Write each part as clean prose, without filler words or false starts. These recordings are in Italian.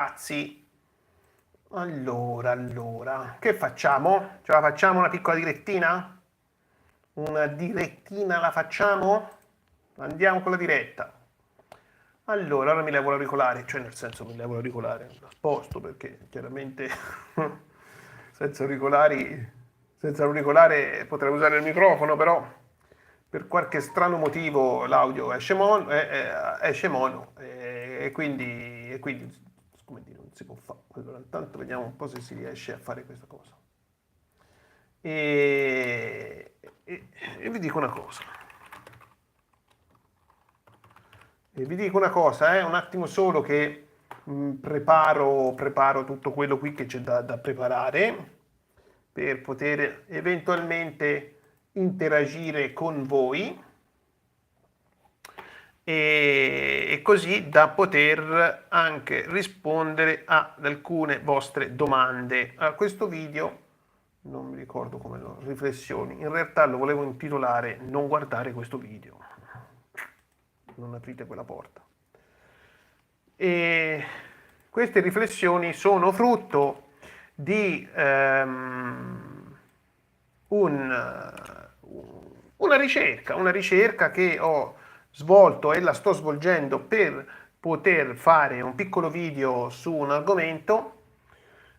Ragazzi, allora, che facciamo? Ce la facciamo una piccola direttina? Una direttina la facciamo? Andiamo con la diretta. Allora, ora mi levo l'auricolare, cioè nel senso mi levo l'auricolare, la sposto perché chiaramente senza auricolare potrei usare il microfono, però per qualche strano motivo l'audio esce mono e quindi come dire, non si può fare. Allora, intanto vediamo un po' se si riesce a fare questa cosa. E, e vi dico una cosa. E vi dico una cosa, un attimo solo che preparo tutto quello qui che c'è da preparare per poter eventualmente interagire con voi e così da poter anche rispondere ad alcune vostre domande. A questo video, non mi ricordo come riflessioni, in realtà lo volevo intitolare "Non guardare questo video". Non aprite quella porta. E queste riflessioni sono frutto di una ricerca che ho svolto e la sto svolgendo per poter fare un piccolo video su un argomento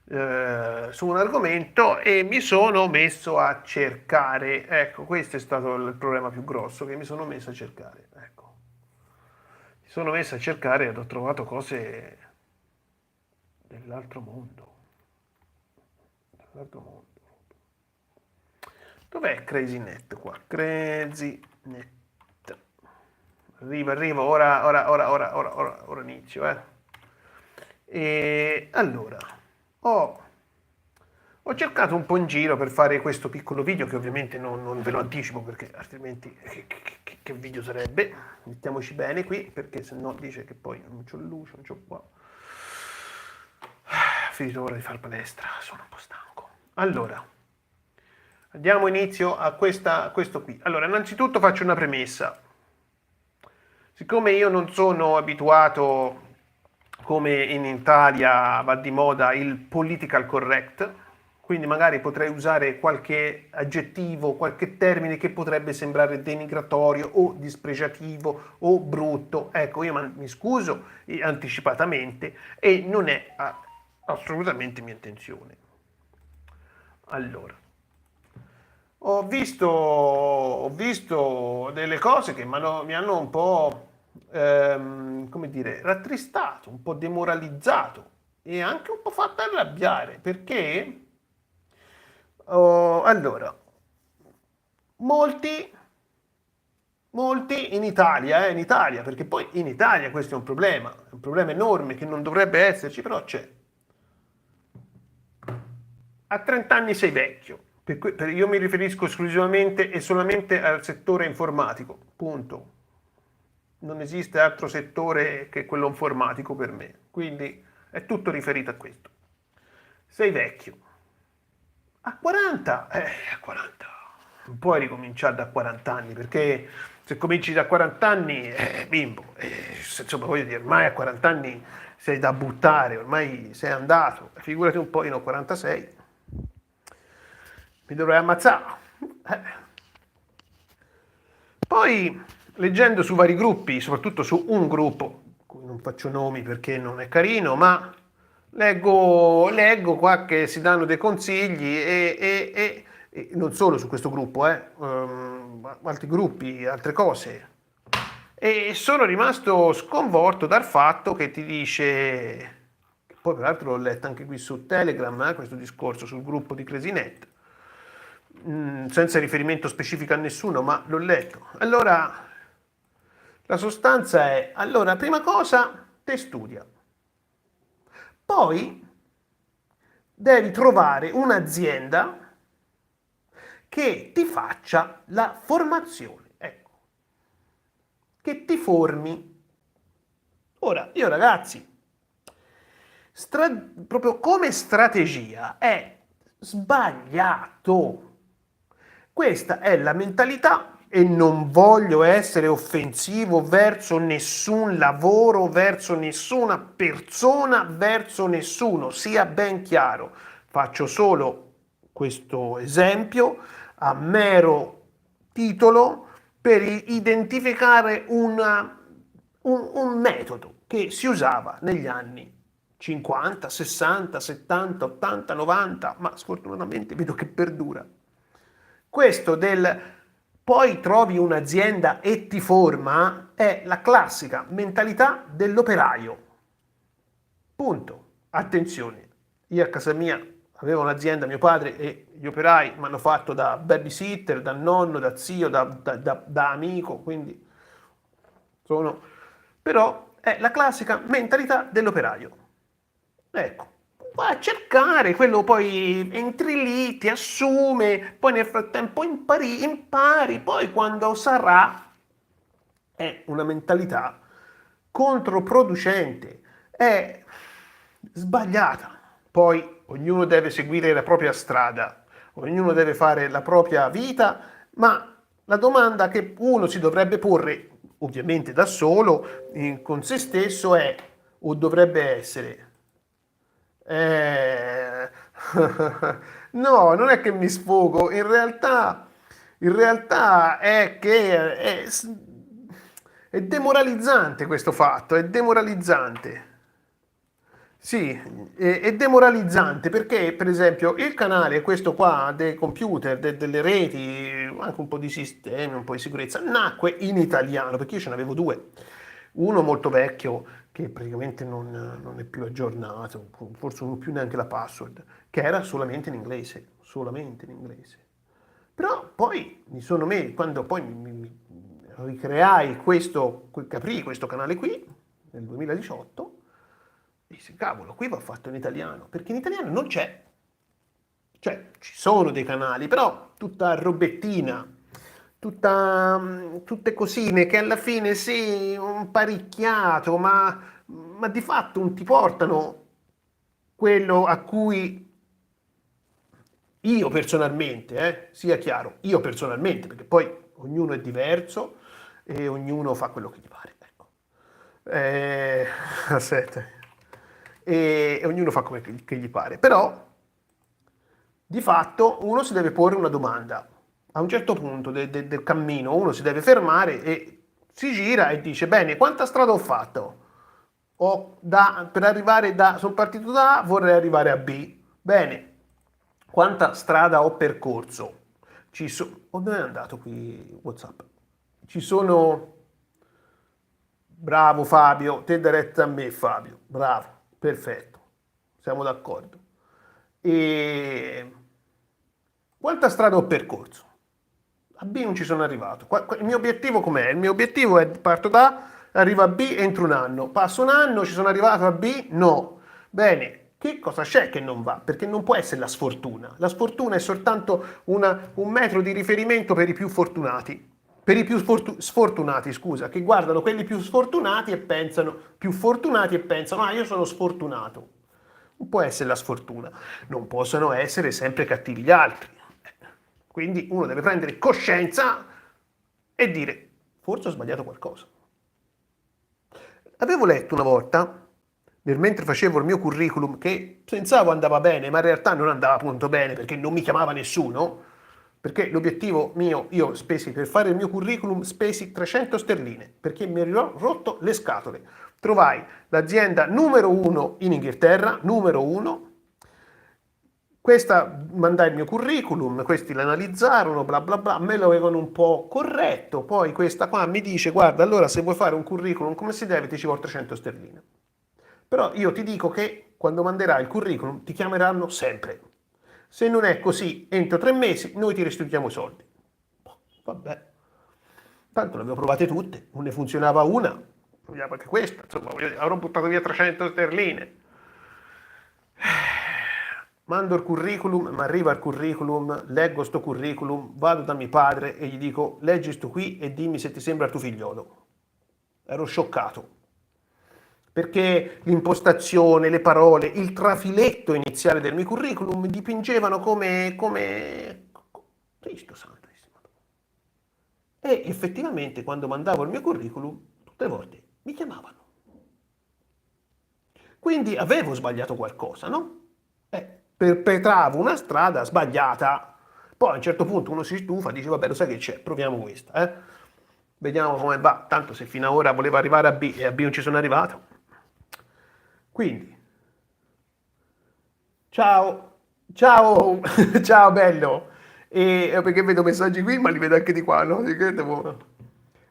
e mi sono messo a cercare. Ecco, questo è stato il problema più grosso, che mi sono messo a cercare. Ecco, mi sono messo a cercare ed ho trovato cose dell'altro mondo. Dell'altro mondo. Dov'è CrazyNet qua? CrazyNet. Arrivo, ora inizio, E allora, ho cercato un po' in giro per fare questo piccolo video, che ovviamente non ve lo anticipo perché altrimenti che video sarebbe? Mettiamoci bene qui, perché se no dice che poi non c'ho luce, non c'ho qua. Finito ora di fare palestra, sono un po' stanco. Allora, diamo inizio a questo qui. Allora, innanzitutto faccio una premessa. Siccome io non sono abituato, come in Italia va di moda, il political correct, quindi magari potrei usare qualche aggettivo, qualche termine che potrebbe sembrare denigratorio o dispregiativo o brutto. Ecco, io mi scuso anticipatamente e non è assolutamente mia intenzione. Allora, ho visto delle cose che mi hanno un po', come dire, rattristato, un po' demoralizzato e anche un po' fatto arrabbiare, perché, allora, molti in Italia, perché poi in Italia questo è un problema enorme che non dovrebbe esserci, però c'è. A 30 anni sei vecchio. Io mi riferisco esclusivamente e solamente al settore informatico, punto. Non esiste altro settore che quello informatico per me, quindi è tutto riferito a questo. Sei vecchio. A 40, a 40, non puoi ricominciare da 40 anni, perché se cominci da 40 anni, bimbo, insomma voglio dire, ormai a 40 anni sei da buttare, ormai sei andato, figurati un po', io ne ho 46. Mi dovrei ammazzare. Poi, leggendo su vari gruppi, soprattutto su un gruppo, cui non faccio nomi perché non è carino, ma leggo qua che si danno dei consigli e non solo su questo gruppo, altri gruppi, altre cose. E sono rimasto sconvolto dal fatto che ti dice, poi peraltro l'ho letto anche qui su Telegram, questo discorso sul gruppo di CrazyNet, senza riferimento specifico a nessuno, ma l'ho letto. Allora, la sostanza è, allora, prima cosa, te studia. Poi devi trovare un'azienda che ti faccia la formazione, ecco, che ti formi. Ora, io ragazzi, proprio come strategia è sbagliato. Questa è la mentalità e non voglio essere offensivo verso nessun lavoro, verso nessuna persona, verso nessuno, sia ben chiaro. Faccio solo questo esempio a mero titolo per identificare un metodo che si usava negli anni 50, 60, 70, 80, 90, ma sfortunatamente vedo che perdura. Questo del poi trovi un'azienda e ti forma è la classica mentalità dell'operaio. Punto. Attenzione, io a casa mia avevo un'azienda, mio padre e gli operai mi hanno fatto da babysitter, da nonno, da zio, da amico, quindi sono... Però è la classica mentalità dell'operaio. Ecco, vai a cercare, quello poi entri lì, ti assume, poi nel frattempo impari, poi quando sarà è una mentalità controproducente, è sbagliata. Poi ognuno deve seguire la propria strada, ognuno deve fare la propria vita, ma la domanda che uno si dovrebbe porre, ovviamente da solo, con se stesso, è, o dovrebbe essere, eh... no, non è che mi sfogo, in realtà è che è demoralizzante questo fatto, è demoralizzante. Sì, è demoralizzante perché, per esempio, il canale, questo qua, dei computer, delle reti, anche un po' di sistemi, un po' di sicurezza, nacque in italiano, perché io ce ne avevo due. Uno molto vecchio, che praticamente non è più aggiornato, forse non più neanche la password, che era solamente in inglese, solamente in inglese. Però poi mi sono messo, quando poi mi ricreai caprii questo canale qui, nel 2018, dissi, cavolo, qui va fatto in italiano, perché in italiano non c'è. Cioè, ci sono dei canali, però tutta robettina, tutte cosine che alla fine sì, un paricchiato, ma di fatto non ti portano quello a cui io personalmente, sia chiaro, io personalmente, perché poi ognuno è diverso e ognuno fa quello che gli pare. Ecco. Eh, aspetta. E ognuno fa come che gli pare. Però, di fatto, uno si deve porre una domanda. A un certo punto del cammino uno si deve fermare e si gira e dice, bene, quanta strada ho fatto? Per arrivare sono partito da A, vorrei arrivare a B. Bene, quanta strada ho percorso? Dove è andato qui WhatsApp? Ci sono... Bravo Fabio, te dai retta a me Fabio, bravo, perfetto, siamo d'accordo. E quanta strada ho percorso? A B non ci sono arrivato. Il mio obiettivo com'è? Il mio obiettivo è parto da A, arrivo a B entro un anno. Passo un anno, ci sono arrivato a B? No. Bene, che cosa c'è che non va? Perché non può essere la sfortuna. La sfortuna è soltanto un metro di riferimento per i più fortunati. Per i più sfortunati, scusa, che guardano quelli più sfortunati e pensano, ah, io sono sfortunato. Non può essere la sfortuna. Non possono essere sempre cattivi gli altri. Quindi uno deve prendere coscienza e dire, forse ho sbagliato qualcosa. Avevo letto una volta, mentre facevo il mio curriculum, che pensavo andava bene, ma in realtà non andava appunto bene perché non mi chiamava nessuno, perché l'obiettivo mio, io spesi per fare il mio curriculum, spesi 300 sterline, perché mi ero rotto le scatole. Trovai l'azienda numero uno in Inghilterra, numero uno. Questa mandai il mio curriculum, questi l'analizzarono, bla bla bla, me lo avevano un po' corretto, poi questa qua mi dice, guarda, allora se vuoi fare un curriculum come si deve ti ci vuole 300 sterline. Però io ti dico che quando manderai il curriculum ti chiameranno sempre. Se non è così, entro 3 mesi noi ti restituiamo i soldi. Vabbè, tanto le avevo provate tutte, non ne funzionava una, proviamo anche questa, insomma, avrò buttato via 300 sterline. Mando il curriculum, mi arriva il curriculum, leggo sto curriculum, vado da mio padre e gli dico leggi sto qui e dimmi se ti sembra il tuo figliolo. Ero scioccato, perché l'impostazione, le parole, il trafiletto iniziale del mio curriculum mi dipingevano come... Cristo santo. E effettivamente quando mandavo il mio curriculum, tutte le volte mi chiamavano. Quindi avevo sbagliato qualcosa, no? Perpetravo una strada sbagliata. Poi a un certo punto uno si stufa, dice vabbè, lo sai che c'è, proviamo questa, Vediamo come va. Tanto se fino ad ora volevo arrivare a B e a B non ci sono arrivato. Quindi, ciao, ciao, ciao bello. Perché vedo messaggi qui, ma li vedo anche di qua, no?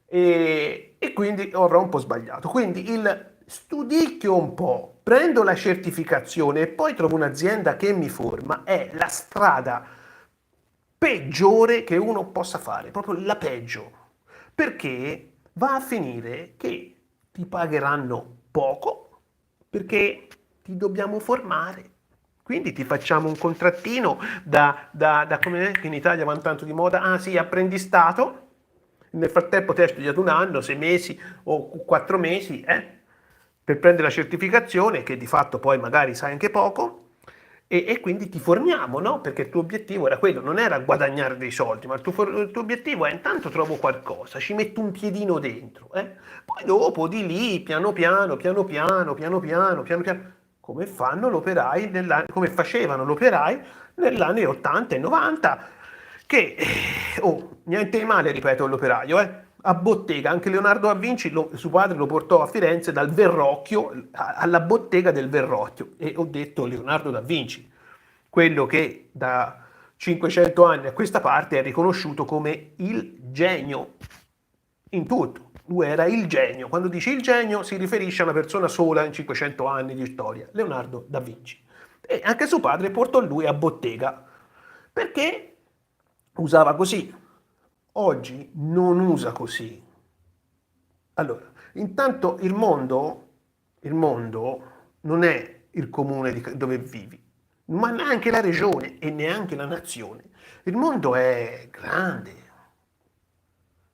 E quindi avrò un po' sbagliato. Quindi il studicchio un po', prendo la certificazione e poi trovo un'azienda che mi forma, è la strada peggiore che uno possa fare, proprio la peggio, perché va a finire che ti pagheranno poco, perché ti dobbiamo formare. Quindi ti facciamo un contrattino da come in Italia vanno tanto di moda, ah sì, apprendistato, nel frattempo te hai studiato un anno, 6 mesi o 4 mesi, per prendere la certificazione, che di fatto poi magari sai anche poco, e quindi ti formiamo, no? Perché il tuo obiettivo era quello, non era guadagnare dei soldi, ma il tuo obiettivo è intanto trovo qualcosa, ci metto un piedino dentro, Poi dopo di lì, piano piano, piano piano, piano piano, piano piano, come fanno l'operai come facevano l'operai negli anni 80 e 90, che, niente di male, ripeto, l'operaio, a bottega, anche Leonardo da Vinci, suo padre lo portò a Firenze dal Verrocchio alla bottega del Verrocchio, e ho detto Leonardo da Vinci, quello che da 500 anni a questa parte è riconosciuto come il genio in tutto. Lui era il genio. Quando dici il genio si riferisce a una persona sola in 500 anni di storia, Leonardo da Vinci. E anche suo padre portò lui a bottega perché usava così. Oggi non usa così. Allora, intanto il mondo non è il comune dove vivi, ma neanche la regione e neanche la nazione. Il mondo è grande,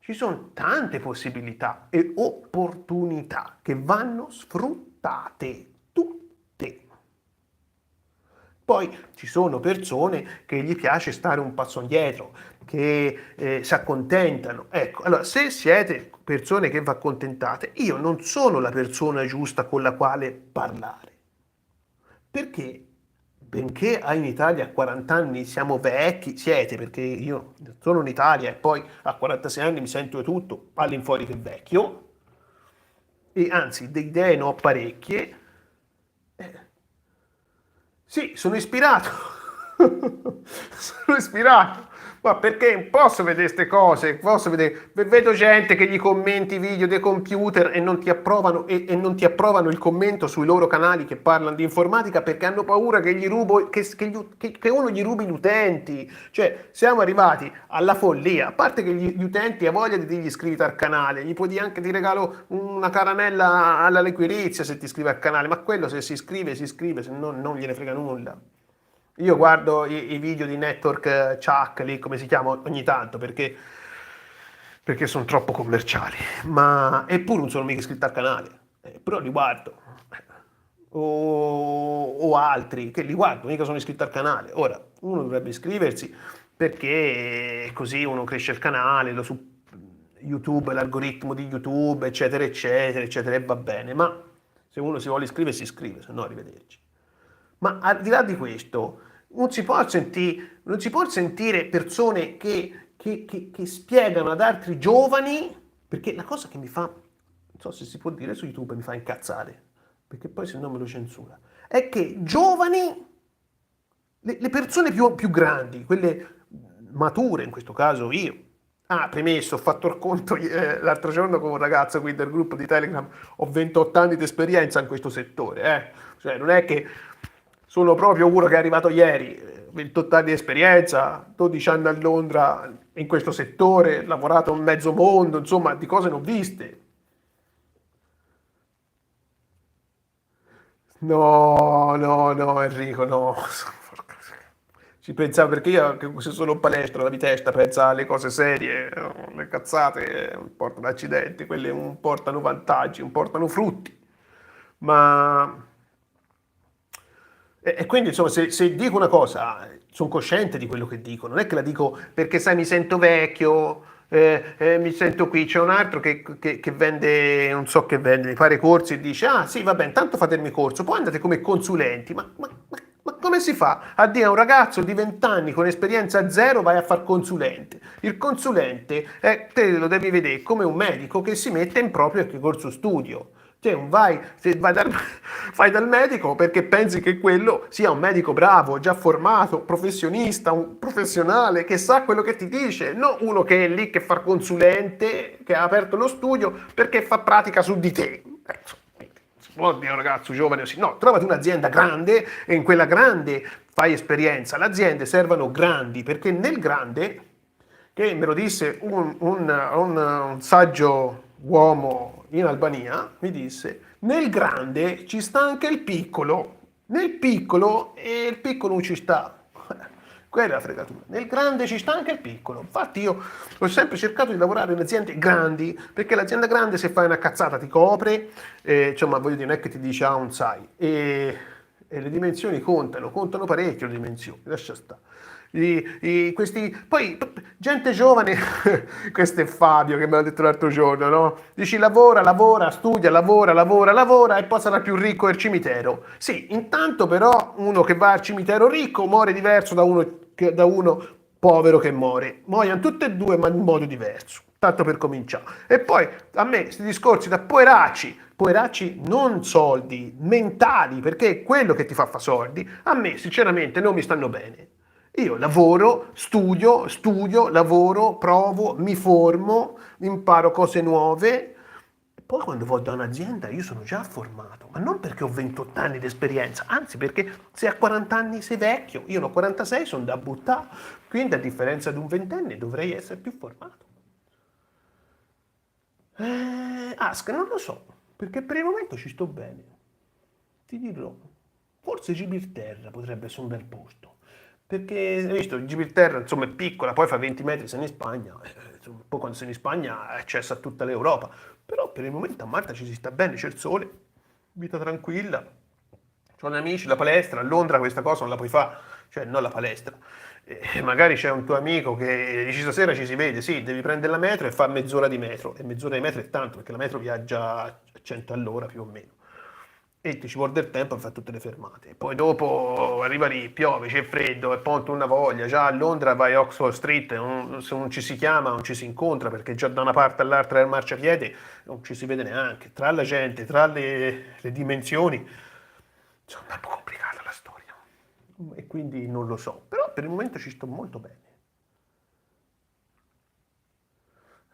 ci sono tante possibilità e opportunità che vanno sfruttate, tutte. Poi ci sono persone che gli piace stare un passo indietro, che si accontentano. Ecco, allora se siete persone che vi accontentate, io non sono la persona giusta con la quale parlare. Perché, benché in Italia a 40 anni siamo vecchi, siete, perché io sono in Italia e poi a 46 anni mi sento di tutto all'infuori che vecchio, e anzi, di idee ne ho parecchie. Sì, sono ispirato. Sono ispirato. Ma perché posso vedere queste cose? Posso vedere. Vedo gente che gli commenti i video dei computer e non ti approvano, e non ti approvano il commento sui loro canali che parlano di informatica perché hanno paura che gli rubo, che uno gli rubi gli utenti. Cioè, siamo arrivati alla follia. A parte che gli utenti hanno voglia di dirgli iscriviti al canale, gli puoi dire anche ti regalo una caramella alla liquirizia se ti iscrivi al canale, ma quello se si iscrive, se no non gliene frega nulla. Io guardo i video di Network Chuck, lì come si chiama, ogni tanto perché sono troppo commerciali, ma eppure non sono mica iscritto al canale, però li guardo. O altri che li guardo, mica sono iscritto al canale. Ora, uno dovrebbe iscriversi perché così uno cresce il canale, lo su YouTube, l'algoritmo di YouTube, eccetera, eccetera, eccetera, e va bene, ma se uno si vuole iscrivere si iscrive, se no arrivederci. Ma al di là di questo, non si può sentire persone che spiegano ad altri giovani, perché la cosa che mi fa, non so se si può dire su YouTube, mi fa incazzare, perché poi se no me lo censura, è che giovani, le persone più grandi, quelle mature, in questo caso io, premesso, ho fatto il conto l'altro giorno con un ragazzo qui del gruppo di Telegram, ho 28 anni di esperienza in questo settore, Cioè non è che sono proprio uno che è arrivato ieri, 28 anni di esperienza, 12 anni a Londra in questo settore, lavorato in mezzo mondo, insomma, di cose non viste. No, no, no, Enrico, no. Ci pensavo perché io, che se sono in palestra, la mia testa pensa alle cose serie, le cazzate portano accidenti, quelle non portano vantaggi, non portano frutti. Ma e quindi insomma, se dico una cosa, sono cosciente di quello che dico, non è che la dico perché sai mi sento vecchio, Mi sento qui, c'è un altro che vende, non so che vende, mi pare corsi e dice, ah sì, vabbè, intanto fatemi corso, poi andate come consulenti, ma come si fa a dire a un ragazzo di 20 anni con esperienza zero vai a far consulente? Il consulente, te lo devi vedere come un medico che si mette in proprio corso studio. Cioè, non vai, se vai fai dal medico perché pensi che quello sia un medico bravo, già formato, professionista, un professionale che sa quello che ti dice, non uno che è lì che fa consulente, che ha aperto lo studio perché fa pratica su di te. Si può dire un ragazzo giovane così, no, trovati un'azienda grande e in quella grande fai esperienza. Le aziende servono grandi perché nel grande, che me lo disse un saggio uomo in Albania, mi disse, nel grande ci sta anche il piccolo, nel piccolo e il piccolo non ci sta. Quella è la fregatura. Nel grande ci sta anche il piccolo. Infatti io ho sempre cercato di lavorare in aziende grandi, perché l'azienda grande se fai una cazzata ti copre, insomma voglio dire, non è che ti dice ah non sai. E le dimensioni contano parecchio le dimensioni, lascia stare. Poi gente giovane, questo è Fabio che me l'ha detto l'altro giorno, no? Dici lavora, studia, lavora e poi sarà più ricco del cimitero. Sì, intanto però uno che va al cimitero ricco muore diverso da uno povero che muore. Muoiono tutte e due ma in modo diverso, tanto per cominciare. E poi a me questi discorsi da poveracci non soldi, mentali, perché è quello che ti fa soldi, a me sinceramente non mi stanno bene. Io lavoro, studio, lavoro, provo, mi formo, imparo cose nuove. E poi quando vado da un'azienda io sono già formato, ma non perché ho 28 anni di esperienza, anzi perché se a 40 anni sei vecchio, io ne ho 46, sono da buttare, quindi a differenza di un ventenne dovrei essere più formato. Ask, non lo so, perché per il momento ci sto bene. Ti dirò, forse Gibilterra potrebbe essere un bel posto. Perché, hai visto, Gibilterra insomma è piccola, poi fa 20 metri, sei in Spagna, insomma, poi quando sei in Spagna hai accesso a tutta l'Europa. Però per il momento a Malta ci si sta bene, c'è il sole, vita tranquilla, ho gli amici, la palestra, a Londra questa cosa non la puoi fare, cioè non la palestra. Magari c'è un tuo amico che dici stasera ci si vede, sì, devi prendere la metro e fa mezz'ora di metro, e mezz'ora di metro è tanto, perché la metro viaggia a 100 all'ora più o meno. E ti ci vuole del tempo per fare tutte le fermate. Poi dopo arriva lì, piove, c'è freddo e poi una voglia. Già a Londra vai a Oxford Street, se non ci si chiama, non ci si incontra, perché già da una parte all'altra del marciapiede non ci si vede neanche. Tra la gente, tra le dimensioni, insomma, è un po' complicata la storia. E quindi non lo so. Però per il momento ci sto molto bene.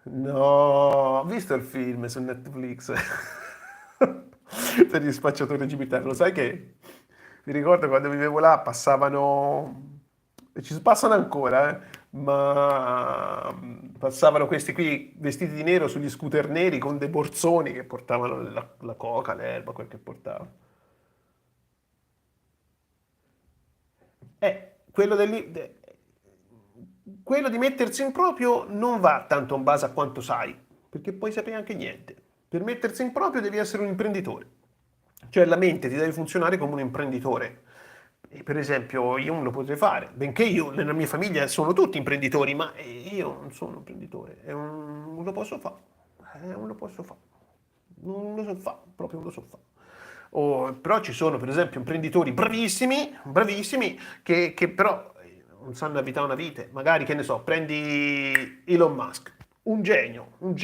No, ho visto il film su Netflix per gli spacciatori gibitari. Lo sai che mi ricordo quando vivevo là passavano, e ci passano ancora, ma passavano questi qui vestiti di nero sugli scooter neri con dei borsoni che portavano la coca, l'erba, quel che portavano. Quello quello di mettersi in proprio non va tanto in base a quanto sai, perché poi sapere anche niente. Per mettersi in proprio devi essere un imprenditore, cioè la mente ti deve funzionare come un imprenditore. E per esempio io non lo potrei fare, benché io nella mia famiglia sono tutti imprenditori, ma io non sono un imprenditore, non lo posso fare, non lo posso fare, non lo so fare, proprio non lo so fare. Però ci sono per esempio imprenditori bravissimi, bravissimi, che però non sanno abitare una vita. Magari, che ne so, prendi Elon Musk, un genio, un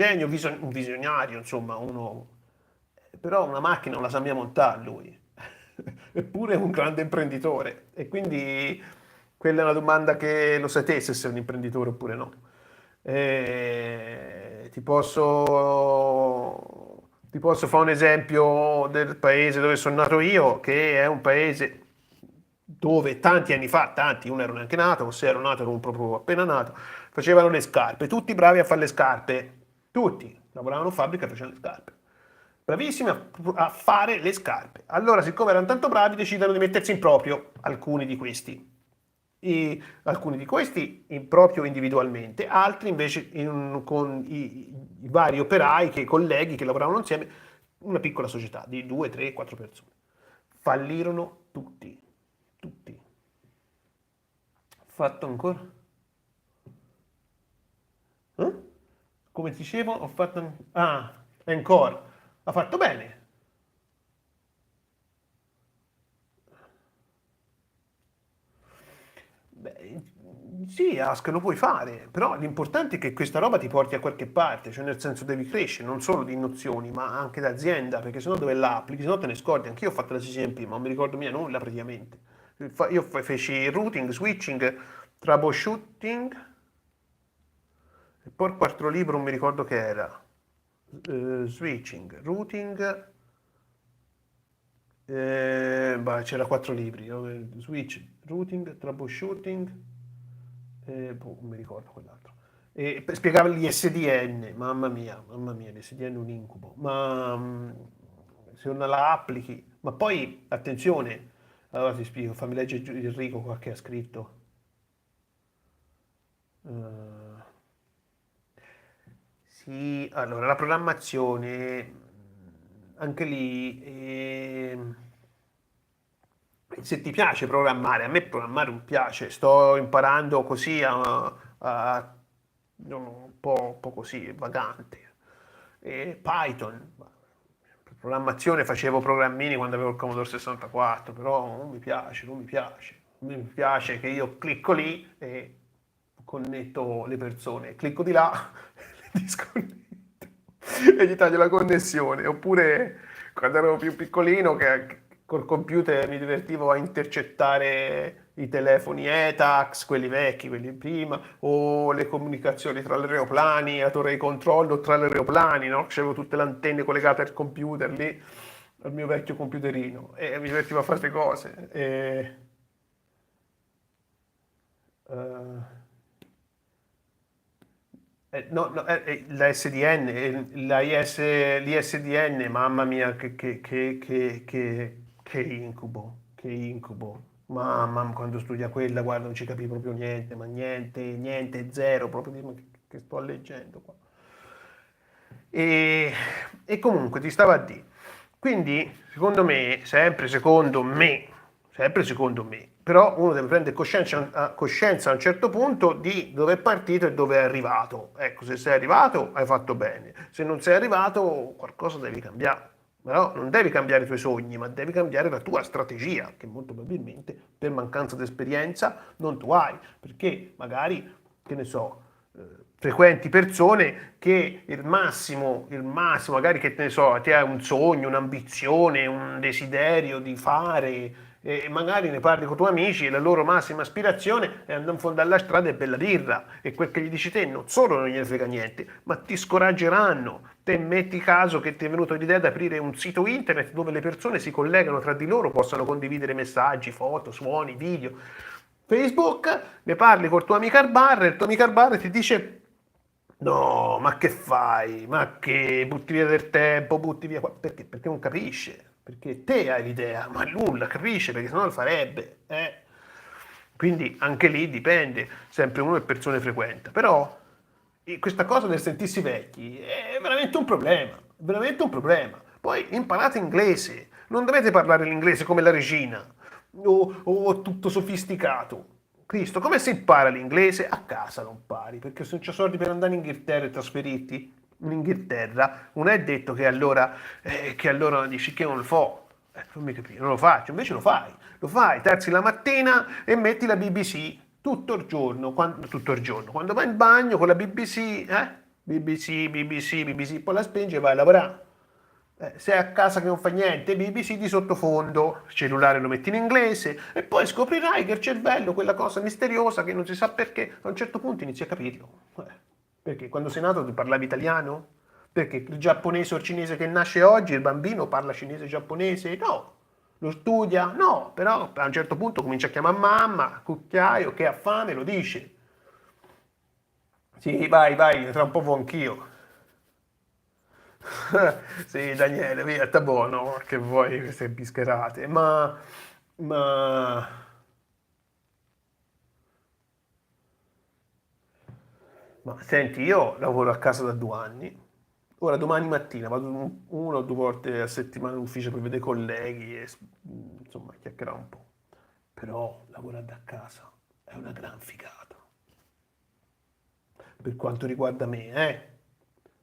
visionario, insomma, uno... Però una macchina non la sa mica montare lui. Eppure è un grande imprenditore. E quindi quella è una domanda che lo sai te se sei un imprenditore oppure no. Ti posso fare un esempio del paese dove sono nato io, che è un paese dove tanti anni fa, tanti, io non ero neanche nato, o se ero nato ero proprio appena nato, facevano le scarpe, tutti bravi a fare le scarpe, tutti, lavoravano in fabbrica e facevano le scarpe. Bravissimi a fare le scarpe. Allora, siccome erano tanto bravi, decidono di mettersi in proprio alcuni di questi. Alcuni di questi in proprio individualmente, altri invece con i vari operai, colleghi che lavoravano insieme, una piccola società di 2, 3, 4 persone. Fallirono tutti, tutti. Fatto ancora? Eh? come dicevo, ho fatto... Ah, Encore. Ha fatto bene. Beh, sì, Ask lo puoi fare, però l'importante è che questa roba ti porti a qualche parte, cioè nel senso devi crescere, non solo di nozioni, ma anche d'azienda, perché sennò dove la applichi, sennò te ne scordi. Anch'io ho fatto la CCNP, ma non mi ricordo mia nulla praticamente. Feci routing, switching, troubleshooting, e poi il quarto libro non mi ricordo che era. Switching, routing, bah, c'era quattro libri, switch, routing, troubleshooting, boh, non mi ricordo quell'altro. E spiegava gli SDN, mamma mia, l'SDN è un incubo, ma se non la applichi, ma poi attenzione, allora ti spiego, fammi leggere Enrico qua che ha scritto. Eh, sì, allora la programmazione, anche lì, se ti piace programmare, a me programmare non piace, sto imparando così un po' così, vagante. E Python, per programmazione facevo programmini quando avevo il Commodore 64, però non mi piace, non mi piace. Mi piace che io clicco lì e connetto le persone, clicco di là, le disconnetto e gli taglio la connessione. Oppure quando ero più piccolino che col computer mi divertivo a intercettare i telefoni ETAX, quelli vecchi, quelli prima, o le comunicazioni tra gli aeroplani, la torre di controllo tra gli aeroplani, no? C'avevo tutte le antenne collegate al computer lì, al mio vecchio computerino, e mi divertivo a fare queste cose. Eh, no, no, la SDN, l'ISDN, mamma mia, che incubo, che incubo. Mamma, quando studia quella, guarda, non ci capivi proprio niente, ma niente, niente, zero, proprio di, ma che sto leggendo qua. E, e comunque ti stavo a dire, quindi sempre secondo me, però uno deve prendere coscienza a un certo punto di dove è partito e dove è arrivato. Ecco, se sei arrivato hai fatto bene, se non sei arrivato qualcosa devi cambiare. Però non devi cambiare i tuoi sogni, ma devi cambiare la tua strategia, che molto probabilmente per mancanza di esperienza non tu hai, perché magari, che ne so, frequenti persone che il massimo, magari che te ne so, ti hai un sogno, un'ambizione, un desiderio di fare, e magari ne parli con i tuoi amici e la loro massima aspirazione è andare in fondo alla strada e bella birra, e quel che gli dici te non solo non gliene frega niente, ma ti scoraggeranno. Te metti caso che ti è venuto l'idea di aprire un sito internet dove le persone si collegano tra di loro, possano condividere messaggi, foto, suoni, video. Facebook, ne parli col tuo amico al bar e il tuo amico al bar ti dice no, ma che fai? Ma che butti via del tempo, butti via qua. Perché? Perché non capisce. Perché te hai l'idea, ma lui la capisce perché sennò lo farebbe. Quindi anche lì dipende, sempre uno che persone frequenta. Però questa cosa del sentirsi vecchi è veramente un problema, veramente un problema. Poi imparate inglese, non dovete parlare l'inglese come la regina o tutto sofisticato. Cristo, come si impara l'inglese? A casa non pari, perché se non c'è soldi per andare in Inghilterra e trasferirti in Inghilterra, non è detto che allora dici che non lo fa. Fammi capire, non lo faccio, invece lo fai, ti alzi la mattina e metti la BBC tutto il giorno, quando vai in bagno con la BBC, BBC, poi la spingi e vai a lavorare. Sei a casa che non fa niente, BBC di sottofondo, il cellulare lo metti in inglese e poi scoprirai che il cervello, quella cosa misteriosa che non si sa perché, a un certo punto inizi a capirlo. Perché quando sei nato tu parlavi italiano? Perché il giapponese o il cinese che nasce oggi, il bambino parla cinese e giapponese? No. Lo studia? No, però a un certo punto comincia a chiamare mamma, cucchiaio, che ha fame, lo dice. Sì, vai, vai, tra un po' anch'io. Sì, Daniele, via, sta buono, che vuoi queste bischerate, ma, ma senti, io lavoro a casa da 2 anni, ora domani mattina vado una o due volte a settimana in ufficio per vedere i colleghi e insomma chiacchierare un po', però lavorare da casa è una gran figata, per quanto riguarda me, eh.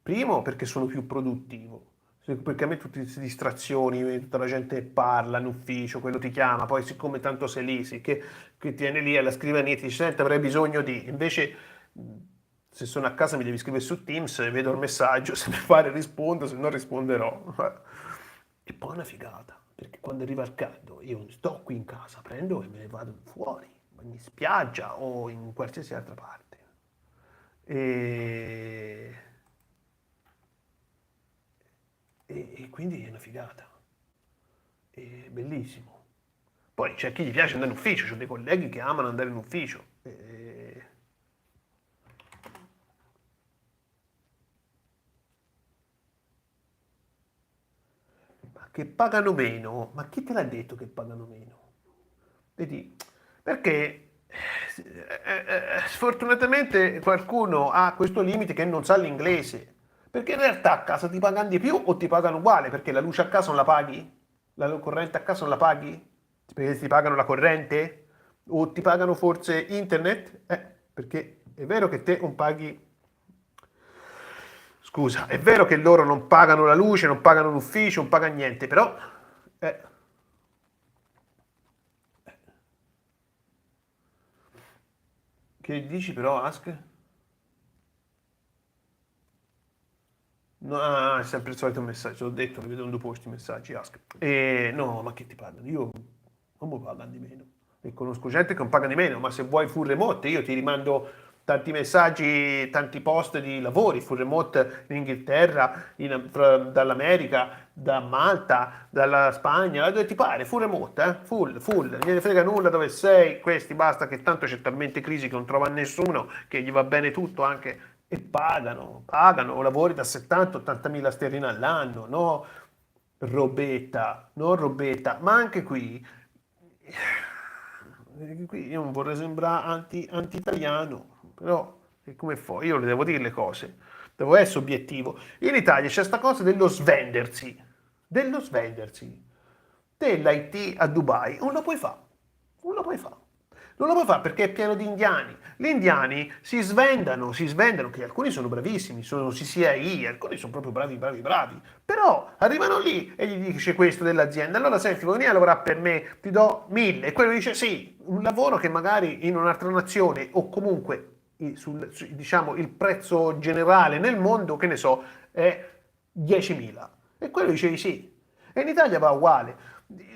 Primo perché sono più produttivo. Perché a me tutte queste distrazioni, tutta la gente parla in ufficio, quello ti chiama, poi siccome tanto sei lì, che ti viene lì alla scrivania e ti dice, senti, avrei bisogno di... Invece, se sono a casa mi devi scrivere su Teams, vedo il messaggio, se mi pare rispondo, se non risponderò. E poi è una figata, perché quando arriva il caldo, io non sto qui in casa, prendo e me ne vado fuori, in spiaggia o in qualsiasi altra parte. E, e quindi è una figata, è bellissimo. Poi c'è chi gli piace andare in ufficio, ho dei colleghi che amano andare in ufficio. Ma che pagano meno? Ma chi te l'ha detto che pagano meno? Vedi, perché sfortunatamente qualcuno ha questo limite che non sa l'inglese. Perché in realtà a casa ti pagano di più o ti pagano uguale? Perché la luce a casa non la paghi? La corrente a casa non la paghi? Perché ti pagano la corrente? O ti pagano forse internet? Perché è vero che te non paghi. Scusa, è vero che loro non pagano la luce, non pagano l'ufficio, non pagano niente, però. eh, che dici però, Ask? No, è sempre il solito messaggio, ho detto che vedo in due posti i messaggi, Ask. E no, ma che ti parlano? Io non mi pagano di meno. E conosco gente che non paga di meno, ma se vuoi full remote, io ti rimando tanti messaggi, tanti post di lavori, full remote in Inghilterra, dall'America, da Malta, dalla Spagna, da dove ti pare, full remote, full, full, non gliene frega nulla dove sei, questi basta che tanto c'è talmente crisi che non trova nessuno, che gli va bene tutto anche e pagano, lavori da 70-80 mila sterline all'anno, no? Robetta, non robetta, ma anche qui io non vorrei sembrare anti-italiano, però come fa? Io le devo dire le cose, devo essere obiettivo. In Italia c'è sta cosa dello svendersi. Te l'IT a Dubai non lo puoi fare, non lo puoi fare. Non lo puoi fare perché è pieno di indiani. Gli indiani si svendano, che alcuni sono bravissimi, sono CCI, alcuni sono proprio bravi, bravi, bravi. Però arrivano lì e gli dice questo dell'azienda, allora senti, vuoi venire a lavorare per me, ti do 1000. E quello dice sì, un lavoro che magari in un'altra nazione o comunque diciamo, il prezzo generale nel mondo, che ne so, è 10.000. E quello dice di sì. E in Italia va uguale.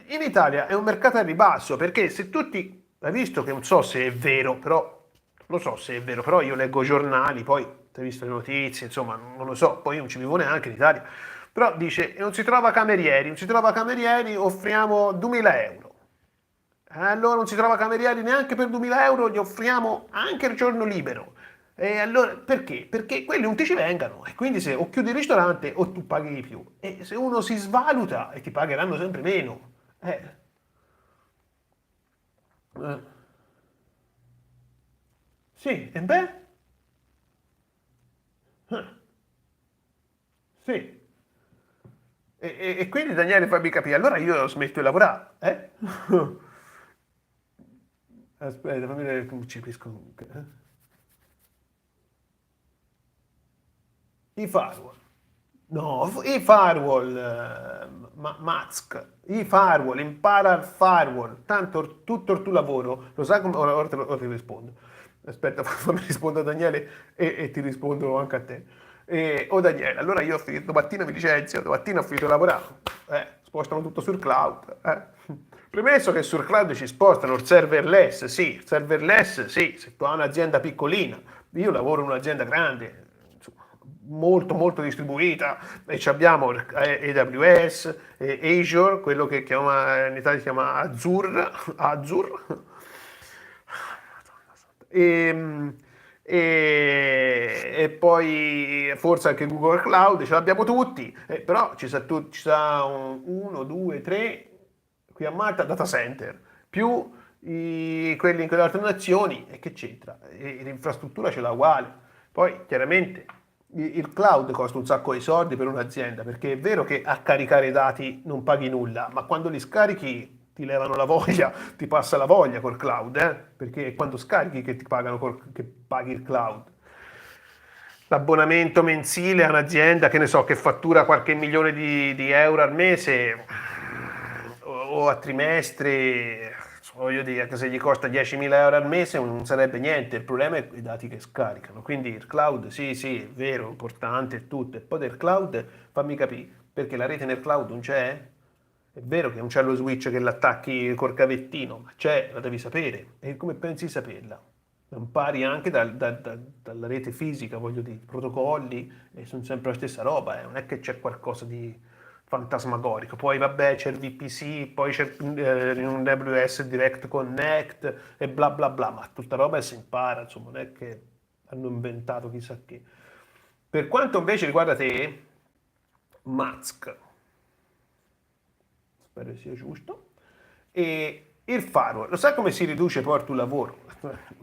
In Italia è un mercato a ribasso perché se tutti, hai visto che non so se è vero, però lo so se è vero, però io leggo giornali, poi hai visto le notizie, insomma, non lo so, poi io non ci vivo neanche in Italia. Però dice, non si trova camerieri, non si trova camerieri, offriamo 2000 euro. Allora non si trova camerieri neanche per 2000 euro, gli offriamo anche il giorno libero. E allora perché? Perché quelli non ti ci vengano e quindi se o chiudi il ristorante o tu paghi di più. E se uno si svaluta e ti pagheranno sempre meno. Eh, sì, e beh, sì. E quindi Daniele fammi capire, allora io smetto di lavorare, eh? Aspetta, fammi vedere come ci capisco. I firewall. No, i firewall, Mask, i firewall, impara il firewall, tanto tutto il tuo lavoro, lo sai come, ora ti rispondo, aspetta fammi rispondere a Daniele e ti rispondo anche a te. Daniele, allora io ho finito, domattina mi licenzio, domattina ho finito di lavorare, spostano tutto sul cloud, Premesso che sul cloud ci spostano il serverless sì, se tu hai un'azienda piccolina, io lavoro in un'azienda grande, molto molto distribuita e ci abbiamo AWS, Azure, quello che in Italia si chiama Azure, e, e poi forse anche Google Cloud, ce l'abbiamo tutti, però ci sa uno, due, tre, qui a Malta data center, più quelli in quelle altre nazioni, e che c'entra? E l'infrastruttura ce l'ha uguale. Poi chiaramente il cloud costa un sacco di soldi per un'azienda, perché è vero che a caricare i dati non paghi nulla, ma quando li scarichi ti levano la voglia, ti passa la voglia col cloud, perché è quando scarichi che ti pagano che paghi il cloud. l'abbonamento mensile a un'azienda, che ne so, che fattura qualche milione di euro al mese o a trimestre, voglio dire che se gli costa 10.000 euro al mese non sarebbe niente, il problema è i dati che scaricano. Quindi il cloud, sì, sì, è vero, importante e tutto, e poi del cloud fammi capire, perché la rete nel cloud non c'è? È vero che non c'è lo switch che l'attacchi col cavettino, ma c'è, la devi sapere. E come pensi di saperla? La impari anche dalla rete fisica, voglio dire, i protocolli sono sempre la stessa roba, non è che c'è qualcosa di fantasmagorico. Poi vabbè c'è il VPC, poi c'è un AWS Direct Connect e bla bla bla, ma tutta roba si impara, insomma, non è che hanno inventato chissà che. Per quanto invece riguarda te, Musk, spero sia giusto, e il firewall, lo sai come si riduce poi il tuo lavoro?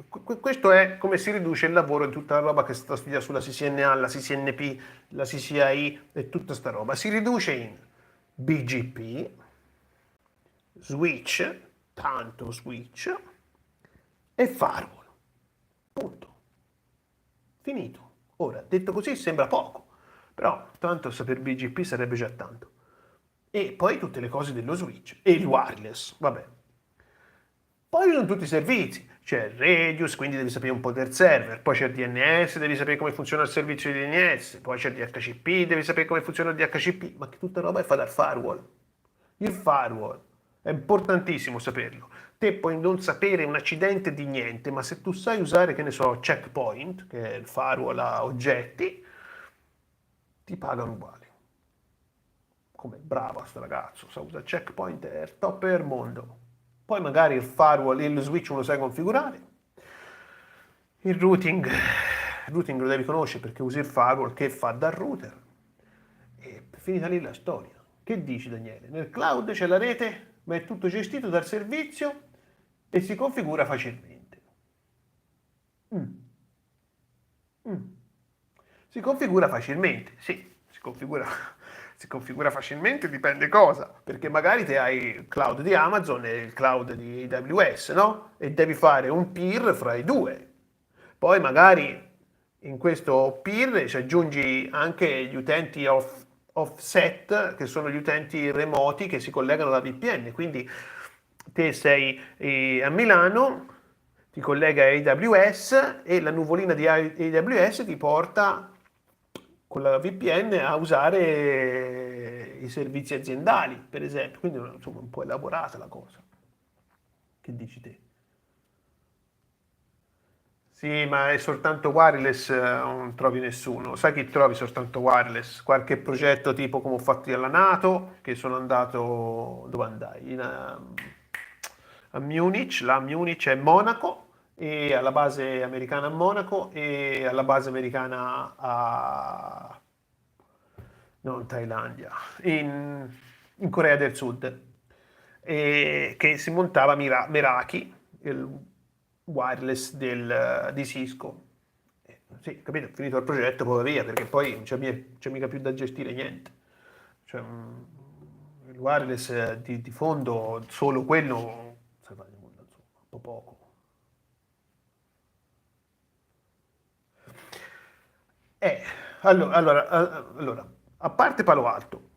Questo è come si riduce il lavoro in tutta la roba che sta studiando sulla CCNA, la CCNP, la CCI e tutta sta roba. Si riduce in BGP, switch, tanto switch, e firewall. Punto. Finito. Ora, detto così sembra poco, però tanto saper BGP sarebbe già tanto. E poi tutte le cose dello switch e il wireless, vabbè. Poi ci sono tutti i servizi, c'è il Radius, quindi devi sapere un po' del server, poi c'è il DNS, devi sapere come funziona il servizio di DNS, poi c'è il DHCP, devi sapere come funziona il DHCP, ma che tutta roba è fatta dal firewall. Il firewall è importantissimo saperlo. Te puoi non sapere un accidente di niente, ma se tu sai usare, che ne so, Checkpoint, che è il firewall a oggetti, ti pagano uguali. Come bravo sto ragazzo, sa usare Checkpoint, è il top del mondo. Poi magari il firewall, il switch non lo sai configurare. Il routing lo devi conoscere perché usi il firewall che fa da router. E finita lì la storia. Che dici Daniele? Nel cloud c'è la rete, ma è tutto gestito dal servizio e si configura facilmente. Mm. Mm. Si configura facilmente, sì, si configura facilmente, dipende cosa, perché magari te hai il cloud di Amazon e il cloud di AWS, no? E devi fare un peer fra i due. Poi magari in questo peer ci aggiungi anche gli utenti offset, che sono gli utenti remoti che si collegano alla VPN, quindi te sei a Milano, ti collega a AWS e la nuvolina di AWS ti porta con la VPN a usare i servizi aziendali, per esempio. Quindi insomma un po' elaborata la cosa. Che dici te? Sì, ma è soltanto wireless, non trovi nessuno. Sai chi trovi soltanto wireless? Qualche progetto tipo come ho fatto io alla NATO, che sono andato, dove andai? A Munich, là a Munich è Monaco, e alla base americana a Monaco e alla base americana a, non Thailandia, in Corea del Sud, e che si montava Meraki, il wireless di Cisco. Sì, capito, finito il progetto, poi va via, perché poi non c'è mica più da gestire niente. Cioè, il wireless di fondo, solo quello, sai fare nulla, insomma, un po' poco. Eh, allora, a parte Palo Alto,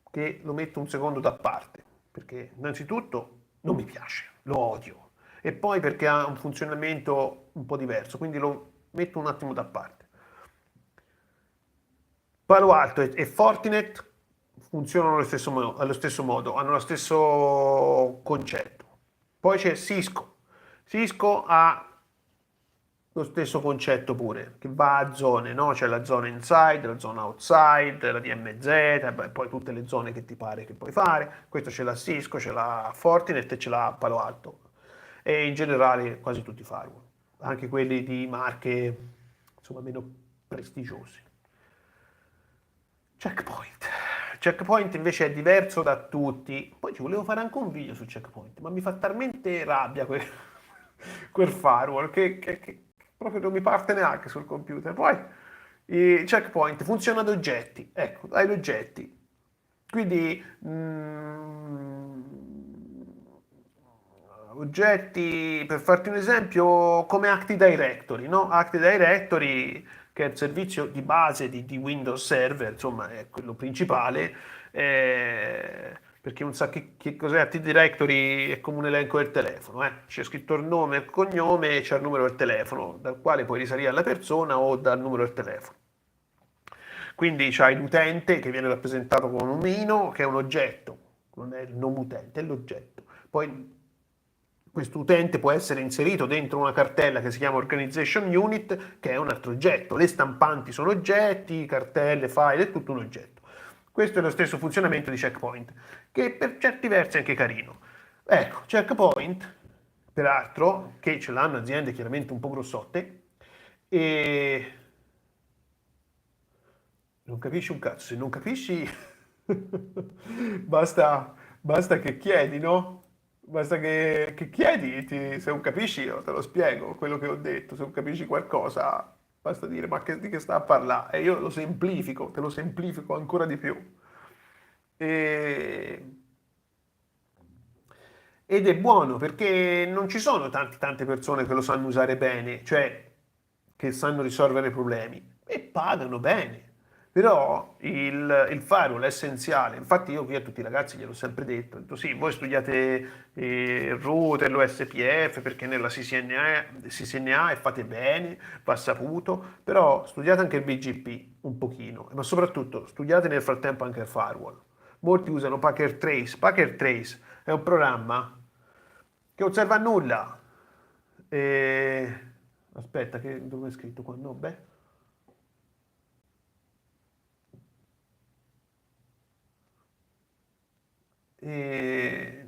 che lo metto un secondo da parte, perché innanzitutto non mi piace, lo odio, e poi perché ha un funzionamento un po' diverso, quindi lo metto un attimo da parte. Palo Alto e Fortinet funzionano allo stesso modo, hanno lo stesso concetto. Poi c'è Cisco. Cisco ha lo stesso concetto pure, che va a zone, no? C'è la zona inside, la zona outside, la DMZ, beh, poi tutte le zone che ti pare che puoi fare. Questo ce l'ha Cisco, ce l'ha Fortinet e ce l'ha Palo Alto. E in generale quasi tutti i firewall, anche quelli di marche insomma meno prestigiosi. Checkpoint. Checkpoint invece è diverso da tutti. Poi ci volevo fare anche un video su Checkpoint, ma mi fa talmente rabbia quel firewall che proprio non mi parte neanche sul computer. Poi i Checkpoint funziona ad oggetti. Ecco, hai gli oggetti. Quindi oggetti, per farti un esempio, come Active Directory, no? Active Directory che è il servizio di base di Windows Server, insomma è quello principale, perché non sa che cos'è Active Directory, è come un elenco del telefono, eh. C'è scritto il nome, il cognome e c'è il numero del telefono, dal quale puoi risalire alla persona o dal numero del telefono. Quindi c'hai l'utente che viene rappresentato con un omino, che è un oggetto, non è il nome utente, è l'oggetto. Poi questo utente può essere inserito dentro una cartella che si chiama Organization Unit, che è un altro oggetto. Le stampanti sono oggetti, cartelle, file, è tutto un oggetto. Questo è lo stesso funzionamento di Checkpoint, che per certi versi è anche carino. Ecco, Checkpoint, peraltro, che ce l'hanno aziende chiaramente un po' grossotte, e non capisci un cazzo, se non capisci basta, basta che chiedi, no? Basta che chiedi, se non capisci io te lo spiego quello che ho detto, se non capisci qualcosa basta dire ma di che sta a parlare? E io lo semplifico, te lo semplifico ancora di più. E- Ed è buono perché non ci sono tante persone che lo sanno usare bene, cioè che sanno risolvere problemi e pagano bene. Però il firewall è essenziale. Infatti io qui a tutti i ragazzi gliel'ho sempre detto, ho detto sì, voi studiate il router, l'OSPF perché nella CCNA e fate bene, va saputo, però studiate anche il BGP un pochino, ma soprattutto studiate nel frattempo anche il firewall. Molti usano Packet Trace. Packet Trace è un programma che osserva nulla. E... Aspetta, dove è scritto qua? No, beh. E...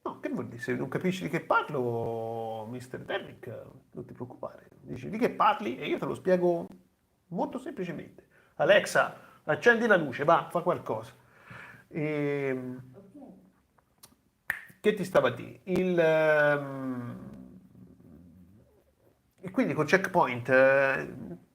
No, che vuol dire? Se non capisci di che parlo, Mr. Derrick, non ti preoccupare. Dici di che parli e io te lo spiego molto semplicemente. Alexa, accendi la luce, va, fa qualcosa. E... Che ti stava a dire? E quindi con Checkpoint,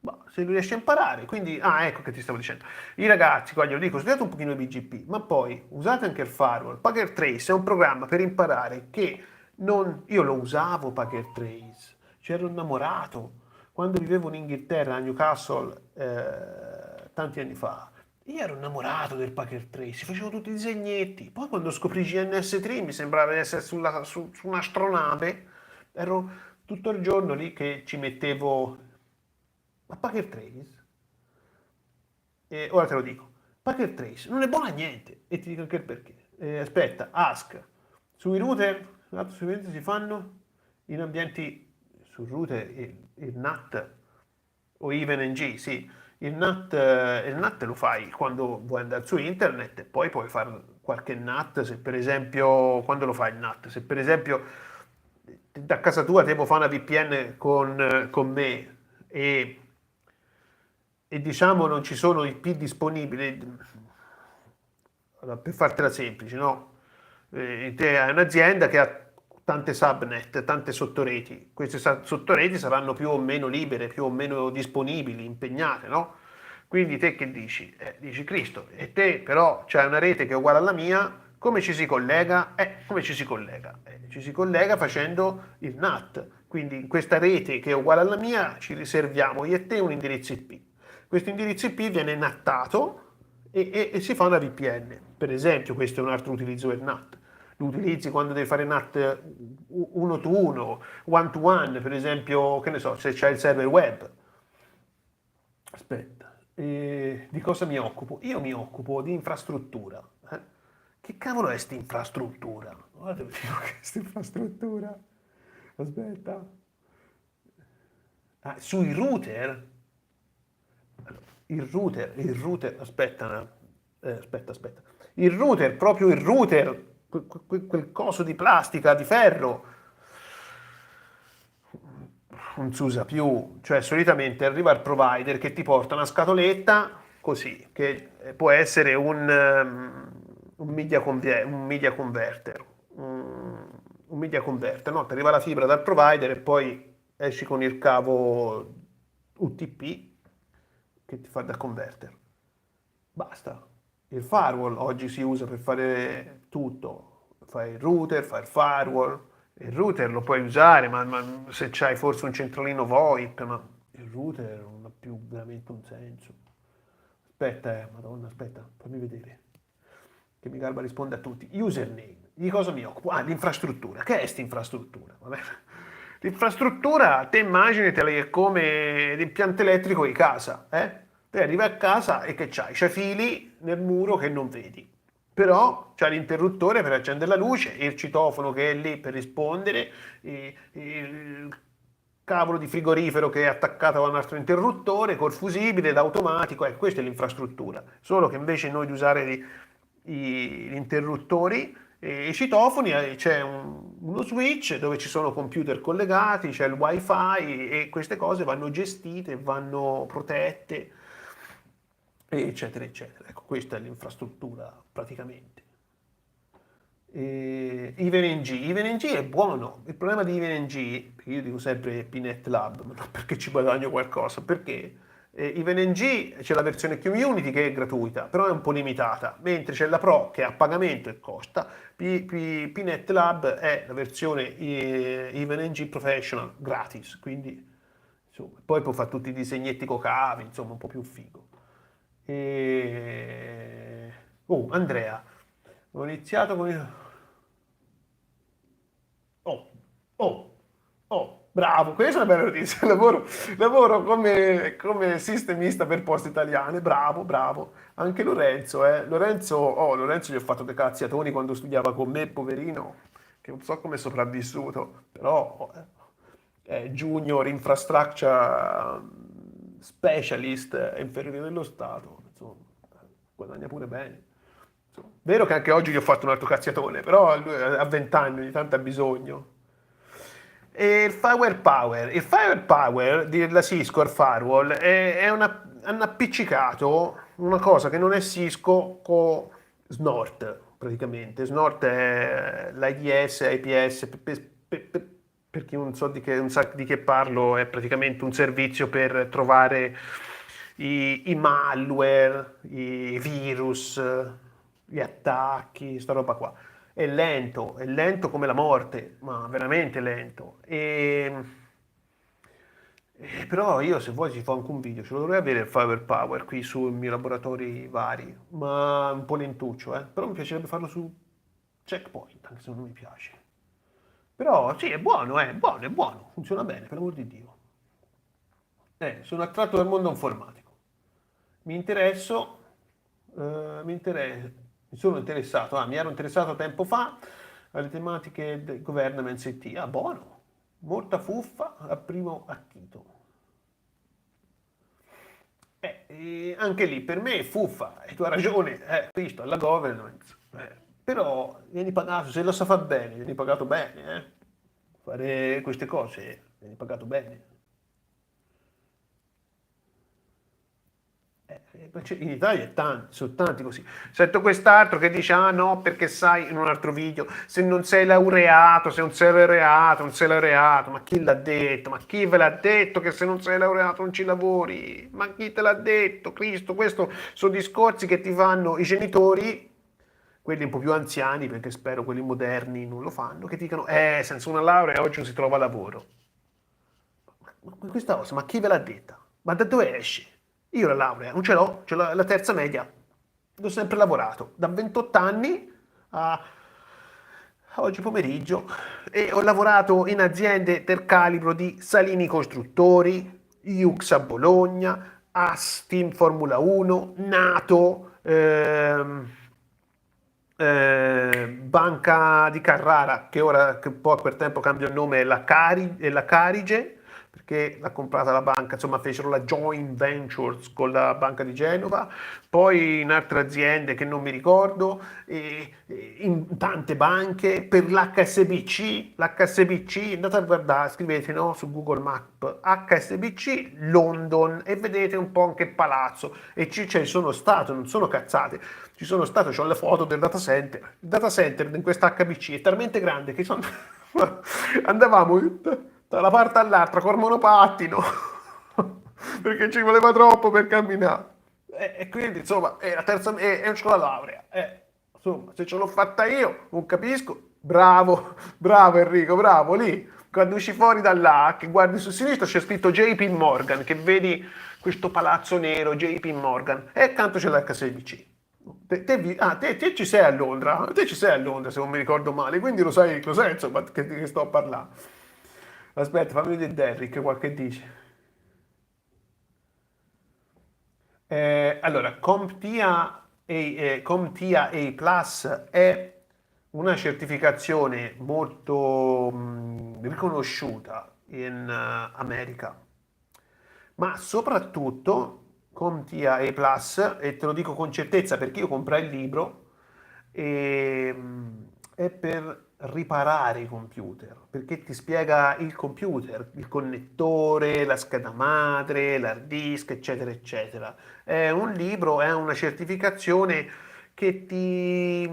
boh, se lo riesci a imparare, quindi, ecco che ti stavo dicendo. I ragazzi, qua glielo dico, studiate un pochino il BGP, ma poi usate anche il firewall. Packet Trace è un programma per imparare che non... Io lo usavo Packet Trace, c'ero innamorato quando vivevo in Inghilterra, a Newcastle, tanti anni fa. Io ero innamorato del Packet Trace, facevo tutti i disegnetti. Poi quando scoprì GNS3 mi sembrava di essere su un'astronave. Ero tutto il giorno lì che ci mettevo a Packet Trace. E ora te lo dico. Packet Trace non è buono a niente. E ti dico anche il perché. Aspetta, Ask. Sui router, l'altro sui router si fanno in ambienti sul router il NAT o even NG, sì. Il NAT lo fai quando vuoi andare su internet e poi puoi fare qualche NAT se per esempio, quando lo fai il NAT? Se per esempio da casa tua devo fare una VPN con me e diciamo non ci sono IP disponibili, allora, per fartela semplice, no? Te hai un'azienda che ha tante subnet, tante sottoreti, queste sottoreti saranno più o meno libere, più o meno disponibili, impegnate, no? Quindi te che dici? Dici Cristo, e te però c'hai una rete che è uguale alla mia, come ci si collega? Come ci si collega? Ci si collega facendo il NAT, quindi in questa rete che è uguale alla mia ci riserviamo io e te un indirizzo IP. Questo indirizzo IP viene nattato e si fa una VPN. Per esempio, questo è un altro utilizzo del NAT. Lo utilizzi quando devi fare NAT uno to uno, one to one, per esempio, che ne so, se c'è il server web. Aspetta, di cosa mi occupo? Io mi occupo di infrastruttura. Che cavolo è sta infrastruttura? Guarda, vi dico che è sta infrastruttura. Aspetta. Sui router? Il router, aspetta. Il router, proprio il router, quel coso di plastica, di ferro, non si usa più. Cioè, solitamente arriva il provider che ti porta una scatoletta così, che può essere un media converter. Un media converter, no? Ti arriva la fibra dal provider e poi esci con il cavo UTP che ti fa da converter. Basta. Il firewall oggi si usa per fare tutto. Fai il router, fai il firewall. Il router lo puoi usare, ma se c'hai forse un centralino VoIP, ma il router non ha più veramente un senso. Aspetta, madonna, aspetta, fammi vedere. Che mi garba risponde a tutti. Username, di cosa mi occupo? Ah, l'infrastruttura. Che è sta infrastruttura? Vabbè. L'infrastruttura, te immaginatela che è come l'impianto elettrico di casa, eh? Te arrivi a casa e che c'hai? C'hai fili nel muro che non vedi. Però c'è l'interruttore per accendere la luce, il citofono che è lì per rispondere, il cavolo di frigorifero che è attaccato a un altro interruttore, col fusibile, l'automatico, ecco, questa è l'infrastruttura. Solo che invece noi di usare gli interruttori e i citofoni c'è uno switch dove ci sono computer collegati, c'è il wifi e queste cose vanno gestite, vanno protette, eccetera, eccetera. Ecco, questa è l'infrastruttura praticamente. IvenNG è buono. Il problema di IvenNG, perché io dico sempre Pinet Lab, ma non perché ci guadagno qualcosa, perché IvenNG c'è la versione Community che è gratuita, però è un po' limitata, mentre c'è la Pro che è a pagamento e costa. Pinet Lab è la versione IvenNG Professional gratis, quindi insomma, poi può fare tutti i disegnetti con cavi, insomma un po' più figo. Oh, Andrea, ho iniziato con il... Oh, oh, oh, bravo, questa è una bella notizia. Lavoro come sistemista per Poste Italiane, bravo, bravo. Anche Lorenzo, Lorenzo gli ho fatto dei cazziatoni quando studiava con me, poverino, che non so come è sopravvissuto, però è Junior Infrastructure Specialist, è inferiore dello Stato, insomma, guadagna pure bene. Vero che anche oggi gli ho fatto un altro cazziatone, però lui ha 20 anni, ogni tanto ha bisogno. E il Firepower della Cisco, il firewall, hanno appiccicato una cosa che non è Cisco con Snort, praticamente. Snort è l'IDS, IPS, per chi non sa di che parlo, è praticamente un servizio per trovare i malware, i virus, gli attacchi, sta roba qua. È lento come la morte, ma veramente lento. Però io se vuoi ci fa anche un video, ce lo dovrei avere il Firepower qui sui miei laboratori vari, ma un po' lentuccio, eh. Però mi piacerebbe farlo su Checkpoint, anche se non mi piace. Però sì, è buono, funziona bene, per l'amor di Dio. Sono attratto dal mondo informatico. Mi interesso, mi sono interessato, mi ero interessato tempo fa alle tematiche del governance IT. Ah, buono, molta fuffa a primo acchito. E anche lì per me è fuffa, e tu hai ragione, visto, la governance. Però vieni pagato, se lo sa fare bene, vieni pagato bene, eh. Fare queste cose, vieni pagato bene. In Italia è tanti, sono tanti così. Sento quest'altro che dice: Ah no, perché sai, in un altro video, se non sei laureato, se non sei laureato, non sei laureato. Ma chi l'ha detto? Ma chi ve l'ha detto che se non sei laureato non ci lavori? Ma chi te l'ha detto? Cristo, questi sono discorsi che ti fanno i genitori, quelli un po' più anziani, perché spero quelli moderni non lo fanno, che ti dicono: senza una laurea oggi non si trova lavoro. Ma questa cosa, ma chi ve l'ha detta? Ma da dove esce? Io la laurea non ce l'ho, c'ho la terza media. Ho sempre lavorato da 28 anni a oggi pomeriggio e ho lavorato in aziende del calibro di Salini Costruttori, Iux a Bologna, AS Team Formula 1, NATO, Banca di Carrara, che ora che un po' a quel tempo cambia il nome, è la Carige, perché l'ha comprata la banca, insomma fecero la joint ventures con la Banca di Genova, poi in altre aziende che non mi ricordo, in tante banche, per l'HSBC, andate a guardare, scrivete no, su Google Map HSBC London e vedete un po' anche il palazzo e ci sono stato, non sono cazzate, ci sono stato, ho le foto del data center, il data center in questa HBC è talmente grande che andavamo da una parte all'altra col monopattino perché ci voleva troppo per camminare e quindi insomma la terza e c'ho la laurea insomma se ce l'ho fatta io non capisco bravo bravo Enrico bravo lì Quando usci fuori da là, che guardi su sinistra c'è scritto JP Morgan, che vedi questo palazzo nero, JP Morgan, e accanto c'è l'HSBC. Te ci sei a Londra, te ci sei a Londra se non mi ricordo male, quindi lo sai insomma che sto a parlare. Aspetta, fammi vedere Derrick, qualche dice. Allora, CompTIA A Plus è una certificazione molto riconosciuta in America, ma soprattutto CompTIA A Plus, e te lo dico con certezza perché io comprai il libro, è per riparare i computer, perché ti spiega il computer, il connettore, la scheda madre, l'hard disk, eccetera, eccetera. È un libro, è una certificazione che ti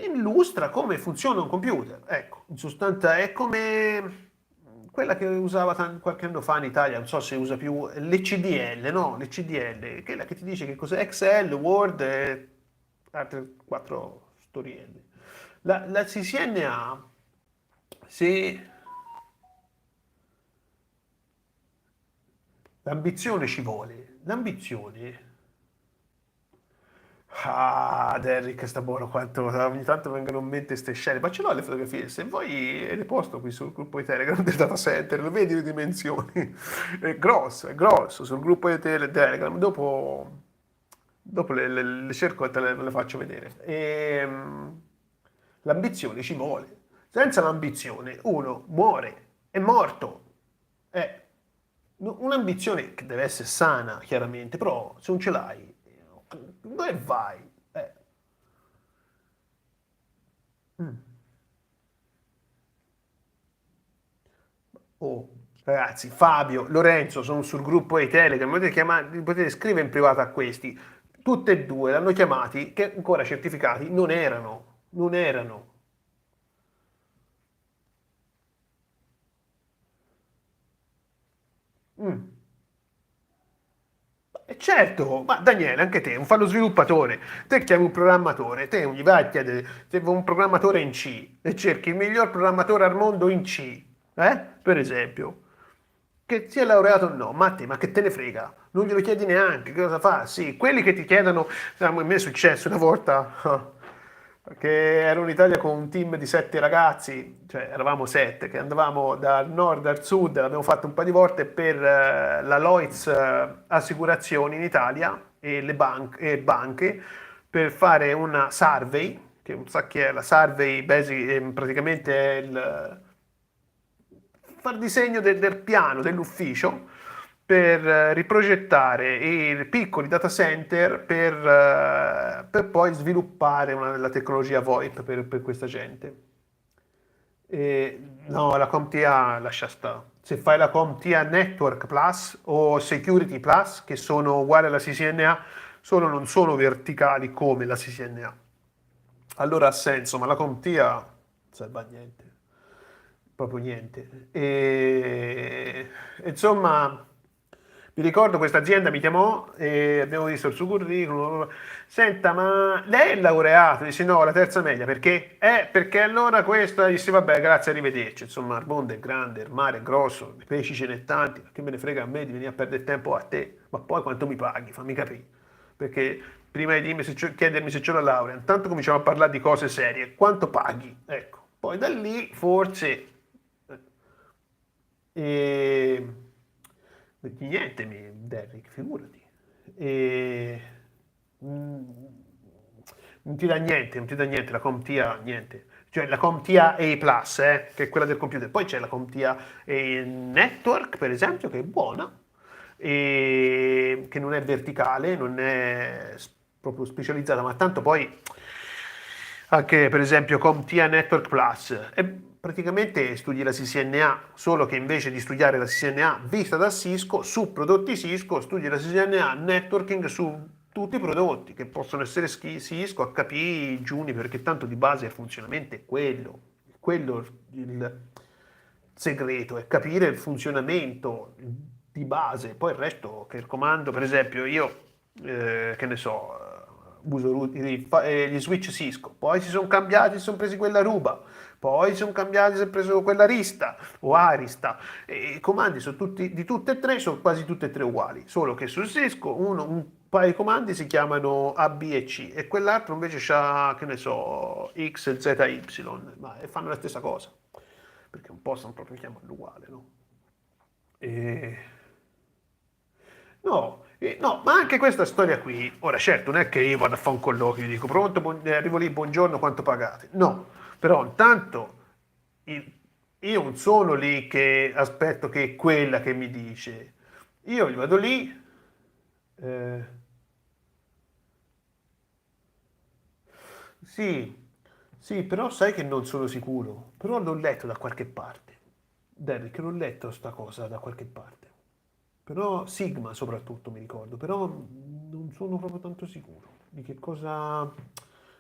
illustra come funziona un computer. Ecco, in sostanza è come quella che usava qualche anno fa in Italia, non so se usa più l'ECDL, no? L'ECDL, quella che ti dice che cos'è Excel, Word e altre quattro storielle. La CCNA, se l'ambizione ci vuole, l'ambizione. Ah, Derrick, sta buono quanto ogni tanto vengono in mente queste scene, ma ce l'ho le fotografie, se vuoi le posto qui sul gruppo di Telegram del data center, lo vedi le dimensioni, è grosso, sul gruppo di Telegram, dopo le cerco e le faccio vedere. L'ambizione ci vuole, senza l'ambizione uno muore, è morto, è un'ambizione che deve essere sana, chiaramente, però se non ce l'hai, dove vai? Mm. Oh, ragazzi, Fabio, Lorenzo sono sul gruppo di Telegram, potete scrivere in privato a questi. Tutte e due l'hanno chiamati, che ancora certificati non erano. Mm. E certo, ma Daniele, anche te, non fai lo sviluppatore, te chiami un programmatore, te non gli vai a chiedere se vuoi un programmatore in C e cerchi il miglior programmatore al mondo in C, per esempio, che sia laureato o no, ma a te, ma che te ne frega? Non glielo chiedi neanche, che cosa fa? Sì, quelli che ti chiedono, a me è successo una volta, che ero in Italia con un team di 7 ragazzi, cioè eravamo 7, che andavamo dal nord al sud, l'abbiamo fatto un paio di volte per la Lloyds Assicurazioni in Italia e le banche per fare una survey, che non sa che è la survey, praticamente è il far disegno del piano dell'ufficio per riprogettare i piccoli data center per poi sviluppare la tecnologia VoIP per questa gente. No, la CompTIA lascia stare. Se fai la CompTIA Network Plus o Security Plus, che sono uguali alla CCNA, non sono verticali come la CCNA. Allora ha senso, ma la CompTIA non serve a niente, proprio niente. Insomma, mi ricordo questa azienda mi chiamò e abbiamo visto il suo curriculum. Senta, ma lei è laureato? Dice no, la terza media, perché? Perché allora questa, dice vabbè, grazie, arrivederci. Insomma, il mondo è grande, il mare è grosso, i pesci ce n'è tanti, che me ne frega a me di venire a perdere tempo a te, ma poi quanto mi paghi? Fammi capire. Perché prima di chiedermi se c'è la laurea, intanto cominciamo a parlare di cose serie. Quanto paghi? Ecco. Poi da lì forse e... niente, Derrick, figurati. E... mm, Non ti dà niente, non ti dà niente, la CompTIA niente. Cioè la CompTIA A+, che è quella del computer. Poi c'è la CompTIA Network, per esempio, che è buona, e che non è verticale, non è proprio specializzata, ma tanto poi anche per esempio CompTIA Network Plus, e praticamente studi la CCNA, solo che invece di studiare la CCNA vista da Cisco, su prodotti Cisco, studi la CCNA Networking su tutti i prodotti, che possono essere Cisco, HP, Juniper, perché tanto di base il funzionamento è quello il segreto, è capire il funzionamento di base, poi il resto che il comando, per esempio io, che ne so, gli switch Cisco, poi si sono cambiati, si sono presi quella Ruba, poi si sono cambiati, si è preso quella Arista o Arista, e i comandi sono tutti, di tutte e tre, sono quasi tutte e tre uguali, solo che su Cisco un paio di comandi si chiamano A, B e C e quell'altro invece ha, che ne so, X, Z, Y, ma fanno la stessa cosa, perché un po' stanno proprio chiamando uguale, no? E... No, no, ma anche questa storia qui, ora certo non è che io vado a fare un colloquio e dico pronto, arrivo lì, buongiorno, quanto pagate? No, però intanto il- io non sono lì che aspetto che è quella che mi dice, io gli vado lì, eh, sì, sì, però sai che non sono sicuro, però l'ho letto da qualche parte, Derrick, l'ho letto sta cosa da qualche parte. Però Sigma soprattutto mi ricordo, però non sono proprio tanto sicuro di che cosa...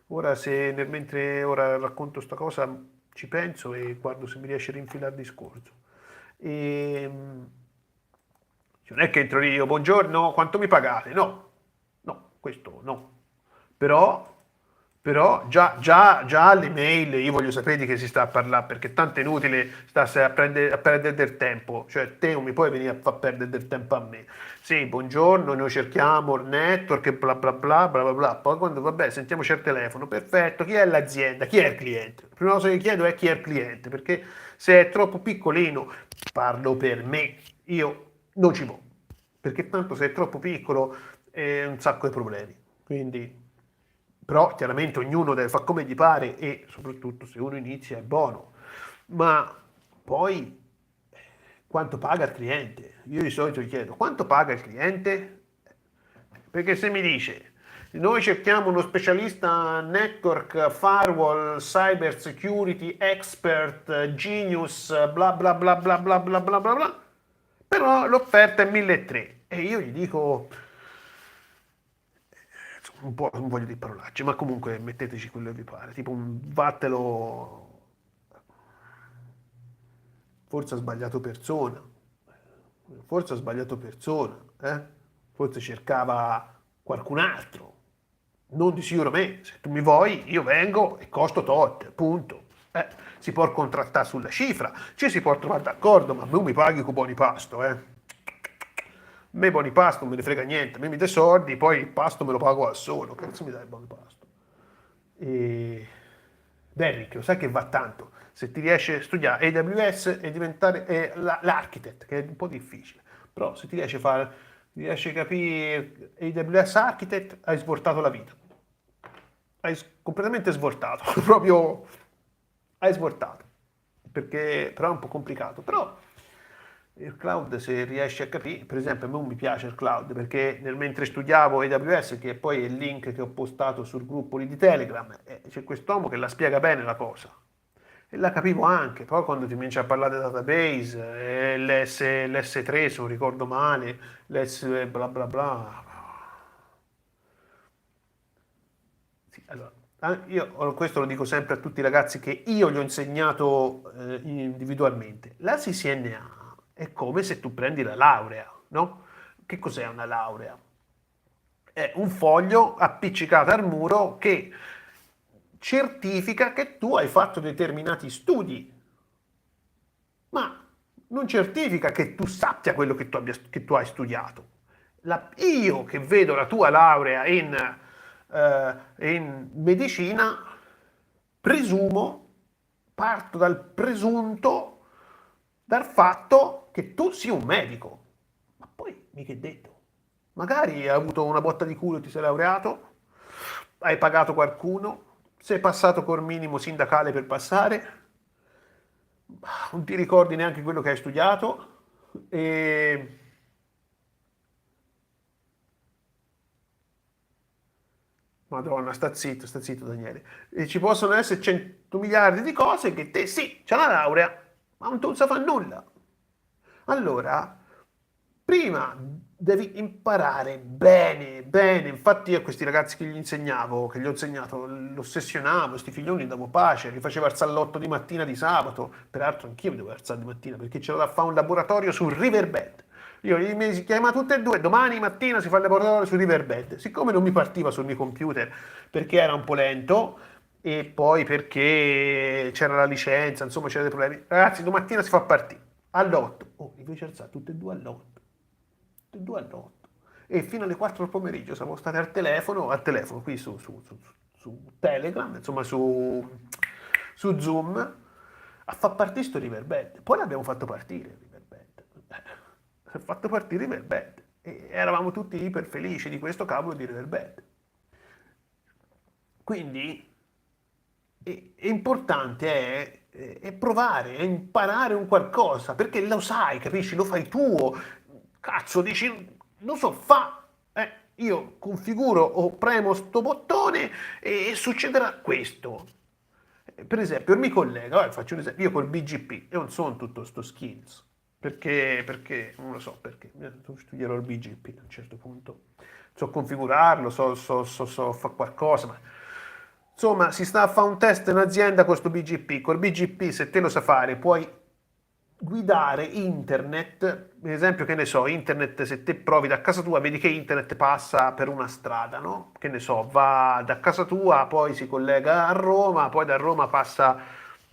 Ora se mentre ora racconto sta cosa ci penso e guardo se mi riesce a rinfilare il discorso. E, non è che entro lì io, buongiorno, quanto mi pagate? No, no, questo no. Però, già alle mail io voglio sapere di che si sta a parlare, perché tanto è inutile starsi a perdere del tempo, cioè te non mi puoi venire a far perdere del tempo a me. Sì, buongiorno, noi cerchiamo il network e bla bla bla bla bla bla. Poi quando vabbè, sentiamoci al telefono, perfetto, chi è l'azienda? Chi è il cliente? La prima cosa che chiedo è chi è il cliente, perché se è troppo piccolino, parlo per me, io non ci vado, perché tanto se è troppo piccolo è un sacco di problemi. Quindi, però chiaramente ognuno deve fare come gli pare e soprattutto se uno inizia è buono. Ma poi quanto paga il cliente? Io di solito gli chiedo quanto paga il cliente? Perché se mi dice noi cerchiamo uno specialista network, firewall, cyber security, expert, genius, bla bla bla bla bla bla bla bla bla, però l'offerta è 1.300 e io gli dico un po', non voglio dire parolacce, ma comunque metteteci quello che vi pare, tipo un vattelo, forse ha sbagliato persona, forse ha sbagliato persona, forse cercava qualcun altro, non di sicuro me, se tu mi vuoi io vengo e costo tot, punto. Si può contrattare sulla cifra, ci si può trovare d'accordo, ma non mi paghi con buoni pasto, eh. A me buoni pasto non me ne frega niente, a me mi dai soldi, poi il pasto me lo pago al solo, cazzo mi dai il buoni pasto? E... Derrick, lo sai che va tanto, se ti riesce a studiare AWS e diventare l'architect, che è un po' difficile, però se ti riesci a fare, ti riesci a capire AWS architect, hai svoltato la vita. Hai completamente svoltato, proprio hai svoltato, perché però è un po' complicato, però il cloud se riesci a capire, per esempio a me non mi piace il cloud perché mentre studiavo AWS, che poi è il link che ho postato sul gruppo lì di Telegram, c'è quest'uomo che la spiega bene la cosa. E la capivo anche, poi quando ti cominci a parlare di database, l'S3 se non ricordo male, l'S bla bla bla. Sì, allora, io questo lo dico sempre a tutti i ragazzi che io gli ho insegnato individualmente. La CCNA è come se tu prendi la laurea, no? Che cos'è una laurea? È un foglio appiccicato al muro che certifica che tu hai fatto determinati studi, ma non certifica che tu sappia quello che tu hai studiato. Io che vedo la tua laurea in medicina, presumo, parto dal presunto, dal fatto che tu sia un medico. Ma poi mica è detto. Magari hai avuto una botta di culo e ti sei laureato, hai pagato qualcuno, sei passato col minimo sindacale per passare, non ti ricordi neanche quello che hai studiato e Madonna, sta zitto Daniele. E ci possono essere 100 miliardi di cose che te sì, c'è la laurea, ma non sa fa nulla. Allora, prima devi imparare bene, bene. Infatti io a questi ragazzi che gli insegnavo, che gli ho insegnato, l'ossessionavo, questi figlioni davo pace, li facevo alzare all'8 di mattina di sabato. Peraltro anch'io mi devo alzare di mattina perché c'era da fare un laboratorio sul riverbed. Io mi chiama tutte e due, domani mattina si fa il laboratorio su Riverbed. Siccome non mi partiva sul mio computer perché era un po' lento e poi perché c'era la licenza, insomma c'erano dei problemi. Ragazzi, domattina si fa partire all'8. Oh, invece alzate tutte e due all'8. Tutte e due all'8. E fino alle 4 del pomeriggio siamo stati al telefono qui su Telegram, insomma su Zoom, a far partire sto Riverbed. Poi l'abbiamo fatto partire il Riverbed. Ha fatto partire Riverbed. E eravamo tutti iper felici di questo cavolo di Riverbed. Quindi è importante è provare, è imparare un qualcosa, perché lo sai, capisci, lo fai tuo. Cazzo, dici, non so, io configuro o premo sto bottone e succederà questo. Per esempio, mi collega, faccio un esempio, io col BGP, io non sono tutto sto skills, perché non lo so perché, studierò il BGP a un certo punto, so configurarlo, so fare qualcosa, ma insomma si sta a fare un test in azienda con questo BGP, col BGP se te lo sa fare puoi guidare internet, per esempio, che ne so, internet, se te provi da casa tua, vedi che internet passa per una strada, no? Che ne so, va da casa tua, poi si collega a Roma, poi da Roma passa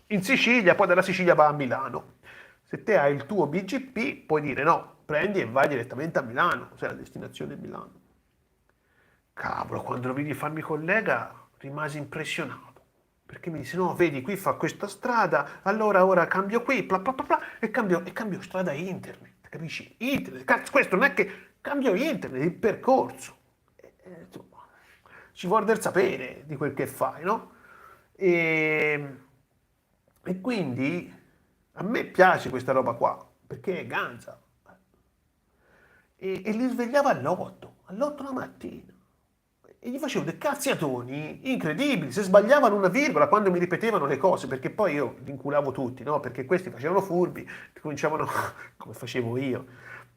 in Sicilia, poi dalla Sicilia va a Milano. Se te hai il tuo BGP, puoi dire no, prendi e vai direttamente a Milano, se la destinazione è Milano. Cavolo, quando lo vidi farmi collega, rimasi impressionato. Perché mi disse, no, vedi, qui fa questa strada, allora ora cambio qui, bla bla bla, bla, e cambio strada internet, capisci? Internet, cazzo, questo non è che cambio internet, il percorso. Insomma, ci vuole del sapere di quel che fai, no? E, e quindi a me piace questa roba qua, perché è ganza. E li svegliava all'8 la mattina. E gli facevo dei cazziatoni incredibili, se sbagliavano una virgola quando mi ripetevano le cose, perché poi io li inculavo tutti, no? Perché questi facevano furbi, cominciavano, come facevo io,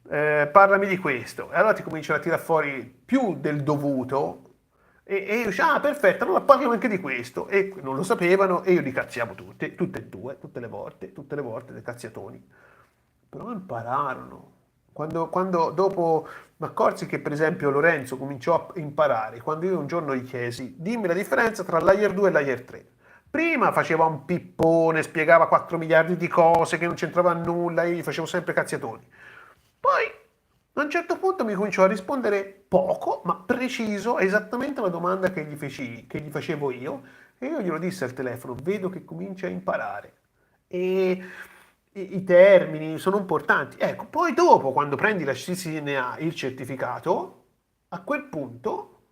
parlami di questo, e allora ti cominciano a tirare fuori più del dovuto, e io dicevo, ah perfetto, allora parlano anche di questo, e non lo sapevano, e io li cazziavo tutte e due, tutte le volte, dei cazziatoni. Però impararono. Quando dopo mi accorsi che per esempio Lorenzo cominciò a imparare, quando io un giorno gli chiesi, dimmi la differenza tra layer 2 e layer 3. Prima faceva un pippone, spiegava 4 miliardi di cose che non c'entrava nulla, io gli facevo sempre cazziatoni. Poi a un certo punto mi cominciò a rispondere poco, ma preciso, esattamente la domanda che gli facevo io, e io glielo dissi al telefono, vedo che comincia a imparare. E i termini sono importanti. Ecco, poi dopo, quando prendi la CCNA, il certificato, a quel punto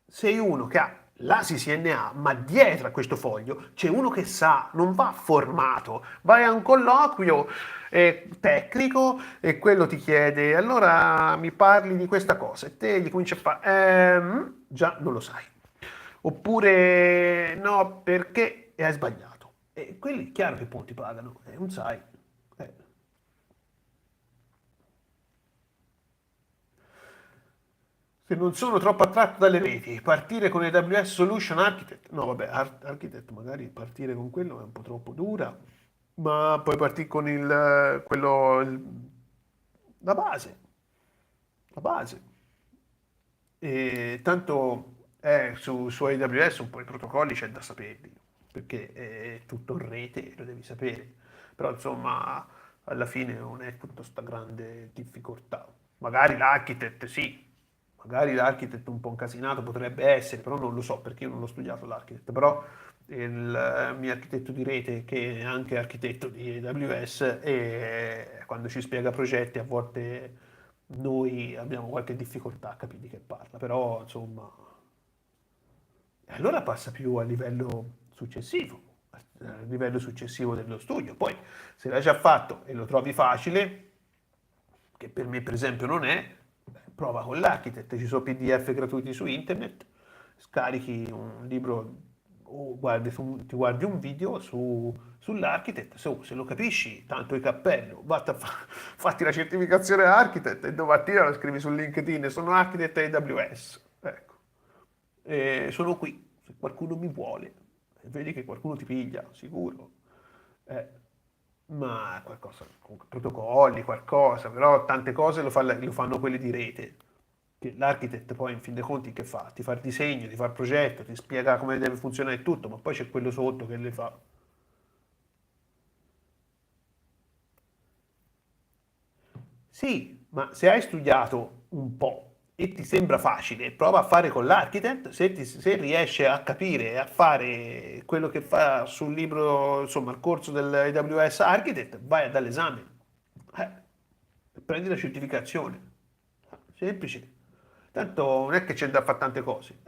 sei uno che ha la CCNA, ma dietro a questo foglio c'è uno che sa, non va formato, vai a un colloquio tecnico e quello ti chiede, allora mi parli di questa cosa e te gli cominci a fare, già non lo sai. Oppure no, perché hai sbagliato. E quelli, chiaro che punti pagano, non sai. Eh. Se non sono troppo attratto dalle reti, partire con AWS Solution Architect, no vabbè, Architect magari partire con quello è un po' troppo dura, ma puoi partire con la base, la base. E tanto su AWS un po' i protocolli c'è da saperli, perché è tutto in rete, lo devi sapere. Però insomma, alla fine non è tutta sta grande difficoltà. Magari l'architect sì, magari l'architect un po' incasinato potrebbe essere, però non lo so perché io non l'ho studiato l'architect. Però il mio architetto di rete, che è anche architetto di AWS, e quando ci spiega progetti a volte noi abbiamo qualche difficoltà a capire di che parla, però insomma, e allora passa più al livello successivo dello studio. Poi, se l'hai già fatto e lo trovi facile, che per me per esempio non è, prova con l'Architect, ci sono PDF gratuiti su internet, scarichi un libro o ti guardi un video sull'Architect, se lo capisci, tanto il cappello, fatti la certificazione Architect e domattina lo scrivi su LinkedIn, sono Architect AWS, ecco. E sono qui, se qualcuno mi vuole, e vedi che qualcuno ti piglia, sicuro. Eh. ma qualcosa, comunque, protocolli, qualcosa, però tante cose lo fanno quelli di rete. Che l'architect poi in fin dei conti che fa? Ti fa il disegno, ti fa il progetto, ti spiega come deve funzionare tutto, ma poi c'è quello sotto che le fa. Sì, ma se hai studiato un po' e ti sembra facile, prova a fare con l'architect, se riesce a capire e a fare quello che fa sul libro, insomma, il corso del AWS Architect, vai dall'esame. Prendi la certificazione. Semplice. Tanto non è che c'è da fare tante cose.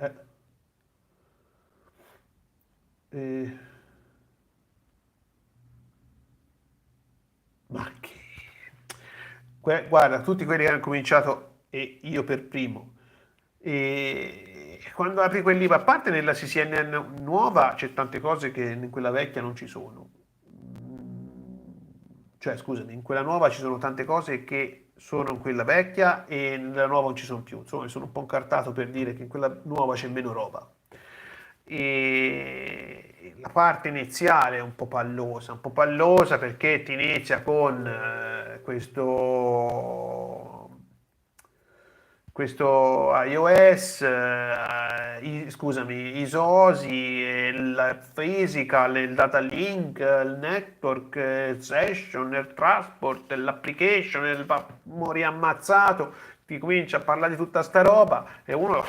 Eh, ma che... Guarda, tutti quelli che hanno cominciato, e io per primo, e quando apri quel libro, a parte nella CCN nuova, c'è tante cose che in quella vecchia non ci sono. Cioè, scusami, in quella nuova ci sono tante cose che sono in quella vecchia e nella nuova non ci sono più. Insomma, mi sono un po' incartato per dire che in quella nuova c'è meno roba. E la parte iniziale è un po' pallosa perché ti inizia con questo iOS, scusami, ISOSI, il physical, il data link, il network, il session, il transport, l'application, il mori ammazzato, ti comincia a parlare di tutta sta roba e uno,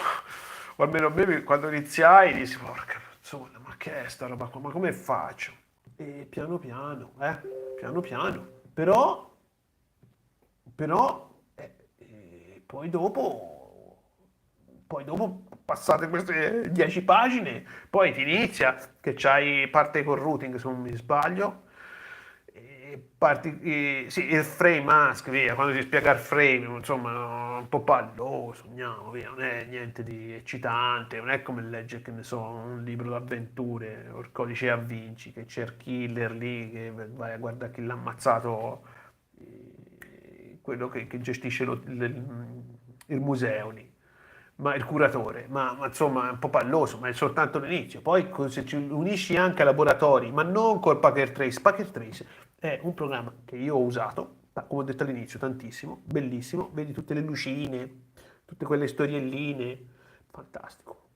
o almeno a me quando iniziai, dissi, porca puttana, ma che è sta roba qua, ma come faccio? E piano piano, però, poi dopo passate queste 10 pagine, poi ti inizia che c'hai parte col routing se non mi sbaglio, sì, il frame mask, via, quando ti spiega il frame, insomma, un po' palloso, andiamo, via, non è niente di eccitante, non è come leggere, che ne so, un libro d'avventure, o il codice A Vinci, che c'è il killer lì, che vai a guardare chi l'ha ammazzato, quello che gestisce il museo lì, ma il curatore, ma insomma è un po' palloso, ma è soltanto l'inizio. Poi se ci unisci anche a laboratori, ma non col Packer Trace è un programma che io ho usato, come ho detto all'inizio, tantissimo, bellissimo, vedi tutte le lucine, tutte quelle storielline, fantastico,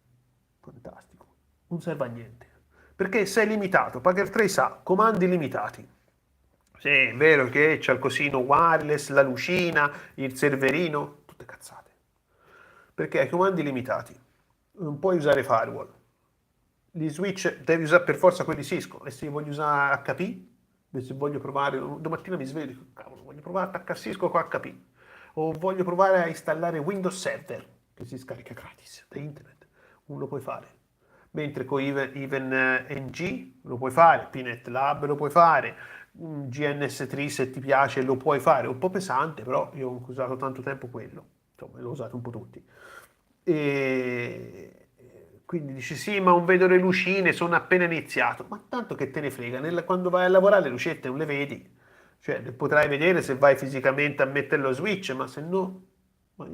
fantastico, non serve a niente, perché sei limitato, Packer Trace ha comandi limitati. Sì, è vero che c'è il cosino wireless, la lucina, il serverino, tutte cazzate. Perché hai comandi limitati. Non puoi usare firewall. Gli switch devi usare per forza quelli Cisco. E se voglio usare HP, e se voglio provare, domattina mi sveglio e dico, cavolo, voglio provare a attaccare Cisco con HP. O voglio provare a installare Windows Server, che si scarica gratis da internet. Non lo puoi fare. Mentre con Even NG lo puoi fare, Pinet Lab lo puoi fare, GNS3 se ti piace lo puoi fare, è un po' pesante, però io ho usato tanto tempo quello, insomma l'ho usato un po' tutti. E quindi dici sì, ma non vedo le lucine, sono appena iniziato, ma tanto che te ne frega, quando vai a lavorare le lucette non le vedi, cioè le potrai vedere se vai fisicamente a mettere lo switch, ma se no, ma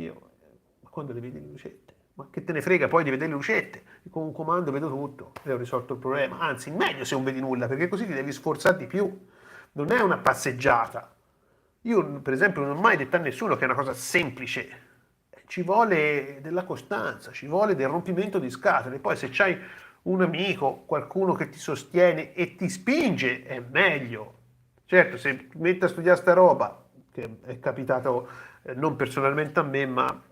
quando le vedi le lucette? Ma che te ne frega poi di vedere le lucette? Con un comando vedo tutto e ho risolto il problema. Anzi, meglio se non vedi nulla, perché così ti devi sforzare di più. Non è una passeggiata. Io, per esempio, non ho mai detto a nessuno che è una cosa semplice. Ci vuole della costanza, ci vuole del rompimento di scatole. Poi se c'hai un amico, qualcuno che ti sostiene e ti spinge, è meglio. Certo, se ti metti a studiare sta roba, che è capitato non personalmente a me, ma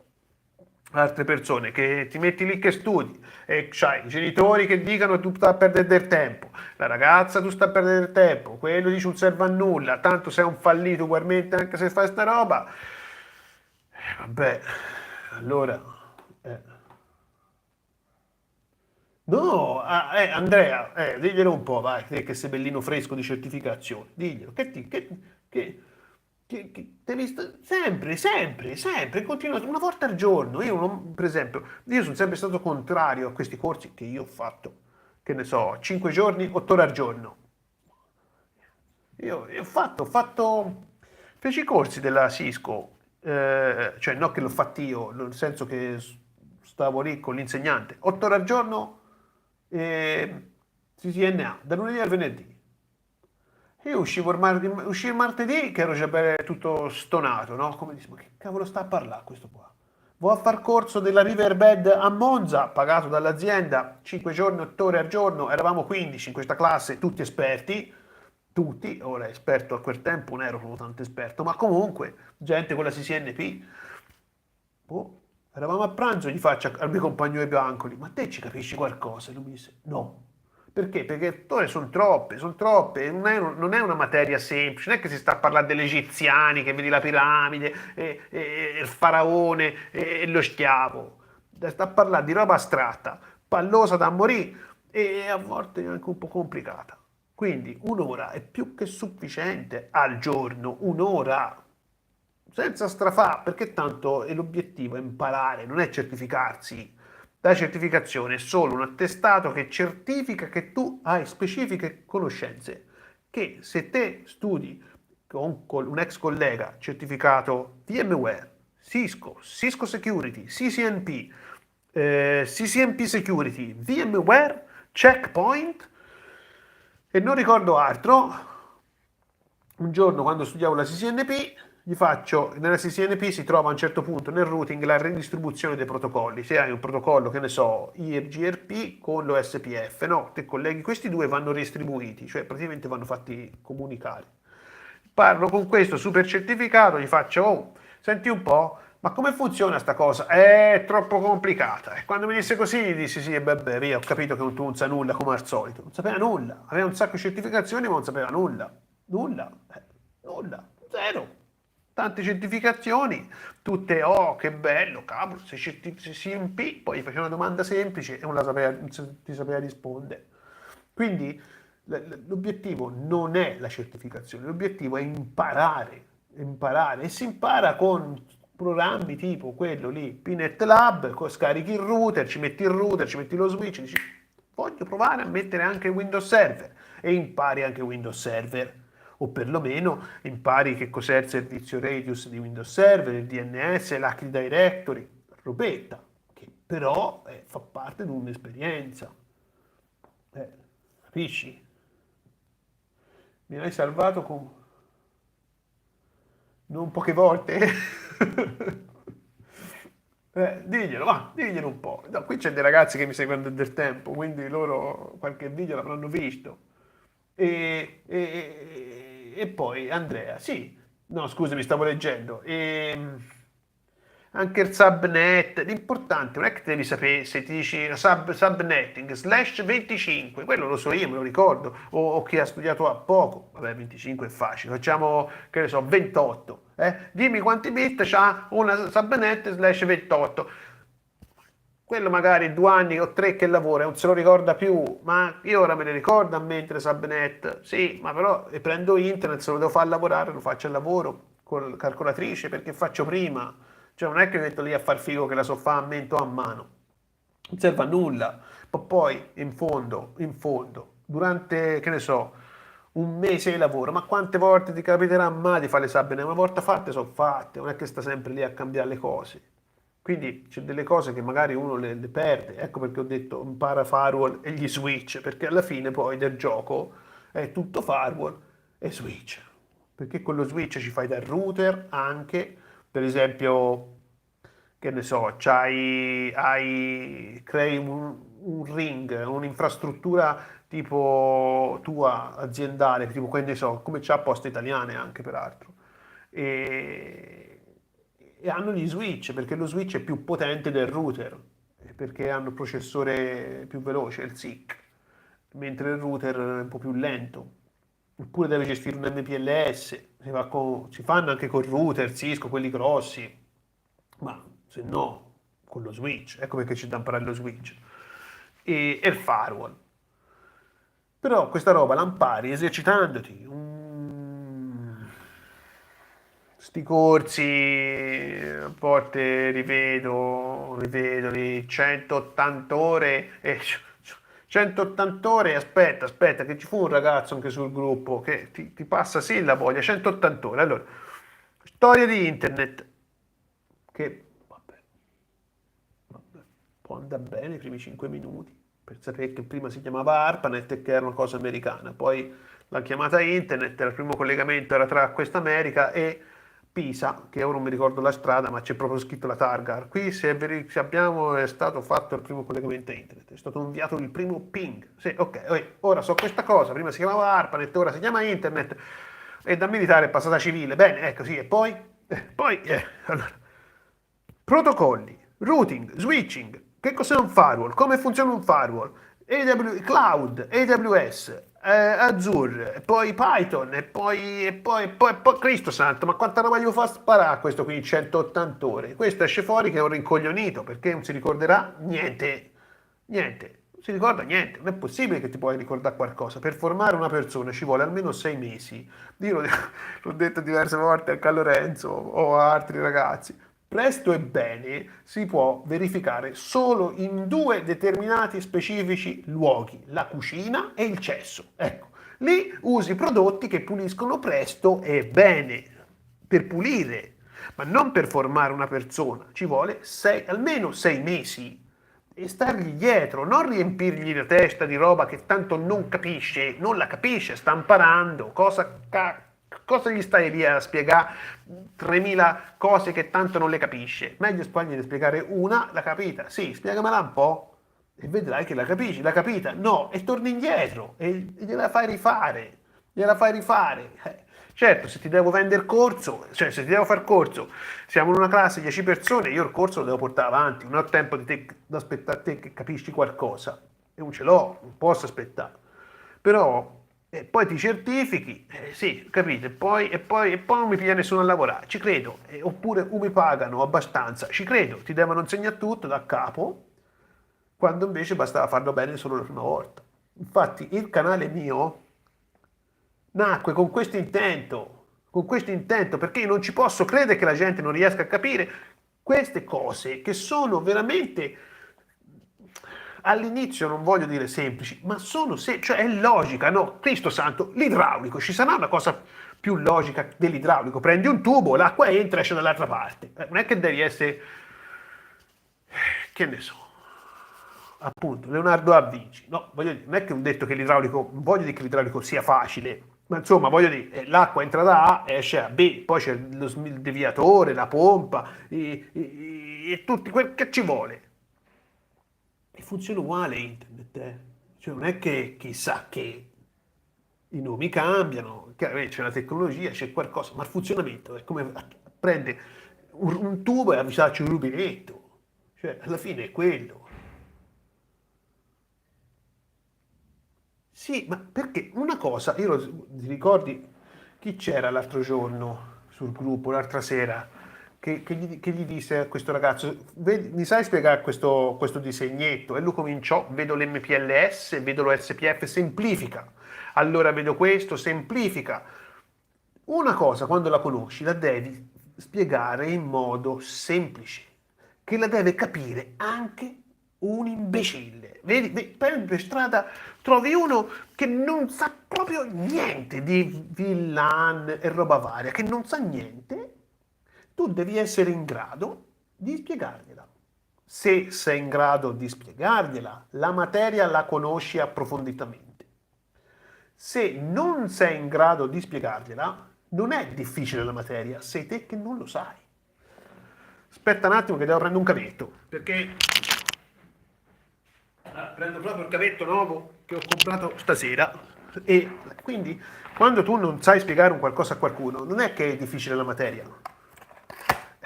altre persone, che ti metti lì che studi e c'hai i genitori che dicono tu stai a perdere del tempo, la ragazza tu stai a perdere del tempo, quello dice non serve a nulla, tanto sei un fallito ugualmente anche se fai sta roba. Vabbè, allora... eh. No, Andrea, diglielo un po', vai, te che sei bellino fresco di certificazione, diglielo, che devi sempre, sempre, sempre, continua, una volta al giorno. Per esempio, io sono sempre stato contrario a questi corsi che io ho fatto, che ne so, 5 giorni, 8 ore al giorno. Io feci i corsi della Cisco, cioè non che l'ho fatti io, nel senso che stavo lì con l'insegnante, 8 ore al giorno, CCNA, da lunedì al venerdì. Io uscì il martedì che ero già tutto stonato, no? Come dici, ma che cavolo sta a parlare questo qua? Vado a far corso della Riverbed a Monza, pagato dall'azienda, 5 giorni, 8 ore al giorno, eravamo 15 in questa classe, tutti esperti, tutti, ora esperto a quel tempo non ero proprio tanto esperto, ma comunque, gente con la CCNP. Boh, eravamo a pranzo e gli faccio al mio compagno di Biancoli, ma te ci capisci qualcosa? E lui mi disse, no. Perché? Perché sono troppe, non è una materia semplice, non è che si sta a parlare degli egiziani, che vedi la piramide, il faraone e lo schiavo. Si sta a parlare di roba astratta, pallosa da morire e a volte anche un po' complicata. Quindi un'ora è più che sufficiente al giorno, un'ora senza strafà, perché tanto l'obiettivo è imparare, non è certificarsi. La certificazione è solo un attestato che certifica che tu hai specifiche conoscenze, che se te studi con un ex collega certificato VMware, Cisco, Cisco Security, CCNP, CCNP Security, VMware, Checkpoint e non ricordo altro, un giorno quando studiavo la CCNP, gli faccio, nella CCNP si trova a un certo punto nel routing la redistribuzione dei protocolli. Se hai un protocollo, che ne so, IRGRP con l'OSPF, no? Te colleghi questi due vanno redistribuiti, cioè praticamente vanno fatti comunicare. Parlo con questo super certificato, gli faccio, oh, senti un po', ma come funziona sta cosa? È troppo complicata. E quando mi disse così, gli dissi sì, vabbè, via, ho capito che tu non sa nulla come al solito. Non sapeva nulla, aveva un sacco di certificazioni, ma non sapeva nulla. Nulla, nulla, zero. Tante certificazioni, tutte, oh, che bello, cavolo, sei CMP, poi gli faceva una domanda semplice e non ti sapeva rispondere. Quindi l'obiettivo non è la certificazione, l'obiettivo è imparare, imparare e si impara con programmi tipo quello lì, Pinet Lab, scarichi il router, ci metti lo switch, dici voglio provare a mettere anche Windows Server e impari anche Windows Server o perlomeno impari che cos'è il servizio Radius di Windows Server, il DNS, l'Active Directory, robetta, che però fa parte di un'esperienza. Eh, capisci? Mi hai salvato con non poche volte. Diglielo, va, diglielo un po'. No, qui c'è dei ragazzi che mi seguono del tempo, quindi loro qualche video l'avranno visto. E poi Andrea, sì, no, scusami, stavo leggendo. Anche il subnet, l'importante non è che devi sapere se ti dici subnetting slash 25, quello lo so io, me lo ricordo, o chi ha studiato a poco, vabbè 25 è facile, facciamo che ne so 28, dimmi quanti bit c'ha una subnet slash 28, quello magari 2 anni o 3 che lavora e non se lo ricorda più, ma io ora me ne ricordo a mente le subnet, sì, ma però prendo internet, se lo devo far lavorare, lo faccio al lavoro con la calcolatrice perché faccio prima, cioè non è che mi metto lì a far figo che la so fare a mente o a mano, non serve a nulla, ma poi in fondo, durante, che ne so, un mese di lavoro, ma quante volte ti capiterà mai di fare le subnet? Una volta fatte sono fatte, non è che sta sempre lì a cambiare le cose. Quindi c'è delle cose che magari uno le perde, ecco perché ho detto impara firewall e gli switch, perché alla fine poi del gioco è tutto firewall e switch, perché con lo switch ci fai da router anche, per esempio, che ne so, crei un ring, un'infrastruttura tipo tua aziendale, tipo, che ne so, come c'ha Poste Italiane anche peraltro e, e hanno gli switch perché lo switch è più potente del router perché hanno il processore più veloce, il SIC, mentre il router è un po' più lento. Oppure deve gestire un MPLS, si fanno anche con router, Cisco, quelli grossi, ma se no con lo switch, ecco perché c'è da imparare lo switch. E il firewall. Però questa roba la impari esercitandoti. Sti corsi, a volte rivedo di 180 ore e 180 ore, aspetta, che ci fu un ragazzo anche sul gruppo che ti passa sì la voglia, 180 ore. Allora, storia di internet, che vabbè, può andare bene i primi 5 minuti, per sapere che prima si chiamava ARPANET e che era una cosa americana, poi la chiamata internet, il primo collegamento era tra questa America e Pisa, che ora non mi ricordo la strada, ma c'è proprio scritto la targa. Qui è stato fatto il primo collegamento a internet, è stato inviato il primo ping. Sì, ok, ora so questa cosa, prima si chiamava ARPANET, ora si chiama internet, e da militare è passata a civile. Bene, ecco sì, e allora, protocolli, routing, switching, che cos'è un firewall, come funziona un firewall, Cloud, AWS, Azure, e poi Python, e poi, Cristo santo, ma quanta roba gli fa sparare a questo qui in 180 ore? Questo esce fuori che è un rincoglionito, perché non si ricorderà niente, niente. Non si ricorda niente, non è possibile che ti puoi ricordare qualcosa. Per formare una persona ci vuole almeno 6 mesi. Io l'ho detto diverse volte anche a Lorenzo o a altri ragazzi. Presto e bene si può verificare solo in due determinati specifici luoghi, la cucina e il cesso. Ecco, lì usi prodotti che puliscono presto e bene, per pulire, ma non per formare una persona. Ci vuole almeno 6 mesi e stargli dietro, non riempirgli la testa di roba che tanto non capisce, non la capisce, sta imparando, cosa gli stai lì a spiegare 3000 cose che tanto non le capisce? Meglio sbagliare spiegare una, l'ha capita, sì, spiegamela un po' e vedrai che la capisci, l'ha capita, no, e torni indietro e gliela fai rifare, gliela fai rifare. Certo, se ti devo vendere corso, cioè se ti devo fare corso, siamo in una classe 10 persone, io il corso lo devo portare avanti, non ho tempo di aspettare te che capisci qualcosa, e non ce l'ho, non posso aspettare. Però poi ti certifichi, sì, capite, e poi non mi piglia nessuno a lavorare, ci credo, oppure o mi pagano abbastanza, ci credo, ti devono insegnare tutto da capo, quando invece bastava farlo bene solo la prima volta. Infatti il canale mio nacque con questo intento, perché io non ci posso credere che la gente non riesca a capire queste cose che sono veramente, all'inizio non voglio dire semplici, ma cioè è logica, no? Cristo santo, l'idraulico, ci sarà una cosa più logica dell'idraulico? Prendi un tubo, l'acqua entra e esce dall'altra parte. Non è che devi essere, che ne so, appunto, Leonardo da Vinci. No, voglio dire, non è che ho detto che l'idraulico, non voglio dire che l'idraulico sia facile, ma insomma, voglio dire, l'acqua entra da A e esce a B, poi c'è il deviatore, la pompa, e tutti quel che ci vuole. E funziona uguale internet, eh. Cioè non è che chissà che i nomi cambiano, chiaramente c'è la tecnologia, c'è qualcosa, ma il funzionamento è come prende un tubo e avvicinarci un rubinetto. Cioè, alla fine è quello. Sì, ma perché una cosa, ti ricordi chi c'era l'altro giorno sul gruppo, l'altra sera, che gli disse a questo ragazzo, mi sai spiegare questo disegnetto? E lui cominciò, vedo l'MPLS, vedo lo SPF, semplifica. Allora vedo questo, semplifica. Una cosa, quando la conosci, la devi spiegare in modo semplice, che la deve capire anche un imbecille. Per strada trovi uno che non sa proprio niente di villan e roba varia, che non sa niente, tu devi essere in grado di spiegargliela. Se sei in grado di spiegargliela, la materia la conosci approfonditamente. Se non sei in grado di spiegargliela, non è difficile la materia, sei te che non lo sai. Aspetta un attimo che devo prendere un cavetto, perché prendo proprio il cavetto nuovo che ho comprato stasera e quindi quando tu non sai spiegare un qualcosa a qualcuno, non è che è difficile la materia.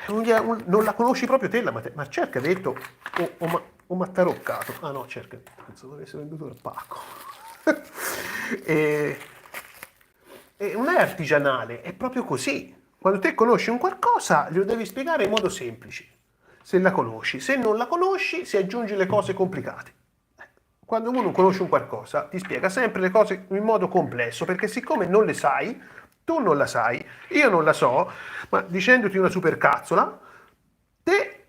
Non la conosci proprio te la materia, ma cerca detto o m'ha taroccato. Ah no, cerca detto, pensavo avesse venduto il pacco. e, e non è artigianale, è proprio così. Quando te conosci un qualcosa, glielo devi spiegare in modo semplice. Se la conosci, se non la conosci, si aggiungi le cose complicate. Quando uno conosce un qualcosa, ti spiega sempre le cose in modo complesso, perché siccome non le sai, tu non la sai, io non la so, ma dicendoti una supercazzola, te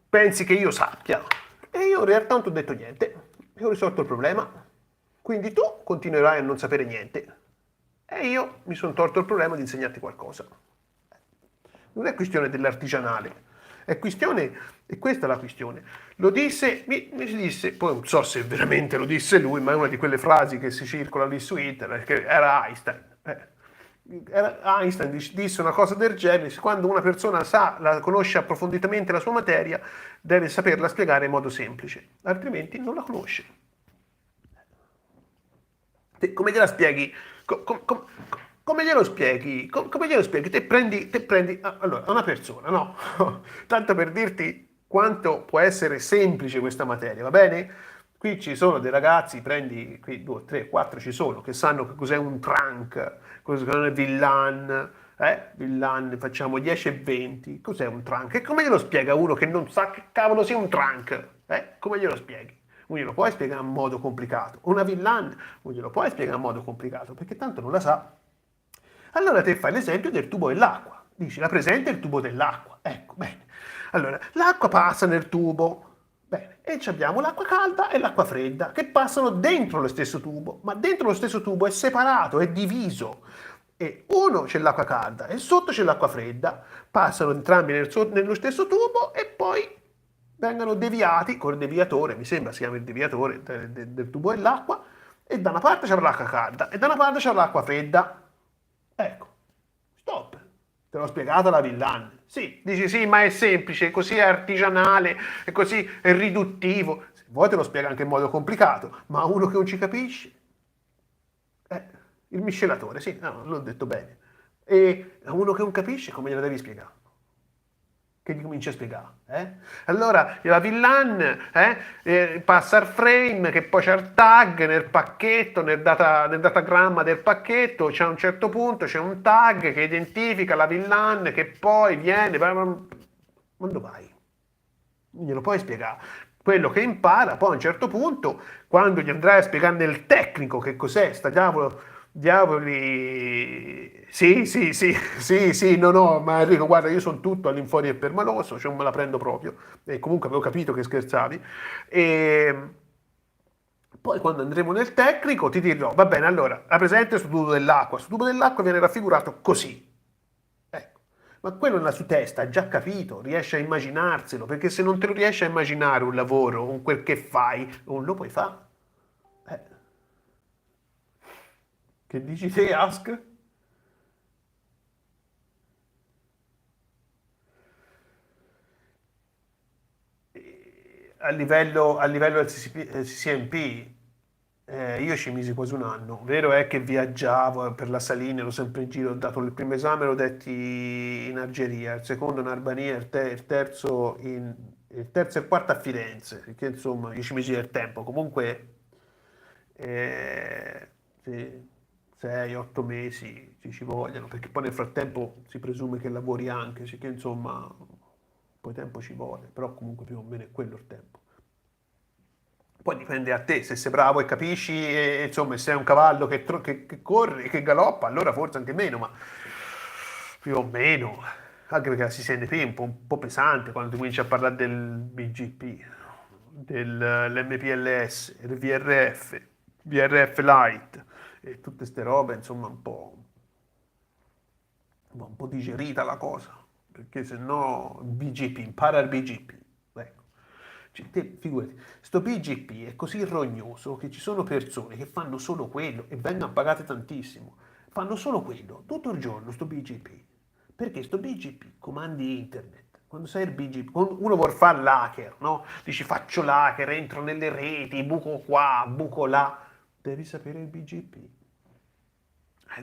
pensi che io sappia. E io in realtà non ti ho detto niente, io ho risolto il problema, quindi tu continuerai a non sapere niente. E io mi sono tolto il problema di insegnarti qualcosa. Non è questione dell'artigianale, E questa è la questione. Lo disse, mi si disse, poi non so se veramente lo disse lui, ma è una di quelle frasi che si circolano lì su internet, che era Einstein. Einstein disse una cosa del genere: quando una persona conosce approfonditamente la sua materia, deve saperla spiegare in modo semplice, altrimenti non la conosce. Come gliela spieghi? Come glielo spieghi? Come glielo spieghi? Allora, una persona, no? Tanto per dirti quanto può essere semplice questa materia, va bene? Qui ci sono dei ragazzi, prendi qui 2, 3, 4 ci sono, che sanno che cos'è un trunk, cos'è un villan, villan, facciamo 10 e 20, cos'è un trunk? E come glielo spiega uno che non sa che cavolo sia un trunk? Come glielo spieghi? Non glielo puoi spiegare in modo complicato. Una villan non glielo puoi spiegare in modo complicato, perché tanto non la sa. Allora te fai l'esempio del tubo dell'acqua. Dici, la presente il tubo dell'acqua. Ecco, bene. Allora, l'acqua passa nel tubo. Bene. E abbiamo l'acqua calda e l'acqua fredda, che passano dentro lo stesso tubo. Ma dentro lo stesso tubo è separato, è diviso. E uno c'è l'acqua calda e sotto c'è l'acqua fredda. Passano entrambi nello stesso tubo e poi vengono deviati col deviatore, mi sembra si chiama il deviatore del tubo dell'acqua, e da una parte c'è l'acqua calda e da una parte c'è l'acqua fredda. Ecco, stop. Te l'ho spiegato la Villan. Sì, dici sì, ma è semplice, così è artigianale, è così è riduttivo. Se vuoi te lo spiega anche in modo complicato, ma uno che non ci capisce, eh, il miscelatore, sì, no, l'ho detto bene. E a uno che non capisce, come glielo devi spiegare? Che gli comincia a spiegare. Allora la VLAN passa al frame, che poi c'è il tag nel pacchetto, nel datagramma del pacchetto, c'è a un certo punto c'è un tag che identifica la VLAN che poi viene. Quando vai? Non glielo puoi spiegare. Quello che impara, poi a un certo punto, quando gli andrai a spiegare nel tecnico che cos'è sta diavoli. Sì, sì, sì, sì, sì, no, no, ma Enrico, guarda, io sono tutto all'infuori e permaloso, cioè non me la prendo proprio. E comunque avevo capito che scherzavi. E poi quando andremo nel tecnico ti dirò, va bene, allora, la presente sul tubo dell'acqua. Sul tubo dell'acqua viene raffigurato così. Ecco. Ma quello nella sua testa ha già capito, riesce a immaginarselo, perché se non te lo riesci a immaginare un lavoro, un quel che fai, non lo puoi fare. Eh, che dici te, Ask? A livello del CCNP, io ci misi quasi un anno. Vero è che viaggiavo per la Saline, ero sempre in giro, ho dato il primo esame, l'ho detti in Algeria, il secondo in Albania, il terzo e il quarto a Firenze, perché insomma io ci misi del tempo. Comunque, sì, 6-8 mesi ci vogliono, perché poi nel frattempo si presume che lavori anche, sì che insomma un po' di tempo ci vuole, però comunque più o meno è quello il tempo. Poi dipende a te, se sei bravo e capisci, e, insomma, se sei un cavallo che corre, che galoppa, allora forse anche meno, ma più o meno, anche perché la CSNP è un po' pesante quando ti cominci a parlare del BGP, dell'MPLS, il VRF, VRF Lite e tutte queste robe, insomma, un po' digerita la cosa, perché se no BGP, impara il BGP. Ecco. Cioè, te, figurati, sto BGP è così rognoso che ci sono persone che fanno solo quello e vengono pagate tantissimo. Fanno solo quello, tutto il giorno, sto BGP. Perché sto BGP comandi internet. Quando sai il BGP, quando uno vuol fare l'hacker, no? Dici faccio l'hacker, entro nelle reti, buco qua, buco là. Devi sapere il BGP.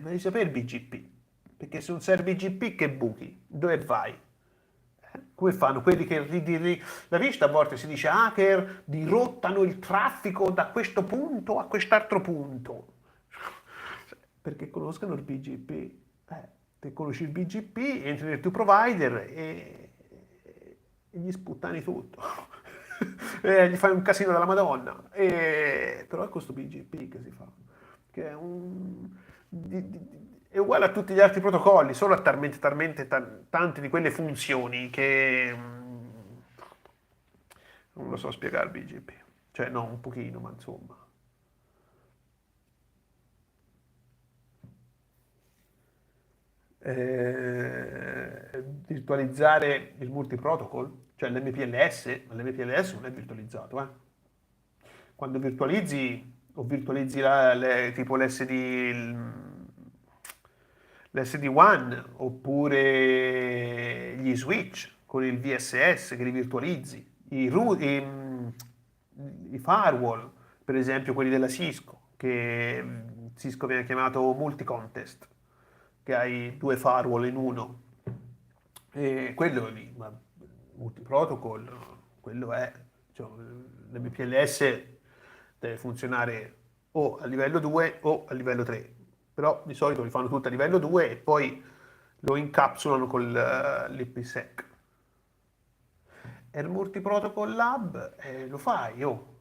Devi sapere il BGP. Perché se non sai il BGP che buchi? Dove vai? Come fanno quelli che la vista a volte si dice hacker dirottano il traffico da questo punto a quest'altro punto perché conoscono il BGP. Te conosci il BGP, entri nel tuo provider e gli sputtani tutto. E gli fai un casino della Madonna. Però è questo BGP che si fa, che è è uguale a tutti gli altri protocolli, solo ha talmente tante di quelle funzioni che non lo so spiegare il BGP. Cioè, no, un pochino, ma insomma. virtualizzare il multiprotocol, cioè l'MPLS, ma l'MPLS non è virtualizzato, eh. Quando virtualizzi o virtualizzi tipo l'SD1 oppure gli switch con il VSS che li virtualizzi, i firewall, per esempio quelli della Cisco, che Cisco viene chiamato multi-contest, che hai due firewall in uno. E quello lì, ma multiprotocol, quello è, cioè, l'MPLS deve funzionare o a livello 2 o a livello 3, però di solito li fanno tutti a livello 2 e poi lo incapsulano con l'IPsec. E il multiprotocol lab lo fai, oh.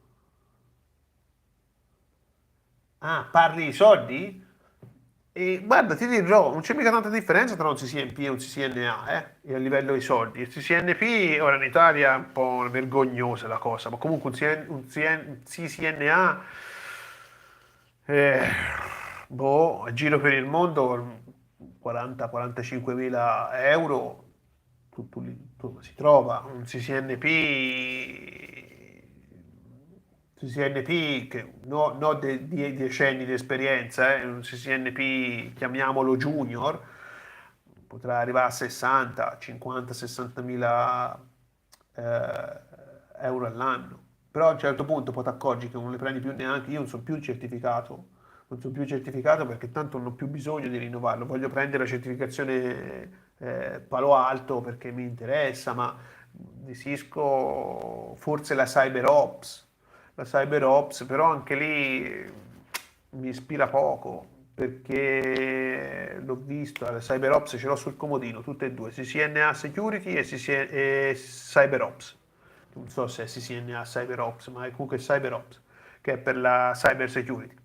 Ah, parli di soldi? E guarda, ti dirò, non c'è mica tanta differenza tra un CCNP e un CCNA, a livello di soldi. Il CCNP, ora in Italia è un po' vergognosa la cosa, ma comunque un CCNA, eh, boh, a giro per il mondo, 40-45 mila euro, si trova un CCNP che no di decenni di esperienza, un CCNP chiamiamolo junior, potrà arrivare a 60, 50, 60 mila euro all'anno. Però a un certo punto poi ti accorgi che non le prendi più neanche, io non sono più certificato, non sono più certificato perché tanto non ho più bisogno di rinnovarlo, voglio prendere la certificazione Palo Alto perché mi interessa, ma di Cisco forse la Cyber Ops, però anche lì mi ispira poco perché l'ho visto, la Cyber Ops ce l'ho sul comodino, tutte e due, CCNA Security e Cyber Ops. Non so se è CCNA Cyber Ops, ma è comunque Cyber Ops, che è per la cyber security.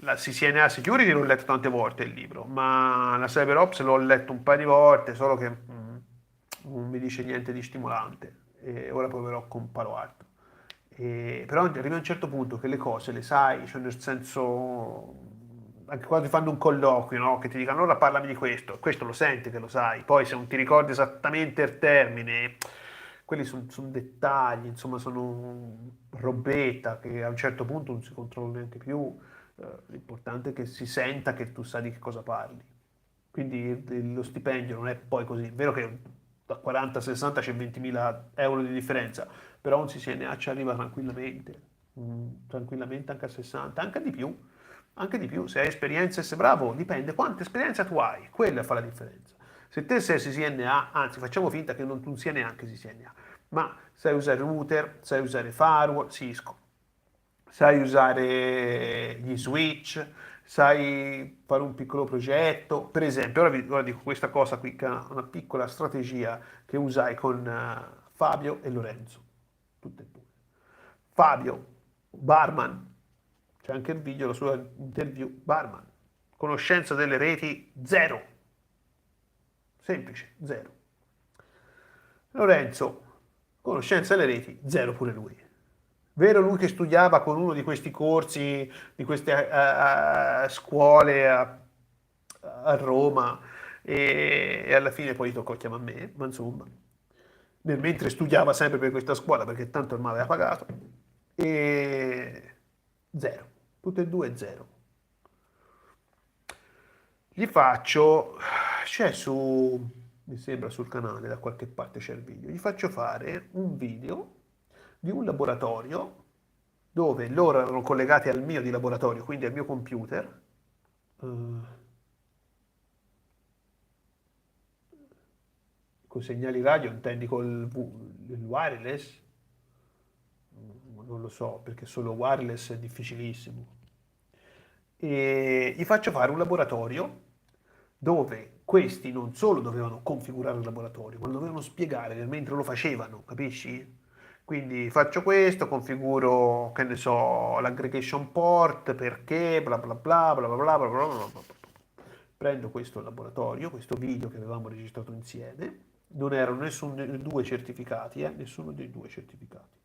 La CCNA Security l'ho letto tante volte il libro, ma la Cyber Ops l'ho letto un paio di volte, solo che non mi dice niente di stimolante. E ora proverò con Palo Alto. Però arrivi a un certo punto che le cose le sai, cioè nel senso, anche quando ti fanno un colloquio, no? Che ti dicono allora parlami di questo lo senti che lo sai, poi se non ti ricordi esattamente il termine, quelli sono dettagli, insomma sono robetta che a un certo punto non si controlla neanche più, l'importante è che si senta che tu sai di che cosa parli. Quindi lo stipendio non è poi così, è vero che da 40 a 60 c'è 20.000 euro di differenza, però un CCNA ci arriva tranquillamente, tranquillamente anche a 60, anche di più, se hai esperienza e sei bravo, dipende quanta esperienza tu hai, quella fa la differenza. Se te sei CCNA, anzi facciamo finta che non sia neanche CCNA, ma sai usare router, sai usare firewall, Cisco, sai usare gli switch, sai fare un piccolo progetto. Per esempio, ora dico questa cosa qui, che è una piccola strategia che usai con Fabio e Lorenzo, tutte e due. Fabio, barman, c'è anche il video, la sua interview, barman, conoscenza delle reti, zero, semplice, zero. Lorenzo, conoscenza delle reti, zero pure lui. Vero lui che studiava con uno di questi corsi, di queste scuole a Roma e alla fine poi toccò chiamare me, ma insomma, mentre studiava sempre per questa scuola perché tanto ormai aveva pagato, e zero, tutte e due zero. Gli faccio, c'è su, mi sembra sul canale, da qualche parte c'è il video, gli faccio fare un video di un laboratorio dove loro erano collegati al mio di laboratorio, quindi al mio computer. Con segnali radio intendi il wireless? Non lo so, perché solo wireless è difficilissimo. E gli faccio fare un laboratorio dove questi non solo dovevano configurare il laboratorio, ma lo dovevano spiegare mentre lo facevano, capisci? Quindi faccio questo, configuro, che ne so, l'aggregation port, perché, bla bla bla, bla bla bla bla bla bla bla. Prendo questo laboratorio, questo video che avevamo registrato insieme, non erano nessuno dei due certificati, nessuno dei due certificati.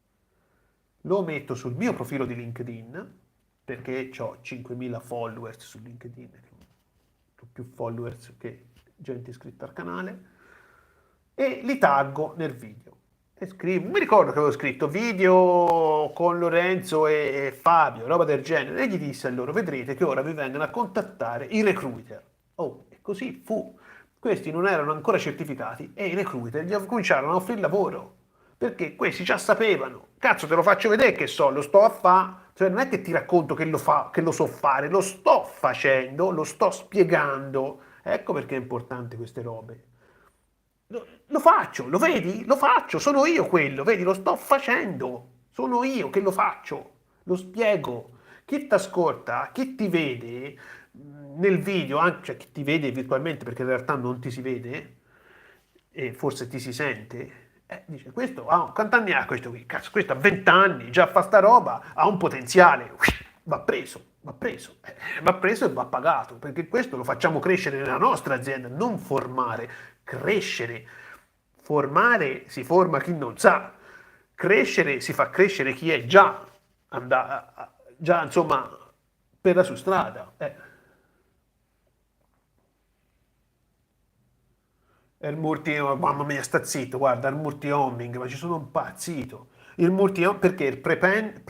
Lo metto sul mio profilo di LinkedIn, perché ho 5.000 followers su LinkedIn, ho più followers che gente iscritta al canale. e li taggo nel video. E scrivo, mi ricordo che avevo scritto video con Lorenzo e Fabio, roba del genere, e gli disse a loro, vedrete che ora vi vengono a contattare i recruiter. Oh, e così fu. Questi non erano ancora certificati e i recruiter gli cominciarono a offrire lavoro, perché questi già sapevano. Cazzo, te lo faccio vedere che so, lo sto a fare. Cioè non è che ti racconto che lo so fare, lo sto facendo, lo sto spiegando. Ecco perché è importante queste robe. Lo faccio, lo vedi? Lo faccio, sono io quello, vedi? Lo sto facendo. Sono io che lo faccio, lo spiego. Chi ti ascolta, chi ti vede nel video, cioè chi ti vede virtualmente perché in realtà non ti si vede e forse ti si sente, dice questo quanti anni ha questo qui? Cazzo, questo ha 20 anni, già fa sta roba, ha un potenziale, va preso, va preso e va pagato, perché questo lo facciamo crescere nella nostra azienda, non formare, crescere. Formare si forma chi non sa, crescere si fa crescere chi è già insomma per la sua strada. Il multi, mamma mia, sta zitto, guarda, il multi-homing, ma ci sono impazzito. Il multi perché il prepend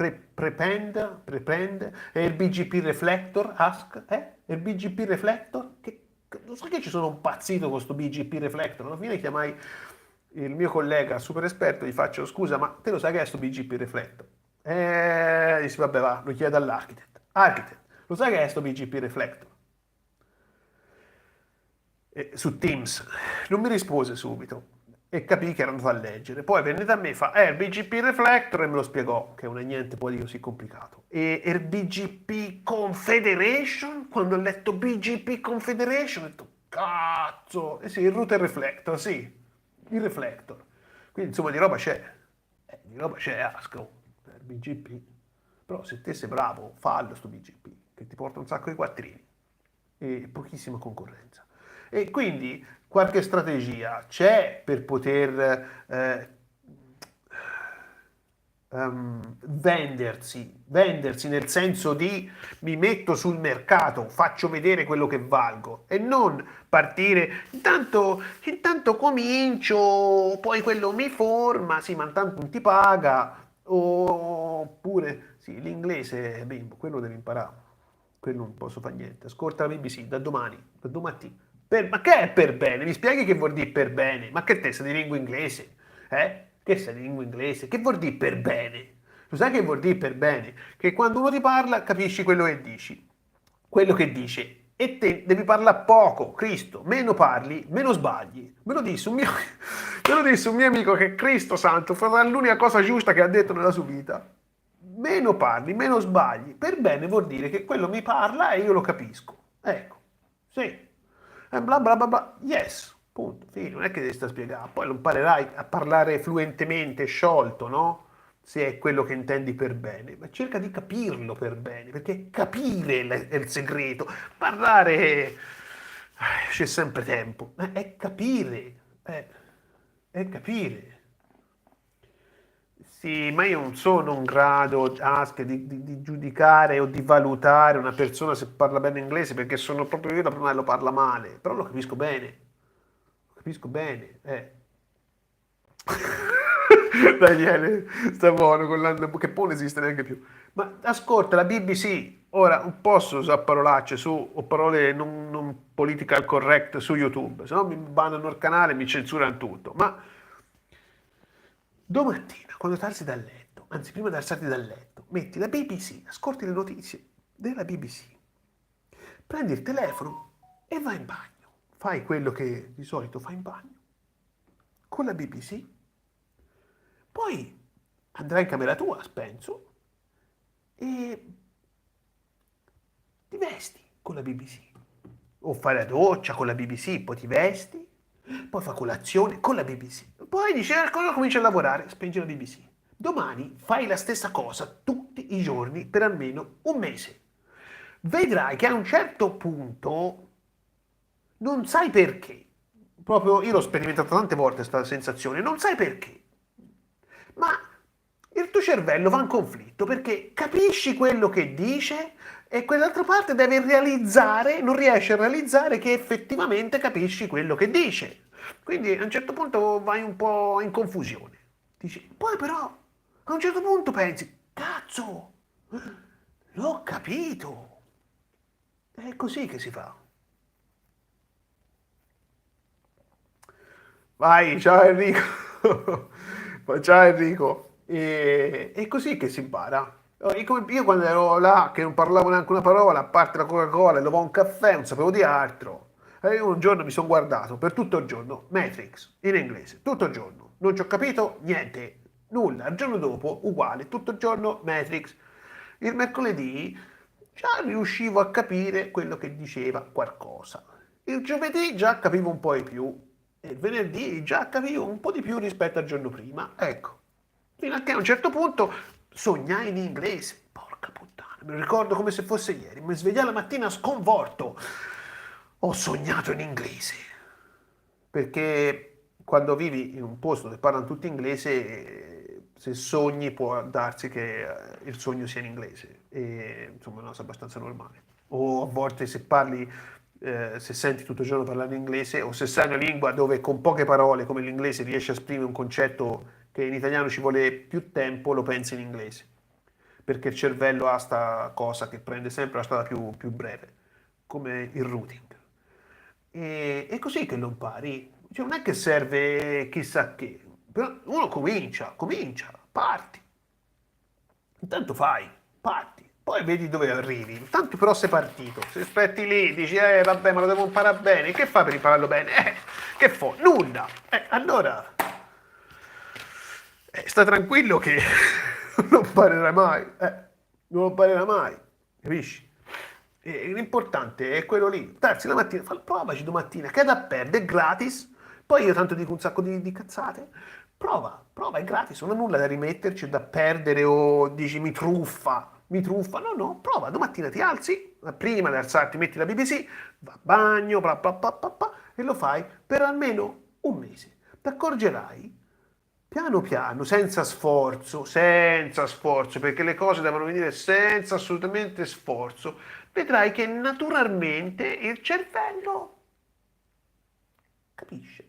e il BGP reflector, ask, il BGP reflector, non so che ci sono impazzito con questo BGP reflector, alla fine chiamai il mio collega super esperto, gli faccio scusa, ma te lo sai che è sto BGP reflector? Dice vabbè va, lo chiedo all'architect. Architect, lo sai che è sto BGP reflector? Su Teams. Non mi rispose subito e capì che era andato a leggere. Poi venne da me e fa, il BGP Reflector e me lo spiegò, che non è niente poi di così complicato. E il BGP Confederation, quando ho letto BGP Confederation, ho detto, cazzo! Eh sì, il router reflector, sì, il reflector. Quindi insomma di roba c'è Asco, il BGP. Però se te sei bravo, fallo sto BGP, che ti porta un sacco di quattrini e pochissima concorrenza. E quindi qualche strategia c'è per poter vendersi nel senso di mi metto sul mercato, faccio vedere quello che valgo e non partire, intanto comincio, poi quello mi forma, sì, ma intanto non ti paga, oppure sì, l'inglese, bimbo, quello devi imparare, quello non posso fare niente, ascolta la BBC da domani, da domattina. Ma che è per bene? Mi spieghi che vuol dire per bene? Ma che te sei di lingua inglese? Che sei di lingua inglese? Che vuol dire per bene? Lo sai che vuol dire per bene? Che quando uno ti parla capisci quello che dici, quello che dice. E te devi parlare poco, Cristo, meno parli, meno sbagli. Me lo disse un mio amico che Cristo santo, fa l'unica cosa giusta che ha detto nella sua vita. Meno parli, meno sbagli. Per bene vuol dire che quello mi parla e io lo capisco. Ecco, sì. Bla bla bla bla. Yes, punto, fine. Non è che devi stare a spiegare. Poi lo imparerai a parlare fluentemente, sciolto, no? Se è quello che intendi per bene. Ma cerca di capirlo per bene, perché capire è il segreto. Parlare c'è sempre tempo. È capire. È capire. Sì, ma io non sono in grado, Ask, di giudicare o di valutare una persona se parla bene inglese perché sono proprio io la prima che lo parla male, però lo capisco bene, lo capisco bene. Daniele, sta buono con che poi non esiste neanche più. Ma ascolta, la BBC, ora non posso usare parolacce o parole non political correct su YouTube, se no mi bannano il canale e mi censurano tutto, ma domattina, quando ti alzi dal letto, anzi prima di alzarti dal letto, metti la BBC, ascolti le notizie della BBC, prendi il telefono e vai in bagno. Fai quello che di solito fai in bagno con la BBC, poi andrai in camera tua, penso, e ti vesti con la BBC. O fai la doccia con la BBC, poi ti vesti, poi fa colazione con la BBC. Poi dice, cosa comincia a lavorare? Spengi la BBC. Domani fai la stessa cosa tutti i giorni per almeno un mese. Vedrai che a un certo punto non sai perché. Proprio io l'ho sperimentato tante volte questa sensazione, non sai perché. Ma il tuo cervello va in conflitto perché capisci quello che dice e quell'altra parte deve realizzare, non riesce a realizzare che effettivamente capisci quello che dice. Quindi a un certo punto vai un po' in confusione. Dici, poi però a un certo punto pensi, cazzo, l'ho capito. È così che si fa. Vai, ciao Enrico. Ciao Enrico. È così che si impara. Io quando ero là, che non parlavo neanche una parola, a parte la Coca-Cola, e dopo un caffè, non sapevo di altro. E io un giorno mi sono guardato per tutto il giorno Matrix in inglese, tutto il giorno. Non ci ho capito niente, nulla. Il giorno dopo, uguale, tutto il giorno Matrix. Il mercoledì già riuscivo a capire quello che diceva qualcosa. Il giovedì già capivo un po' di più. E il venerdì già capivo un po' di più rispetto al giorno prima. Ecco. Fino a che a un certo punto sognai in inglese. Porca puttana, me lo ricordo come se fosse ieri. Mi svegliai la mattina sconvolto. Ho sognato in inglese. Perché quando vivi in un posto dove parlano tutti inglese, se sogni può darsi che il sogno sia in inglese. E insomma è una cosa abbastanza normale. O a volte se parli, se senti tutto il giorno parlare in inglese, o se sai una lingua dove con poche parole come l'inglese riesci a esprimere un concetto che in italiano ci vuole più tempo, lo pensi in inglese. Perché il cervello ha sta cosa che prende sempre la strada più breve, come il routing. È così che lo impari. Cioè, non è che serve chissà che. Però uno comincia, parti. Intanto fai, parti. Poi vedi dove arrivi. Intanto però sei partito. Se aspetti lì, dici, vabbè, ma lo devo imparare bene. Che fa per impararlo bene? Che fa? Nulla. Allora, sta tranquillo che non imparerai mai. Non imparerai mai. Capisci? L'importante è quello lì. Darsi la mattina, provaci domattina, che è da perdere, è gratis. Poi io tanto dico un sacco di cazzate. Prova, è gratis, non ha nulla da rimetterci, da perdere o dici mi truffa. No, no, prova, domattina ti alzi, prima di alzarti metti la BBC, va a bagno, bla bla bla bla bla, e lo fai per almeno un mese. Ti accorgerai, piano piano, senza sforzo, perché le cose devono venire senza assolutamente sforzo, vedrai che naturalmente il cervello capisce.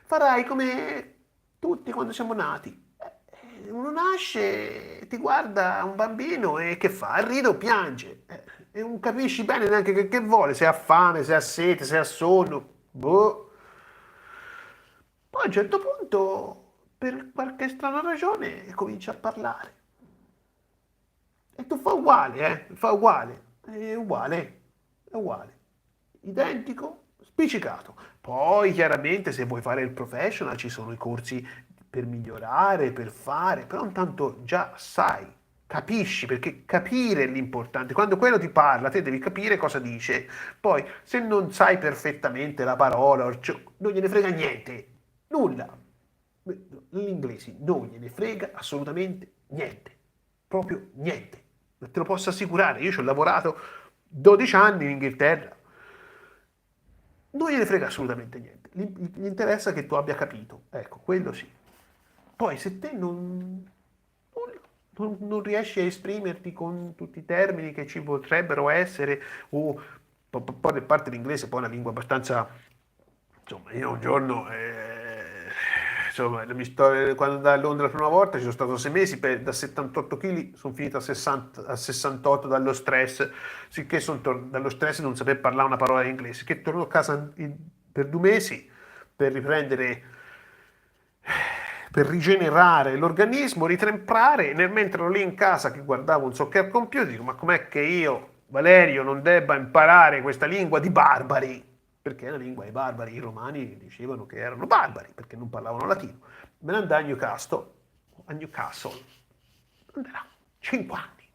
Farai come tutti quando siamo nati. Uno nasce, ti guarda un bambino e che fa? Ride o piange. E non capisci bene neanche che vuole, se ha fame, se ha sete, se ha sonno. Boh. Poi a un certo punto, per qualche strana ragione, comincia a parlare. E tu fa uguale, fa uguale. È uguale, è uguale. Identico, spiccicato. Poi chiaramente se vuoi fare il professional ci sono i corsi per migliorare, per fare, però intanto già sai, capisci, perché capire è l'importante. Quando quello ti parla, te devi capire cosa dice. Poi se non sai perfettamente la parola, non gliene frega niente, nulla. Gli inglesi non gliene frega assolutamente niente, proprio niente. Te lo posso assicurare, io ci ho lavorato 12 anni in Inghilterra, non gliene frega assolutamente niente, gli interessa che tu abbia capito, ecco, quello sì. Poi se te non riesci a esprimerti con tutti i termini che ci potrebbero essere, o poi a parte l'inglese, poi è una lingua abbastanza, insomma, io un giorno, insomma, quando andai a Londra la prima volta ci sono stato 6 mesi, da 78 kg sono finito a 68 dallo stress, sicché dallo stress non saper parlare una parola in inglese, che torno a casa per 2 mesi per riprendere, per rigenerare l'organismo, ritemprare, e mentre ero lì in casa che guardavo un so che al computer, dico, ma com'è che io, Valerio, non debba imparare questa lingua di barbari? Perché è una lingua dei barbari, i romani dicevano che erano barbari, perché non parlavano latino. Me ne andai a Newcastle, non era, 5 anni.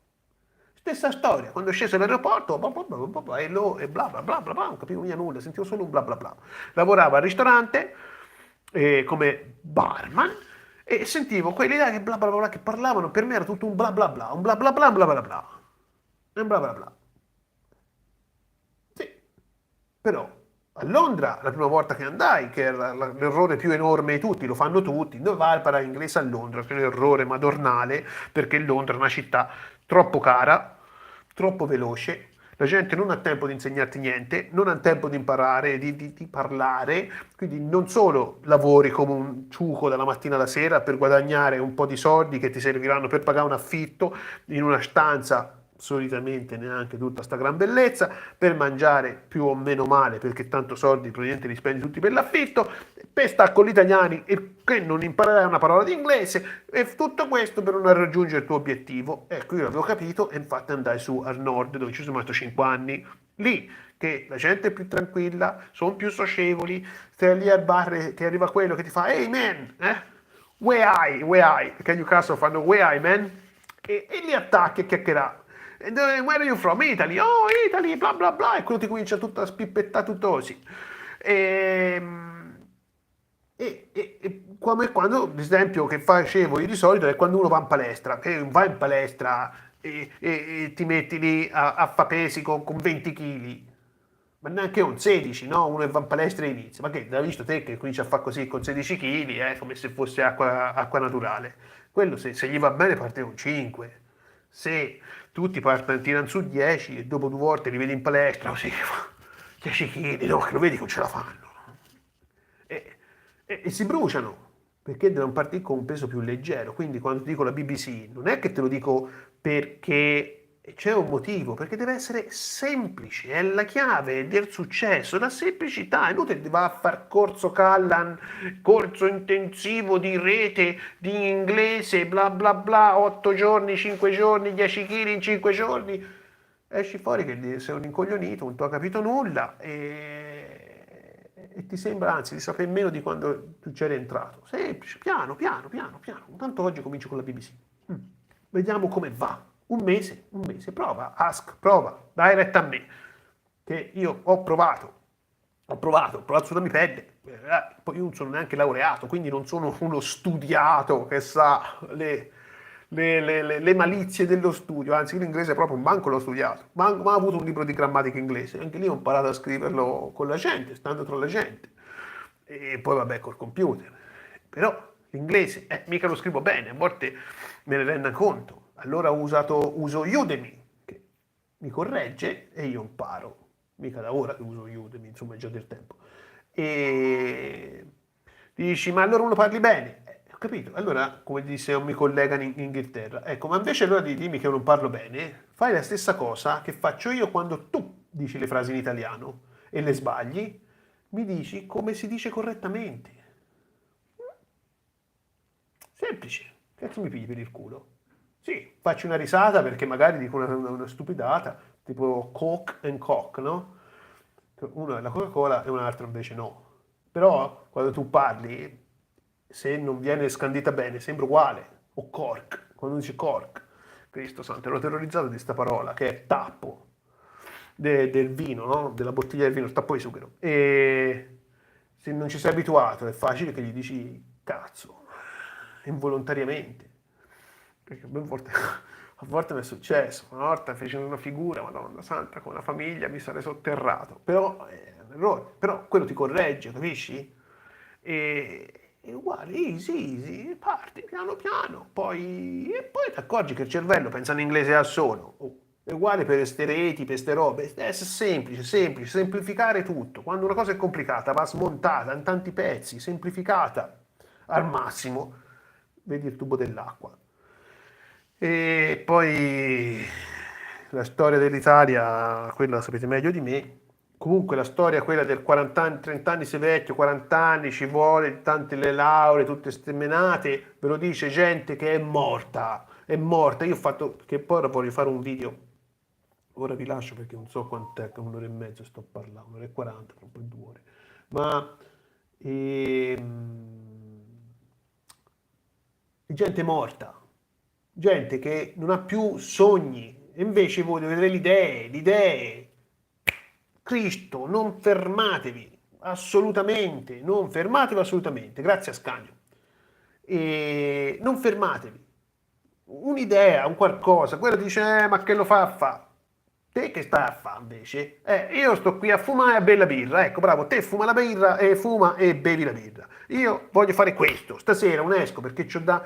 Stessa storia, quando sceso all'aeroporto, e bla bla bla bla bla, non capivo nulla, sentivo solo un bla bla bla. Lavoravo al ristorante come barman e sentivo quelli là che bla bla bla che parlavano, per me era tutto un bla bla bla, un bla bla bla, un bla bla bla, un bla bla bla. Sì, però a Londra, la prima volta che andai, che era l'errore più enorme di tutti, lo fanno tutti, dove vai a imparare inglese a Londra, che è un errore madornale, perché Londra è una città troppo cara, troppo veloce, La gente non ha tempo di insegnarti niente, non ha tempo di imparare, di parlare, quindi non solo lavori come un ciuco dalla mattina alla sera per guadagnare un po' di soldi che ti serviranno per pagare un affitto in una stanza, solitamente neanche tutta sta gran bellezza, per mangiare più o meno male, perché tanto soldi probabilmente li spendi tutti per l'affitto, per stare con gli italiani e che non imparerai una parola di inglese, e tutto questo per non raggiungere il tuo obiettivo. Ecco, io l'avevo capito e infatti andai su al nord dove ci sono rimasto 5 anni, lì che la gente è più tranquilla, sono più socievoli, stai lì al bar e ti arriva quello che ti fa "Hey man, where I?" Perché a Newcastle fanno "where I man?" E li attacchi e chiacchierà. Where are you from? Italy. Oh, Italy, bla bla bla. E quello ti comincia tutto a spippettare tutto così. Come quando, ad esempio, che facevo io di solito è quando uno va in palestra, che va in palestra e ti metti lì a fa pesi con 20 kg, ma neanche un 16, no? Uno va in palestra e inizia, ma che l'hai visto te che comincia a fare così con 16 kg, come se fosse acqua naturale. Quello se gli va bene parte con 5. Se tutti tirano su 10 e dopo 2 volte li vedi in palestra, così, 10 kg, no, che lo vedi che non ce la fanno. E, e si bruciano perché devono partire con un peso più leggero. Quindi quando ti dico la BBC, non è che te lo dico perché c'è un motivo, perché deve essere semplice, è la chiave del successo, la semplicità. È inutile che va a far corso Callan, corso intensivo di rete, di inglese, bla bla bla, 8 giorni, 5 giorni, 10 kg in 5 giorni. Esci fuori che sei un incoglionito, non tu hai capito nulla e ti sembra anzi di sapere meno di quando tu c'eri entrato. Semplice, piano, piano, piano, piano. Intanto oggi comincio con la BBC. Vediamo come va. Un mese, prova, prova, dai retta a me. Che io ho provato sulla mia pelle. Poi io non sono neanche laureato, quindi non sono uno studiato che sa le malizie dello studio, anzi l'inglese proprio manco l'ho studiato, manco ho avuto un libro di grammatica inglese, anche lì ho imparato a scriverlo con la gente, stando tra la gente, e poi vabbè col computer, però l'inglese, mica lo scrivo bene, a volte me ne rendo conto, allora uso Udemy, che mi corregge e io imparo, mica da ora che uso Udemy, insomma è già del tempo, e dici ma allora uno parli bene? Ho capito, allora come disse un mio collega in Inghilterra, ecco, ma invece allora di dimmi che io non parlo bene, fai la stessa cosa che faccio io quando tu dici le frasi in italiano e le sbagli, mi dici come si dice correttamente. Semplice, cazzo mi pigli per il culo? Sì, faccio una risata perché magari dico una stupidata, tipo Coke and Coke, no? Uno è la Coca-Cola e un altro invece no. Però quando tu parli, se non viene scandita bene, sembra uguale. O cork, quando dici cork, Cristo santo, ero terrorizzato di sta parola, che è tappo del vino, no? Della bottiglia del vino, il tappo di zucchero. E se non ci sei abituato è facile che gli dici cazzo, involontariamente. Perché a volte mi è successo, una volta feci una figura, Madonna Santa, con la famiglia mi sarei sotterrato. Però è un errore, però quello ti corregge, capisci? E uguale, easy, easy, parti piano piano, e poi ti accorgi che il cervello pensa in inglese al solo. Oh, è uguale per ste reti, per ste robe, deve essere semplice, semplice, semplificare tutto. Quando una cosa è complicata va smontata in tanti pezzi, semplificata al massimo, vedi il tubo dell'acqua. E poi la storia dell'Italia, quella la sapete meglio di me. Comunque la storia, quella del 40 anni, 30 anni sei vecchio, 40 anni ci vuole, tante le lauree, tutte ste menate, ve lo dice gente che è morta, è morta. Io ho fatto, che poi ora voglio fare un video, ora vi lascio perché non so quant'è, che un'ora e mezza sto parlando, un'ora e 40, tra un po' 2 ore. Ma gente morta, gente che non ha più sogni, e invece voi dovete avere le idee. Cristo, non fermatevi, assolutamente, non fermatevi assolutamente, grazie a Scagno. E non fermatevi. Un'idea, un qualcosa, quello dice, ma che lo fa? Te che stai a fare invece? Io sto qui a fumare a bere la birra, ecco, bravo, te fuma la birra e fuma e bevi la birra. Io voglio fare questo, stasera non esco perché c'ho da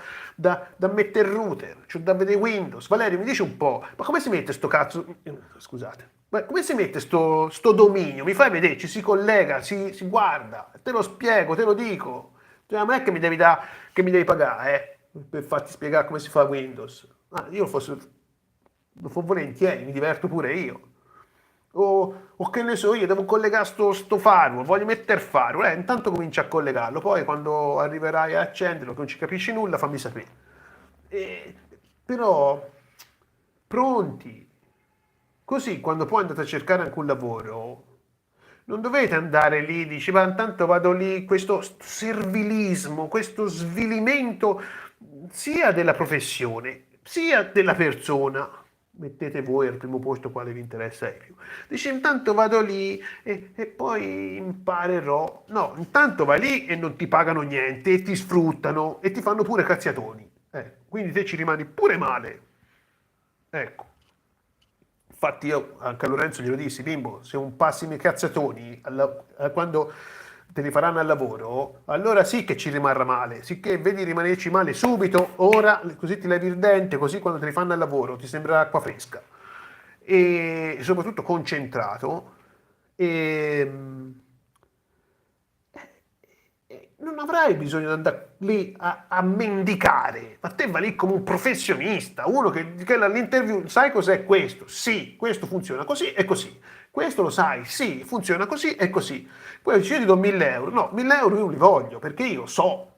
mettere il router, c'ho da vedere Windows. Valerio, mi dici un po', ma come si mette sto cazzo? Scusate, ma come si mette sto dominio? Mi fai vedere, ci si collega, si guarda, te lo spiego, te lo dico. Cioè, non è che che mi devi pagare, per farti spiegare come si fa Windows. Ah, io lo fo volentieri, mi diverto pure io. O che ne so io, devo collegare sto firewall, voglio mettere firewall, intanto comincia a collegarlo, poi quando arriverai a accenderlo, che non ci capisci nulla, fammi sapere. E- Però, pronti, così quando poi andate a cercare anche un lavoro, non dovete andare lì, dici, ma intanto vado lì, questo servilismo, questo svilimento sia della professione, sia della persona. Mettete voi al primo posto quale vi interessa di più. Dici, intanto vado lì e poi imparerò. No, intanto vai lì e non ti pagano niente, e ti sfruttano e ti fanno pure cazziatoni. Quindi te ci rimani pure male. Ecco. Infatti io anche a Lorenzo glielo dissi, bimbo, se un passi i cazzatoni quando te li faranno al lavoro, allora sì che ci rimarrà male, sicché vedi rimanerci male subito, ora, così ti levi il dente, così quando te li fanno al lavoro ti sembra acqua fresca. E soprattutto concentrato. E, non avrai bisogno di andare lì a mendicare, ma te vai lì come un professionista, uno che all'interview sai cos'è questo? Sì, questo funziona così e così. Questo lo sai? Sì, funziona così e così. Poi dici io ti do 1000 euro. No, 1000 euro io non li voglio perché io so.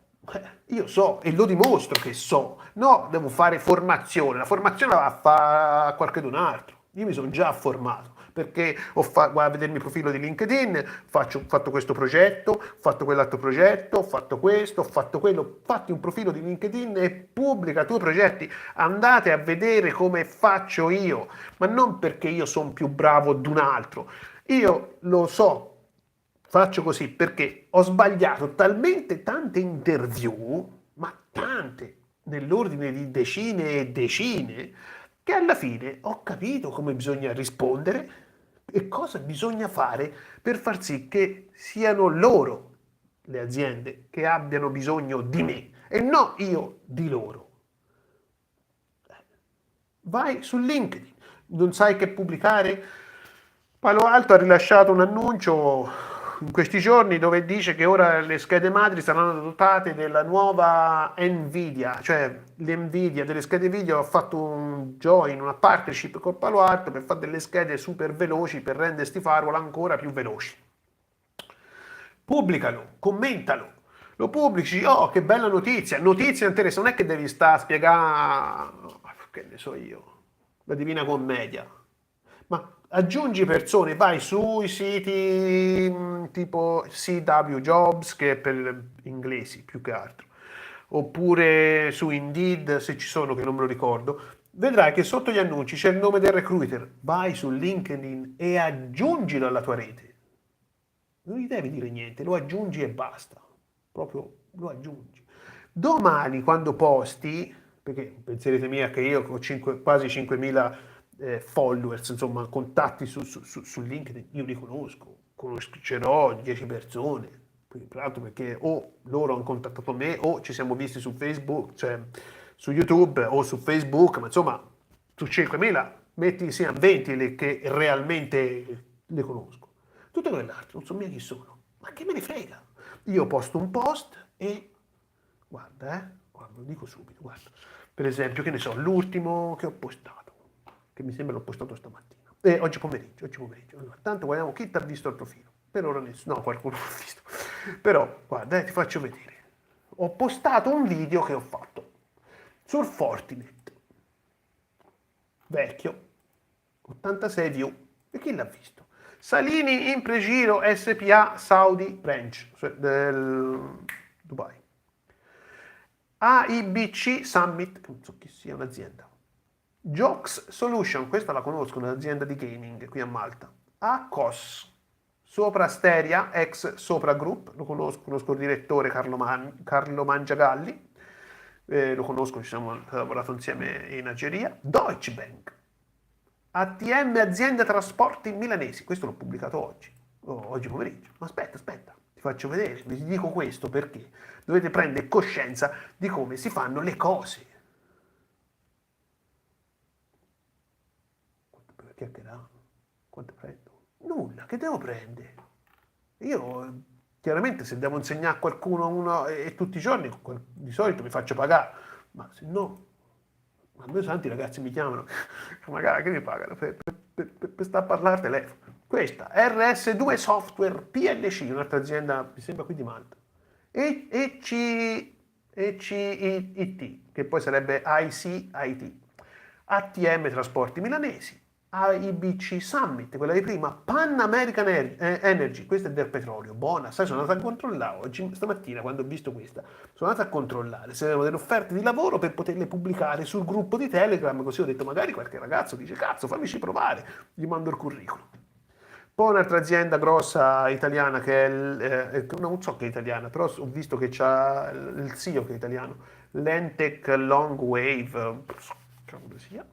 Io so e lo dimostro che so. No, devo fare formazione. La formazione la va a fare qualcun altro. Io mi sono già formato perché guarda, a vedermi il profilo di LinkedIn, ho fatto questo progetto, ho fatto quell'altro progetto, ho fatto questo, ho fatto quello. Fatti un profilo di LinkedIn e pubblica i tuoi progetti. Andate a vedere come faccio io, ma non perché io sono più bravo di un altro. Io lo so, faccio così perché ho sbagliato talmente tante interview, ma tante, nell'ordine di decine e decine, che alla fine ho capito come bisogna rispondere e cosa bisogna fare per far sì che siano loro le aziende che abbiano bisogno di me e non io di loro. Vai su LinkedIn, non sai che pubblicare? Palo Alto ha rilasciato un annuncio in questi giorni dove dice che ora le schede madri saranno dotate della nuova Nvidia, cioè l'Nvidia delle schede video ha fatto un join, una partnership con Palo Alto per fare delle schede super veloci per rendere sti firewall ancora più veloci. Pubblicalo, commentalo, lo pubblici, oh che bella notizia, notizia interessa, non è che devi stare a spiegare, che ne so io, la Divina Commedia, ma aggiungi persone, vai sui siti tipo CW Jobs, che è per inglesi più che altro, oppure su Indeed, se ci sono, che non me lo ricordo, vedrai che sotto gli annunci c'è il nome del recruiter, vai su LinkedIn e aggiungilo alla tua rete. Non gli devi dire niente, lo aggiungi e basta. Proprio lo aggiungi. Domani quando posti, perché penserete mia che io ho quasi 5.000 followers, insomma, contatti su LinkedIn, io li conoscerò 10 persone. Quindi, tra l'altro perché o loro hanno contattato me o ci siamo visti su Facebook, cioè su YouTube o su Facebook, ma insomma su 5.000 metti insieme 20 che realmente le conosco. Tutte quell'altre non so mica chi sono, ma che me ne frega? Io posto un post e guarda, lo dico subito, guarda. Per esempio, che ne so, l'ultimo che ho postato, che mi sembra l'ho postato stamattina. Oggi pomeriggio. Allora, tanto guardiamo chi ti ha visto il profilo. Per ora nessuno, no, qualcuno l'ha visto. Però, guarda, ti faccio vedere. Ho postato un video che ho fatto sul Fortinet, vecchio, 86 view. E chi l'ha visto? Salini in pregiro SPA Saudi Branch cioè del Dubai. AIBC Summit, non so chi sia, un'azienda. Jokes Solution, questa la conosco, un'azienda di gaming qui a Malta. ACOS, Sopra Steria, ex Sopra Group, lo conosco il direttore Carlo Mangiagalli, lo conosco, ci siamo lavorato insieme in Algeria. Deutsche Bank, ATM Azienda Trasporti Milanesi, questo l'ho pubblicato oggi pomeriggio. Ma aspetta, ti faccio vedere, vi dico questo perché dovete prendere coscienza di come si fanno le cose. Quanto chiacchierare? Quanto prendo? Nulla, che devo prendere? Io chiaramente se devo insegnare a qualcuno e tutti i giorni, di solito mi faccio pagare, ma se no, a me santi ragazzi mi chiamano, magari che mi pagano per stare a parlare al telefono. Questa, RS2 Software PLC, un'altra azienda, mi sembra qui di Malta, ECIT, che poi sarebbe ICIT, ATM Trasporti Milanesi, AIBC Summit, quella di prima, Pan American Energy, questa è del petrolio, buona, sai, sono andato a controllare oggi, stamattina quando ho visto questa, sono andato a controllare se avevano delle offerte di lavoro per poterle pubblicare sul gruppo di Telegram, così ho detto magari qualche ragazzo dice cazzo fammici provare, gli mando il curriculum. Poi un'altra azienda grossa italiana che è, non so che è italiana, però ho visto che c'ha il CEO che è italiano, Lentec Long Wave, come sia.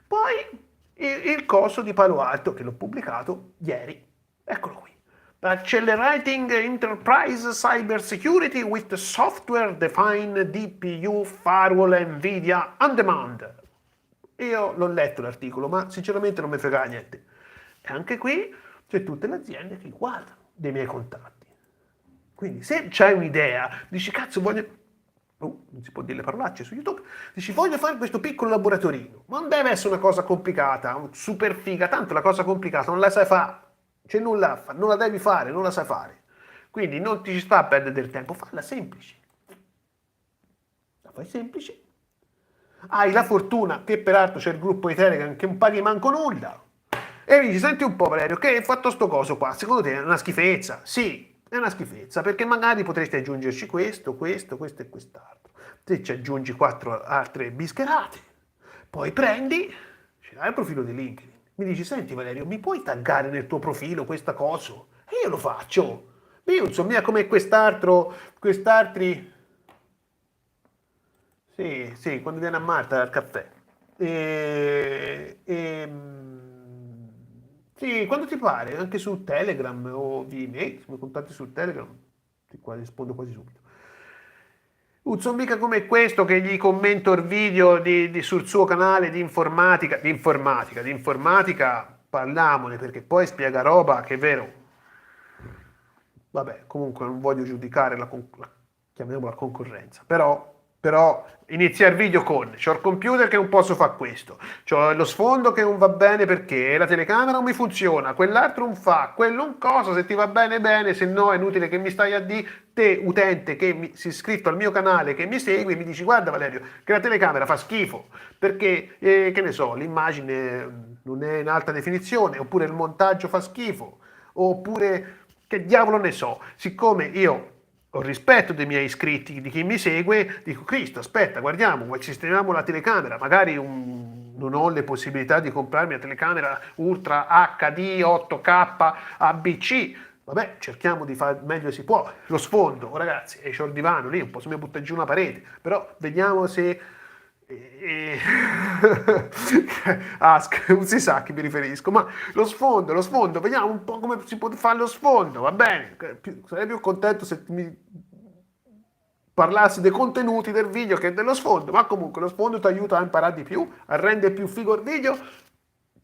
Poi il coso di Palo Alto, che l'ho pubblicato ieri, eccolo qui. Accelerating Enterprise Cyber Security with Software Defined DPU Firewall NVIDIA On Demand. Io l'ho letto l'articolo, ma sinceramente non mi frega niente. E anche qui c'è tutte le aziende che guardano dei miei contatti. Quindi se c'hai un'idea, dici cazzo voglio... non si può dire le parolacce su YouTube, dici voglio fare questo piccolo laboratorino, ma non deve essere una cosa complicata, super figa, tanto la cosa complicata non la sai fare, c'è nulla a fare, non la devi fare, non la sai fare, quindi non ti ci sta a perdere del tempo, falla semplice, la fai semplice, hai la fortuna che peraltro c'è il gruppo di Telegram che non paghi manco nulla, e mi dici senti un po' Valerio, che hai fatto sto coso qua, secondo te è una schifezza? Sì. È una schifezza, perché magari potresti aggiungerci questo e quest'altro. Se ci aggiungi 4 altre bischerate, poi prendi, ce l'hai il profilo di LinkedIn, mi dici, senti Valerio, mi puoi taggare nel tuo profilo questa cosa? E io lo faccio. Io insomma, come quest'altri... Sì, quando viene a Malta al caffè. Sì, quando ti pare, anche su Telegram o di email, se mi contatti su Telegram, ti rispondo quasi subito. Un zombica come questo che gli commento il video sul suo canale di informatica, parliamone perché poi spiega roba che è vero. Vabbè, comunque non voglio giudicare chiamiamola concorrenza, però inizia il video con c'ho il computer che non posso fare questo, c'ho lo sfondo che non va bene perché la telecamera non mi funziona, quell'altro non fa, quello un cosa, se ti va bene bene, se no è inutile che mi stai a dire, te utente che si è iscritto al mio canale, che mi segui, mi dici guarda Valerio che la telecamera fa schifo perché che ne so, l'immagine non è in alta definizione, oppure il montaggio fa schifo, oppure che diavolo ne so, siccome io ho rispetto dei miei iscritti, di chi mi segue, dico Cristo, aspetta, guardiamo, sistemiamo la telecamera, magari non ho le possibilità di comprarmi la telecamera Ultra HD 8K ABC, vabbè, cerchiamo di fare meglio si può. Lo sfondo, ragazzi, c'ho il divano lì, un po' se mi butta giù una parete, però vediamo se... non si sa a chi mi riferisco, ma lo sfondo, vediamo un po' come si può fare lo sfondo, va bene, sarei più contento se mi parlassi dei contenuti del video che dello sfondo, ma comunque lo sfondo ti aiuta a imparare di più, a rendere più figo il video,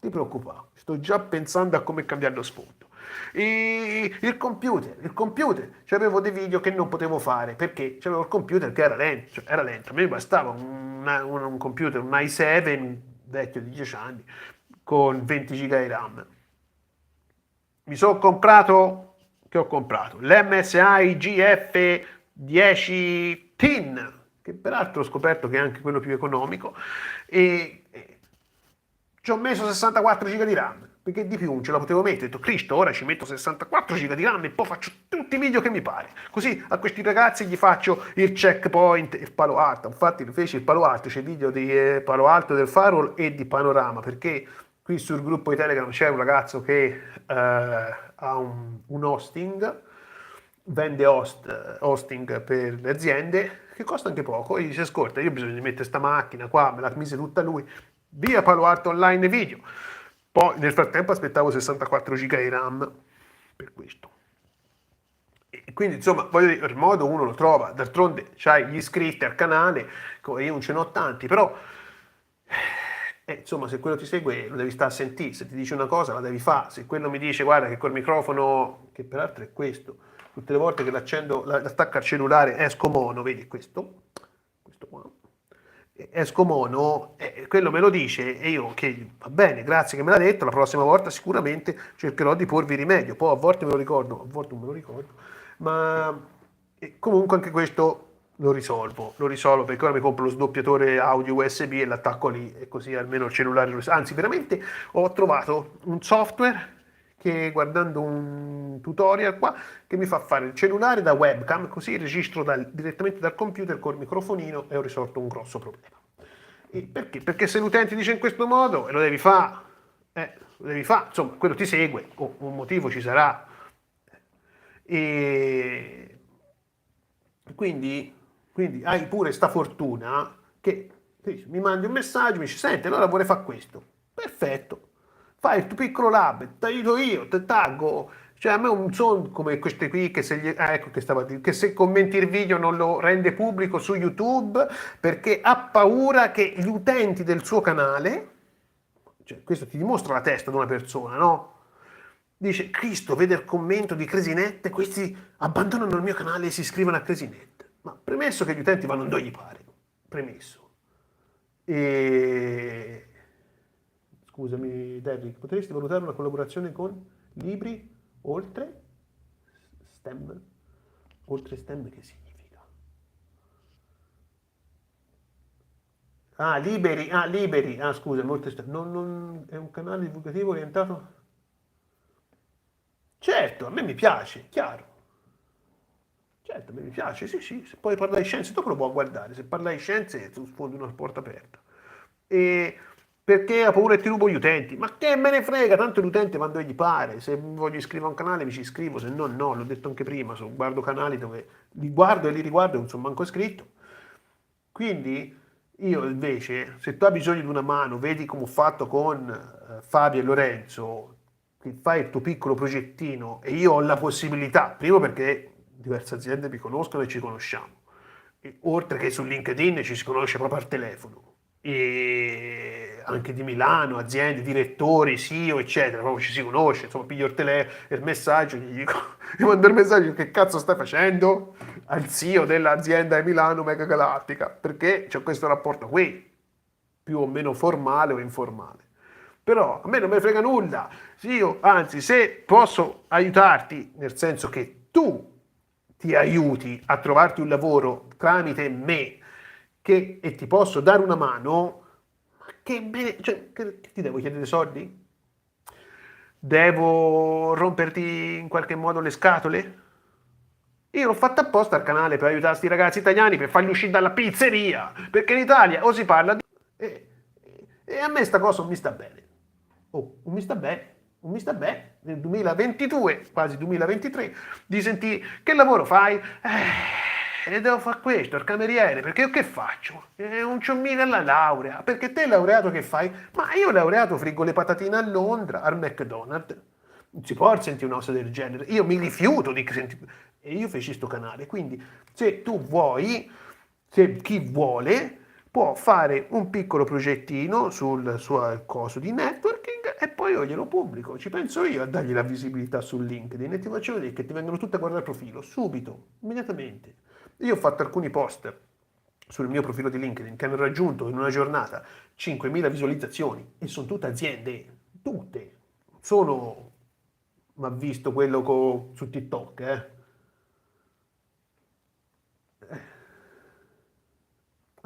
ti preoccupare, sto già pensando a come cambiare lo sfondo. Il computer, cioè avevo dei video che non potevo fare perché c'avevo il computer che era lento, a me bastava un computer, un i7 vecchio di 10 anni con 20 giga di RAM. Mi sono comprato, che ho comprato? L'MSI GF 10 TIN, che peraltro ho scoperto che è anche quello più economico, e ci ho messo 64 giga di RAM, perché di più non ce la potevo mettere. Ho detto, Cristo, ora ci metto 64 giga di RAM e poi faccio tutti i video che mi pare. Così a questi ragazzi gli faccio il checkpoint, il Palo Alto. Infatti feci il Palo Alto, c'è il video di Palo Alto del Firewall e di Panorama, perché qui sul gruppo di Telegram c'è un ragazzo che ha un hosting, vende hosting per le aziende, che costa anche poco, e dice, ascolta, io ho bisogno di mettere sta macchina qua, me la mise tutta lui, via Palo Alto Online Video. Poi nel frattempo aspettavo 64 giga di RAM per questo. E quindi insomma, voglio dire, il modo uno lo trova, d'altronde c'hai gli iscritti al canale, io non ce n'ho tanti, però insomma, se quello ti segue lo devi stare a sentire, se ti dice una cosa la devi fare, se quello mi dice guarda che col microfono, che peraltro è questo, tutte le volte che l'accendo, l'attacco al cellulare esco mono, vedi questo qua, esco mono, quello me lo dice e io che va bene, grazie che me l'ha detto, la prossima volta sicuramente cercherò di porvi rimedio, poi a volte me lo ricordo, a volte non me lo ricordo, ma comunque anche questo lo risolvo perché ora mi compro lo sdoppiatore audio USB e l'attacco lì e così almeno il cellulare anzi veramente ho trovato un software che guardando un tutorial qua che mi fa fare il cellulare da webcam così registro direttamente dal computer col microfonino e ho risolto un grosso problema. E perché? Perché se l'utente dice in questo modo e lo devi fare, insomma quello ti segue, un motivo ci sarà. E quindi hai pure sta fortuna che mi mandi un messaggio, mi dici, senti, allora vorrei fare questo. Perfetto. Fai il tuo piccolo lab, ti aiuto io, ti taggo. Cioè a me un son come queste qui che se, ecco che stavo a dire, che se commenti il video non lo rende pubblico su YouTube perché ha paura che gli utenti del suo canale, cioè questo ti dimostra la testa di una persona, no? Dice, Cristo, vede il commento di Cresinet, questi abbandonano il mio canale e si iscrivono a Cresinet. Ma premesso che gli utenti vanno dove gli pare, premesso. E... Scusami, Derrick, potresti valutare una collaborazione con Libri oltre STEM? Oltre STEM che significa? Liberi, scusa, oltre STEM. È un canale divulgativo orientato... Certo, a me mi piace, chiaro. Certo, a me mi piace, sì, sì, se poi parla di scienze, dopo lo può guardare, se parla di scienze tu sfondi una porta aperta. E perché ha paura e ti rubo gli utenti? Ma che me ne frega, tanto l'utente va dove gli pare, se voglio iscrivere a un canale mi ci iscrivo, se no no, l'ho detto anche prima, guardo canali dove li guardo e li riguardo, non sono manco iscritto. Quindi io invece, se tu hai bisogno di una mano, vedi come ho fatto con Fabio e Lorenzo, che fai il tuo piccolo progettino e io ho la possibilità, primo perché diverse aziende mi conoscono e ci conosciamo, e oltre che su LinkedIn ci si conosce proprio al telefono, e anche di Milano, aziende, direttori, CEO, eccetera, proprio ci si conosce, insomma, piglio il messaggio, gli dico, gli mando il messaggio, che cazzo stai facendo? Al CEO dell'azienda di Milano Mega Galattica, perché c'è questo rapporto qui, più o meno formale o informale. Però a me non me ne frega nulla, sì, io, anzi, se posso aiutarti, nel senso che tu ti aiuti a trovarti un lavoro tramite me e ti posso dare una mano, ma cioè, che ti devo chiedere dei soldi? Devo romperti in qualche modo le scatole? Io l'ho fatta apposta al canale per aiutare questi ragazzi italiani per farli uscire dalla pizzeria, perché in Italia o si parla di... e a me sta cosa non mi sta bene. Oh, non mi sta bene nel 2022, quasi 2023, di sentire che lavoro fai? E devo fare questo, il cameriere, perché io che faccio? Non c'ho mica la laurea, perché te laureato che fai? Ma io laureato friggo le patatine a Londra, al McDonald's. Non si può sentire una cosa del genere. Io mi rifiuto di sentire... E io feci sto canale, quindi se tu vuoi, se chi vuole, può fare un piccolo progettino sul suo coso di networking e poi io glielo pubblico. Ci penso io a dargli la visibilità su LinkedIn e ti faccio vedere che ti vengono tutte a guardare il profilo, subito, immediatamente. Io ho fatto alcuni post sul mio profilo di LinkedIn che hanno raggiunto in una giornata 5.000 visualizzazioni e sono tutte aziende, tutte. Sono, ma visto quello su TikTok,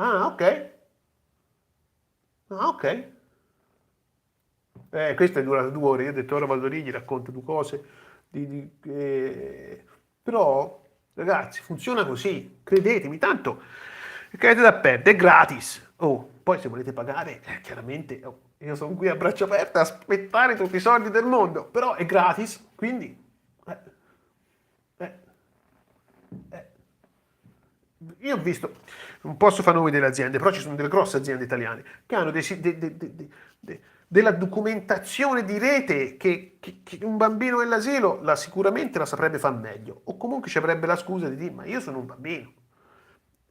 Ah, ok. Ah, ok. Questa è durata 2 ore, io ho detto ora vado lì, gli racconto due cose. Però, ragazzi, funziona così, credetemi, tanto che avete da perdere, è gratis. Oh, poi se volete pagare, chiaramente, io sono qui a braccia aperte a aspettare tutti i soldi del mondo, però è gratis, quindi... eh, eh, eh. Io ho visto, non posso fare nomi delle aziende, però ci sono delle grosse aziende italiane che hanno della documentazione di rete che un bambino nell'asilo sicuramente la saprebbe far meglio, o comunque ci avrebbe la scusa di dire ma io sono un bambino.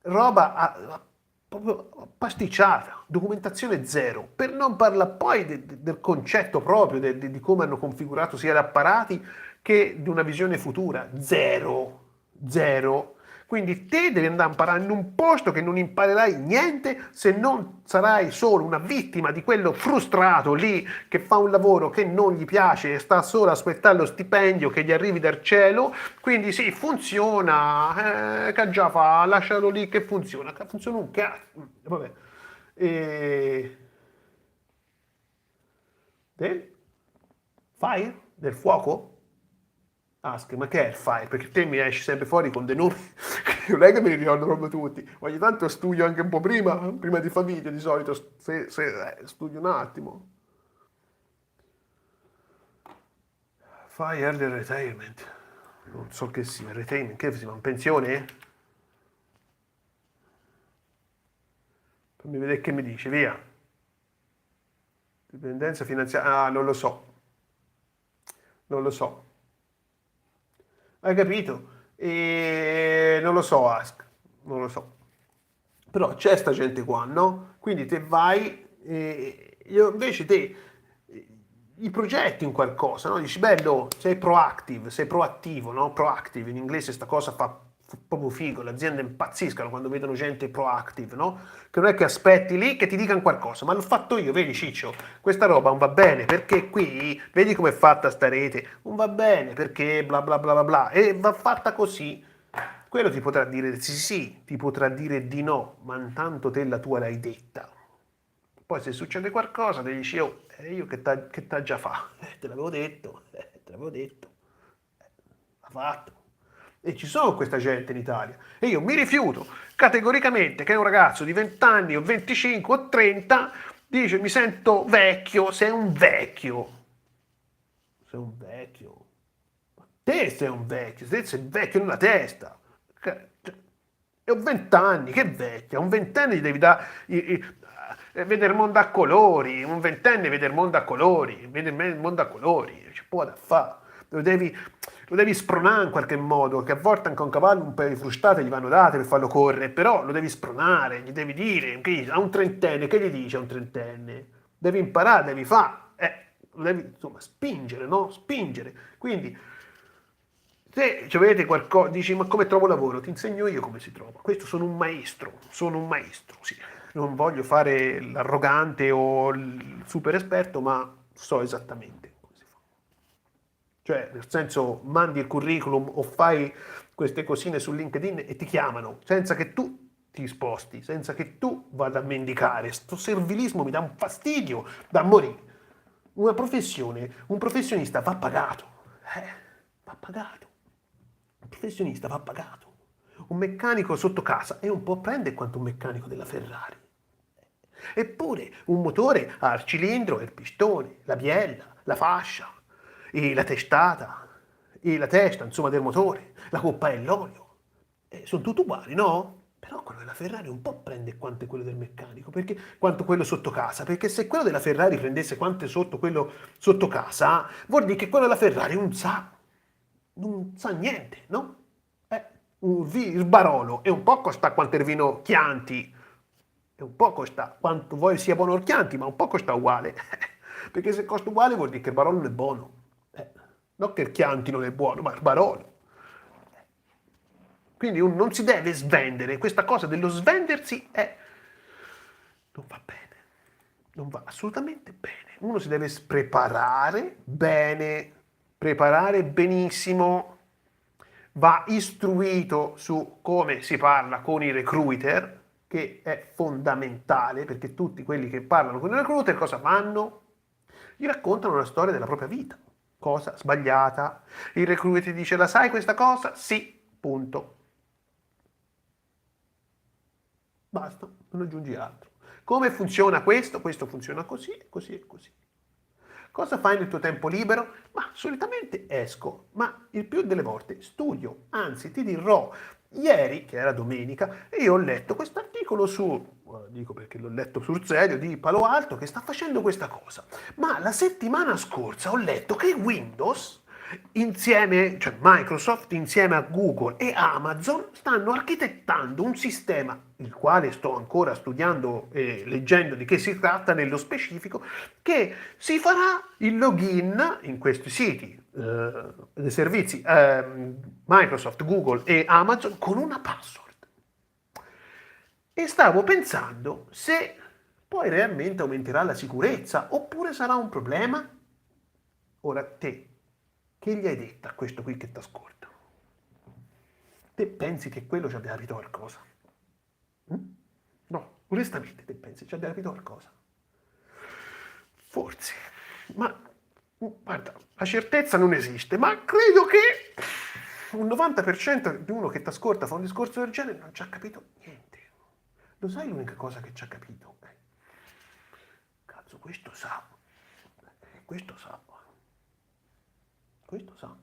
Roba proprio pasticciata, documentazione zero, per non parlare poi del concetto proprio, di come hanno configurato sia gli apparati che di una visione futura, zero, zero. Quindi te devi andare a imparare in un posto che non imparerai niente se non sarai solo una vittima di quello frustrato lì che fa un lavoro che non gli piace e sta solo a aspettare lo stipendio che gli arrivi dal cielo. Quindi sì, funziona, che già fa, lascialo lì che funziona un cazzo. Vabbè. E... Del fire? Del fuoco? Ask, ma che è il file? Perché te mi esci sempre fuori con dei nomi che non è che me li ricordo proprio tutti. Ogni tanto studio anche un po' prima di fare video, di solito se studio un attimo. Fai early retirement. Non so che sia, retirement, che si fa? In pensione? Fammi vedere che mi dice, via. Dipendenza finanziaria, non lo so. Non lo so. Hai capito? E non lo so, Ask. Non lo so. Però c'è sta gente qua, no? Quindi te vai, io invece te i progetti in qualcosa, no? Dici, bello, sei proactive, sei proattivo, no? Proactive, in inglese sta cosa fa proprio figo, le aziende impazziscono quando vedono gente proactive, no? Che non è che aspetti lì che ti dicano qualcosa, ma l'ho fatto io, vedi Ciccio, questa roba non va bene, perché qui, vedi com'è fatta sta rete, non va bene, perché bla bla bla bla bla, e va fatta così. Quello ti potrà dire sì, sì, ti potrà dire di no, ma intanto te la tua l'hai detta. Poi se succede qualcosa, ti dici, oh, io che t'ha già fa? Te l'avevo detto, l'ha fatto. E ci sono questa gente in Italia. E io mi rifiuto categoricamente che un ragazzo di 20 anni o 25 o 30 dice mi sento vecchio, sei un vecchio. Sei un vecchio. Te sei un vecchio, te sei vecchio nella testa. E ho 20 anni, che vecchia, un ventenne gli devi dare vedere il mondo a colori, un ventenne vede il mondo a colori, vede il mondo a colori, c'è poco da fare. Lo devi spronare in qualche modo, che a volte anche a un cavallo un paio di frustate gli vanno date per farlo correre, però lo devi spronare, gli devi dire, a un trentenne, che gli dice a un trentenne? Devi imparare, devi fare, lo devi insomma spingere, no? Spingere. Quindi se avete qualcosa, dici ma come trovo lavoro? Ti insegno io come si trova. Questo sono un maestro, sì. Non voglio fare l'arrogante o il super esperto, ma so esattamente come si fa. Cioè, nel senso, mandi il curriculum o fai queste cosine su LinkedIn e ti chiamano, senza che tu ti sposti, senza che tu vada a mendicare. Sto servilismo mi dà un fastidio da morire. Una professione, un professionista va pagato. Va pagato. Un professionista va pagato. Un meccanico sotto casa è un po' prende quanto un meccanico della Ferrari. Eppure un motore ha il cilindro e il pistone, la biella, la fascia, e la testata, e la testa, insomma, del motore, la coppa e l'olio. Sono tutti uguali, no? Però quello della Ferrari un po' prende quanto è quello del meccanico, perché, quanto quello sotto casa, perché se quello della Ferrari prendesse quanto è sotto quello sotto casa, vuol dire che quello della Ferrari non sa niente, no? Il Barolo è un po' costa quanto il vino Chianti, è un po' costa quanto vuoi sia buono il Chianti, ma un po' costa uguale. Perché se costa uguale vuol dire che il Barolo non è buono. Non che il Chianti non è buono, ma il Barolo. Quindi uno non si deve svendere, questa cosa dello svendersi non va bene, non va assolutamente bene. Uno si deve preparare bene, preparare benissimo, va istruito su come si parla con i recruiter, che è fondamentale perché tutti quelli che parlano con i recruiter cosa fanno? Gli raccontano la storia della propria vita, cosa sbagliata. Il recruiter dice la sai questa cosa? Sì, punto. Basta, non aggiungi altro. Come funziona questo? Questo funziona così, così e così. Cosa fai nel tuo tempo libero? Ma solitamente esco, ma il più delle volte studio. Anzi, ti dirò, ieri, che era domenica, io ho letto questo articolo dico perché l'ho letto sul serio, di Palo Alto che sta facendo questa cosa. Ma la settimana scorsa ho letto che Windows insieme, cioè Microsoft insieme a Google e Amazon stanno architettando un sistema, il quale sto ancora studiando e leggendo di che si tratta nello specifico, che si farà il login in questi siti, dei servizi Microsoft, Google e Amazon con una password. E stavo pensando se poi realmente aumenterà la sicurezza oppure sarà un problema. Ora te, che gli hai detto a questo qui che ti ascolta? Te pensi che quello ci abbia capito qualcosa? No, onestamente te pensi ci abbia capito qualcosa? Forse, ma guarda, la certezza non esiste, ma credo che un 90% di uno che ti ascolta fa un discorso del genere non ci ha capito niente. Lo sai l'unica cosa che ci ha capito? Cazzo, questo sa. Questo sa. Questo sa.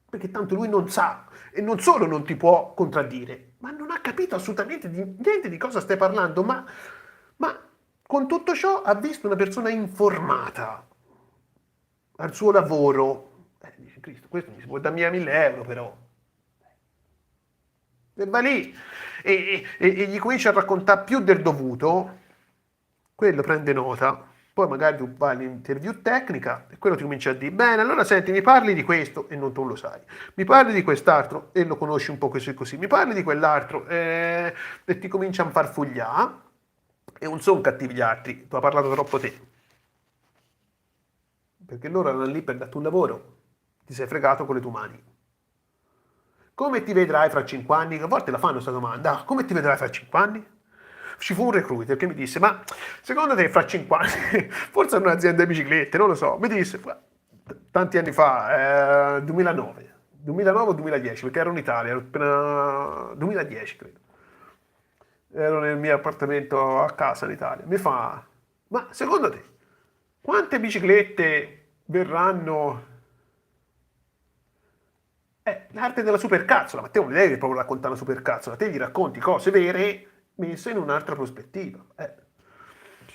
Perché tanto lui non sa e non solo non ti può contraddire, ma non ha capito assolutamente niente di cosa stai parlando, ma con tutto ciò ha visto una persona informata al suo lavoro. Dice Cristo, questo mi si può darmi a 1.000 euro però. E va lì e gli comincia a raccontare più del dovuto, quello prende nota, poi magari tu vai all'interview tecnica e quello ti comincia a dire, bene, allora senti, mi parli di questo e non tu lo sai, mi parli di quest'altro e lo conosci un po' così così, mi parli di quell'altro e ti comincia a farfugliare e non sono cattivi gli altri, tu hai parlato troppo te, perché loro erano lì per darti un lavoro, ti sei fregato con le tue mani. Come ti vedrai fra 5 anni? A volte la fanno questa domanda. Come ti vedrai fra 5 anni? Ci fu un recruiter che mi disse, ma secondo te fra 5 anni, forse è un'azienda di biciclette, non lo so, mi disse, tanti anni fa, 2009 o 2010, perché ero in Italia, ero appena 2010 credo. Ero nel mio appartamento a casa in Italia. Mi fa, ma secondo te, quante biciclette verranno l'arte della supercazzola, ma te non mi devi proprio raccontare una supercazzola, te gli racconti cose vere messe in un'altra prospettiva.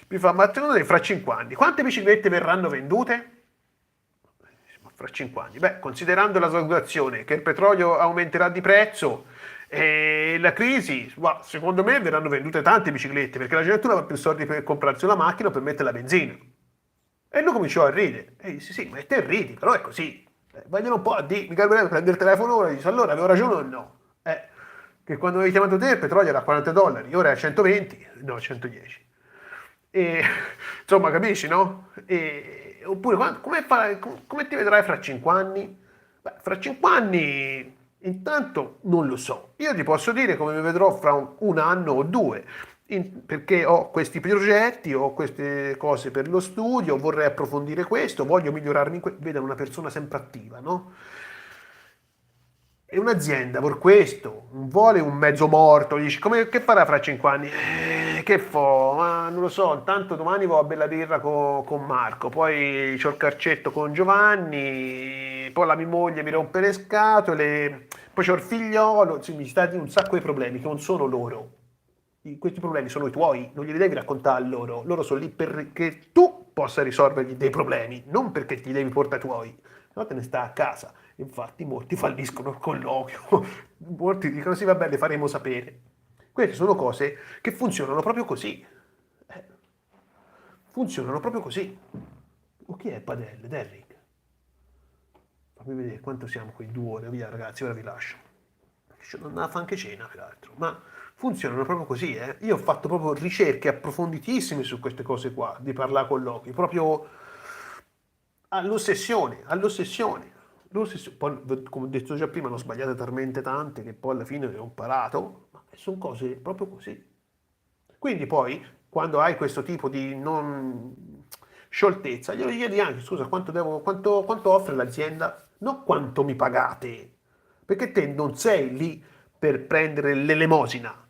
Mi fa, ma secondo te fra 5 anni quante biciclette verranno vendute? Ma fra 5 anni, beh, considerando la situazione che il petrolio aumenterà di prezzo e la crisi, secondo me verranno vendute tante biciclette perché la gente non ha più soldi per comprarsi una macchina o per mettere la benzina. E lui cominciò a ridere. E disse, sì, ma te ridi, però è così. Vaglielo un po' a dire, mica voleva prendere il telefono ora e dice, allora avevo ragione o no? Che quando avevi chiamato te il petrolio era a $40, ora è a 120, no, 110. E, insomma, capisci, no? Oppure, come ti vedrai fra 5 anni? Beh, fra 5 anni, intanto, non lo so. Io ti posso dire come mi vedrò fra un anno o due perché ho questi progetti, ho queste cose per lo studio, vorrei approfondire questo, voglio migliorarmi in questo. Vedo una persona sempre attiva, no? E un'azienda vuole questo, non vuole un mezzo morto, dici che farà fra 5 anni? Che fo? Ma non lo so, intanto domani vado a bella birra con Marco, poi c'ho il carcetto con Giovanni, poi la mia moglie mi rompe le scatole, poi c'ho il figliolo, mi sta di un sacco di problemi che non sono loro. Questi problemi sono i tuoi, non glieli devi raccontare a loro, loro sono lì perché tu possa risolvergli dei problemi, non perché ti devi portare i tuoi, no te ne stai a casa. Infatti molti falliscono il colloquio, molti dicono sì vabbè le faremo sapere. Queste sono cose che funzionano proprio così. Funzionano proprio così. O chi è Padelle? Derrick? Fammi vedere quanto siamo qui, 2 ore, via ragazzi, ora vi lascio. Ci non andava anche cena peraltro, ma funzionano proprio così, eh. Io ho fatto proprio ricerche approfonditissime su queste cose qua, di parlare colloqui, proprio all'ossessione, all'ossessione. Poi, come ho detto già prima, ne ho sbagliate talmente tante che poi alla fine ho imparato, ma sono cose proprio così. Quindi poi, quando hai questo tipo di non scioltezza, glielo chiedi anche, scusa, quanto offre l'azienda? Non quanto mi pagate, perché te non sei lì per prendere l'elemosina.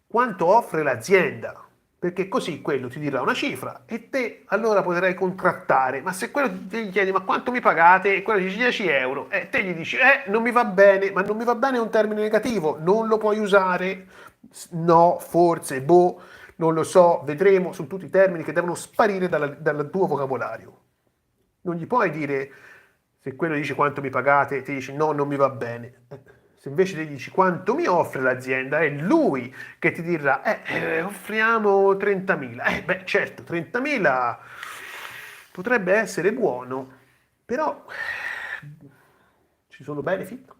Quanto offre l'azienda? perché così quello ti dirà una cifra e te allora potrai contrattare. Ma se quello ti gli chiedi ma quanto mi pagate e quello dice 10 euro e te gli dici non mi va bene, ma non mi va bene è un termine negativo, non lo puoi usare, no, forse, boh, non lo so, vedremo, sono tutti termini che devono sparire dal tuo vocabolario. Non gli puoi dire, se quello dice quanto mi pagate, ti dici no, non mi va bene. Se invece ti dici quanto mi offre l'azienda, è lui che ti dirà, offriamo 30.000. Beh, certo, 30.000 potrebbe essere buono, però ci sono benefit.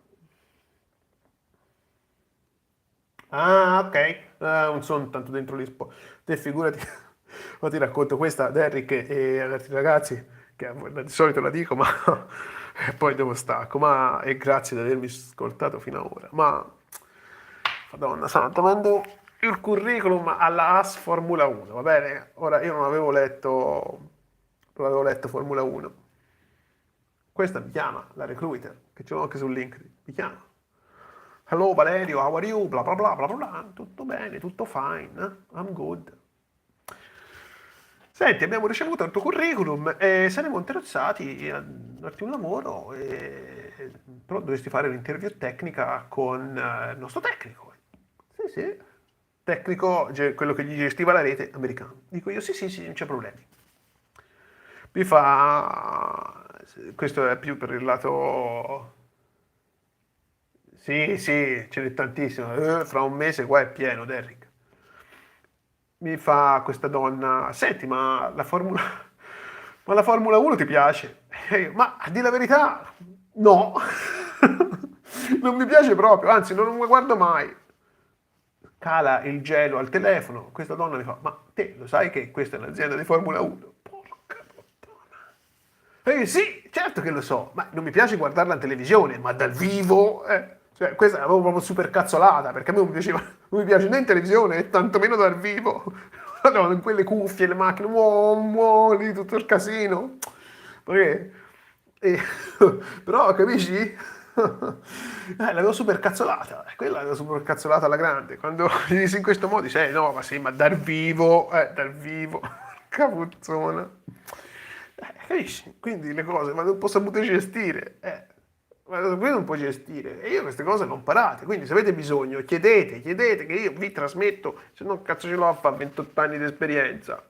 Ah, ok. Non sono tanto dentro gli sport. Te figurati, ora ti racconto questa, Derrick e agli altri ragazzi, che di solito la dico, ma poi devo stacco. Ma e grazie di avermi ascoltato fino ad ora. Ma, Madonna Santa, mando il curriculum alla AS Formula 1, va bene? Ora io non avevo letto Formula 1. Questa mi chiama, la recruiter, che ce l'ho anche su LinkedIn, mi chiama. Hello Valerio, how are you? Bla bla bla bla bla. Tutto bene, tutto fine. I'm good. Senti, abbiamo ricevuto il tuo curriculum e saremo interessati a darti un lavoro, però dovresti fare l'interview tecnica con il nostro tecnico. Sì, sì. Tecnico, cioè quello che gli gestiva la rete americano. Dico io, sì, sì, sì, non c'è problemi. Mi fa... Questo è più per il lato... Sì, sì, ce n'è tantissimo. Fra un mese qua è pieno, Derrick. Mi fa questa donna, senti, ma la Formula 1 ti piace? E io, ma a dire la verità, no. Non mi piace proprio, anzi, non mi guardo mai. Cala il gelo al telefono, questa donna mi fa, ma te lo sai che questa è un'azienda di Formula 1? Porca puttana. E io, sì, certo che lo so, ma non mi piace guardarla in televisione, ma dal vivo, Cioè, questa l'avevo proprio super cazzolata, perché a me non mi piaceva, non mi piace né in televisione, né tantomeno dal vivo. No, in quelle cuffie, le macchine, lì tutto il casino. Perché, e- però, capisci? L'avevo super cazzolata, quella l'avevo super cazzolata alla grande. Quando gli dissi in questo modo, dice, no, ma sì, ma dal vivo, capuzzona. Capisci? Quindi le cose, ma non posso sapute gestire. Ma qui non puoi gestire. E io queste cose le ho imparate. Quindi se avete bisogno, chiedete che io vi trasmetto. Se no, cazzo ce l'ho a fare 28 anni di esperienza.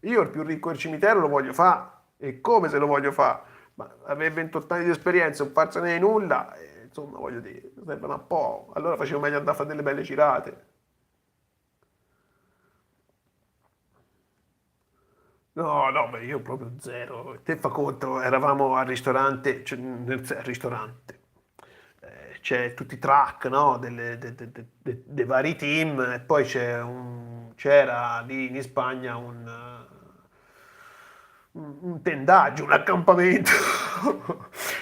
Io il più ricco del cimitero lo voglio fare. E come se lo voglio fare? Ma avere 28 anni di esperienza, non farsene di nulla, insomma, voglio dire, servono un po'. Allora facevo meglio andare a fare delle belle girate. No, no, beh, io proprio zero. Te fa conto, eravamo al ristorante, cioè, al ristorante. C'è tutti i track, no? Dei vari team e poi c'era lì in Spagna un tendaggio, un accampamento,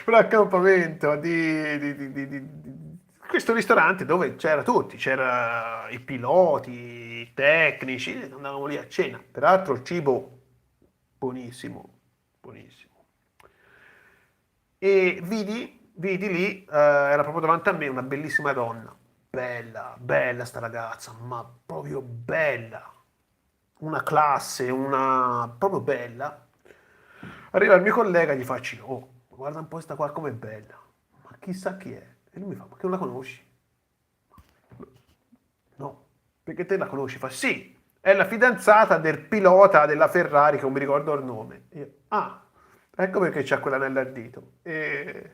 un accampamento di questo ristorante dove c'era tutti, c'era i piloti, i tecnici, andavamo lì a cena. Peraltro il cibo buonissimo, buonissimo. E vidi lì, era proprio davanti a me una bellissima donna, bella, bella sta ragazza, ma proprio bella, una classe, una proprio bella. Arriva il mio collega e gli faccio, oh, guarda un po' sta qua com'è bella, ma chissà chi è. E lui mi fa, ma che non la conosci? No, perché te la conosci? Fa, sì, è la fidanzata del pilota della Ferrari, che non mi ricordo il nome. E io, ah, ecco perché c'ha quell'anello al dito. E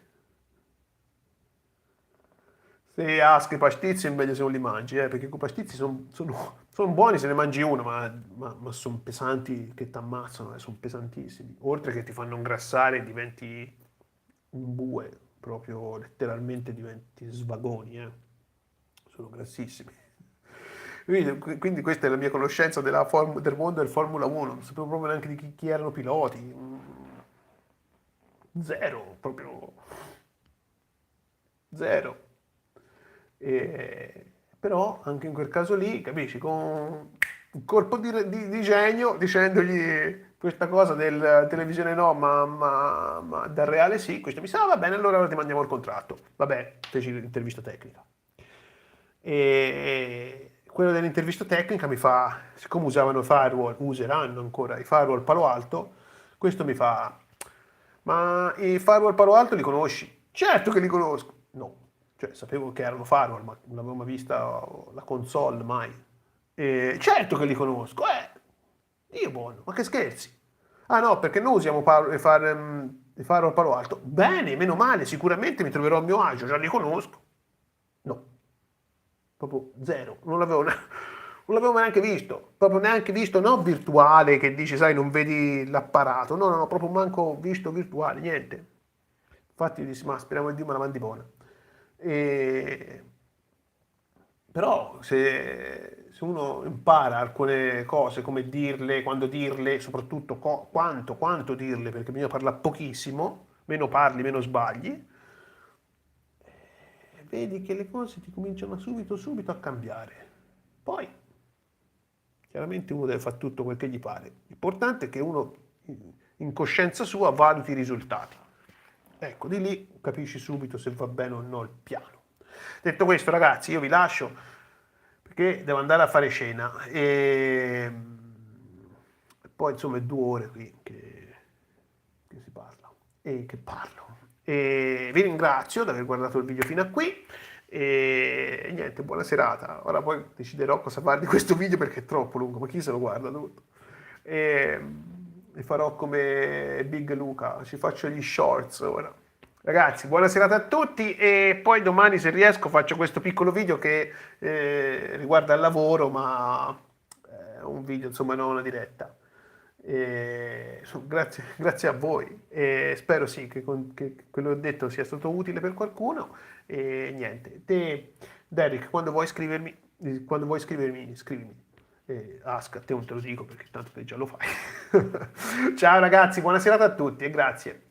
se aschi i pastizi è meglio se non li mangi, perché quei pastizi sono buoni se ne mangi uno, ma sono pesanti che ti ammazzano, sono pesantissimi. Oltre che ti fanno ingrassare, diventi un bue, proprio letteralmente diventi svagoni, sono grassissimi. Quindi questa è la mia conoscenza del mondo del Formula 1, non sapevo proprio neanche di chi erano piloti. Zero, proprio zero. Però anche in quel caso lì, capisci, con un colpo di genio dicendogli questa cosa del televisione no, ma dal reale sì, questo mi sa, "Ah, va bene, allora ti mandiamo il contratto. Vabbè, feci l'intervista tecnica. E quello dell'intervista tecnica mi fa, siccome usavano i firewall, useranno ancora i firewall Palo Alto, questo mi fa, ma i firewall Palo Alto li conosci? Certo che li conosco. No, cioè sapevo che erano firewall, ma non avevo mai vista la console, mai. Certo che li conosco, io buono, ma che scherzi? Ah no, perché noi usiamo i firewall Palo Alto. Bene, meno male, sicuramente mi troverò a mio agio, già li conosco. No, proprio zero, non l'avevo neanche visto, proprio neanche visto, no virtuale che dici, sai, non vedi l'apparato, no, no, no, proprio manco visto virtuale, niente. Infatti dissi, ma speriamo di Dio me la mandi buona. E... Però se uno impara alcune cose, come dirle, quando dirle, soprattutto quanto dirle, perché bisogna parlare pochissimo, meno parli, meno sbagli, vedi che le cose ti cominciano subito a cambiare. Poi, chiaramente uno deve fare tutto quel che gli pare. L'importante è che uno, in coscienza sua, valuti i risultati. Ecco, di lì capisci subito se va bene o no il piano. Detto questo, ragazzi, io vi lascio perché devo andare a fare cena e poi insomma è 2 ore qui che si parla e che parlo. E vi ringrazio di aver guardato il video fino a qui e niente, buona serata. Ora poi deciderò cosa fare di questo video perché è troppo lungo, ma chi se lo guarda tutto? E farò come Big Luca, ci faccio gli shorts ora. Ragazzi, buona serata a tutti e poi domani se riesco faccio questo piccolo video che riguarda il lavoro, ma è un video, insomma, non una diretta. Grazie a voi e spero sì che quello che ho detto sia stato utile per qualcuno e niente. Te, Derek, quando vuoi scrivermi, scrivimi. Ask, a te non te lo dico perché tanto te già lo fai. Ciao ragazzi, buona serata a tutti e grazie.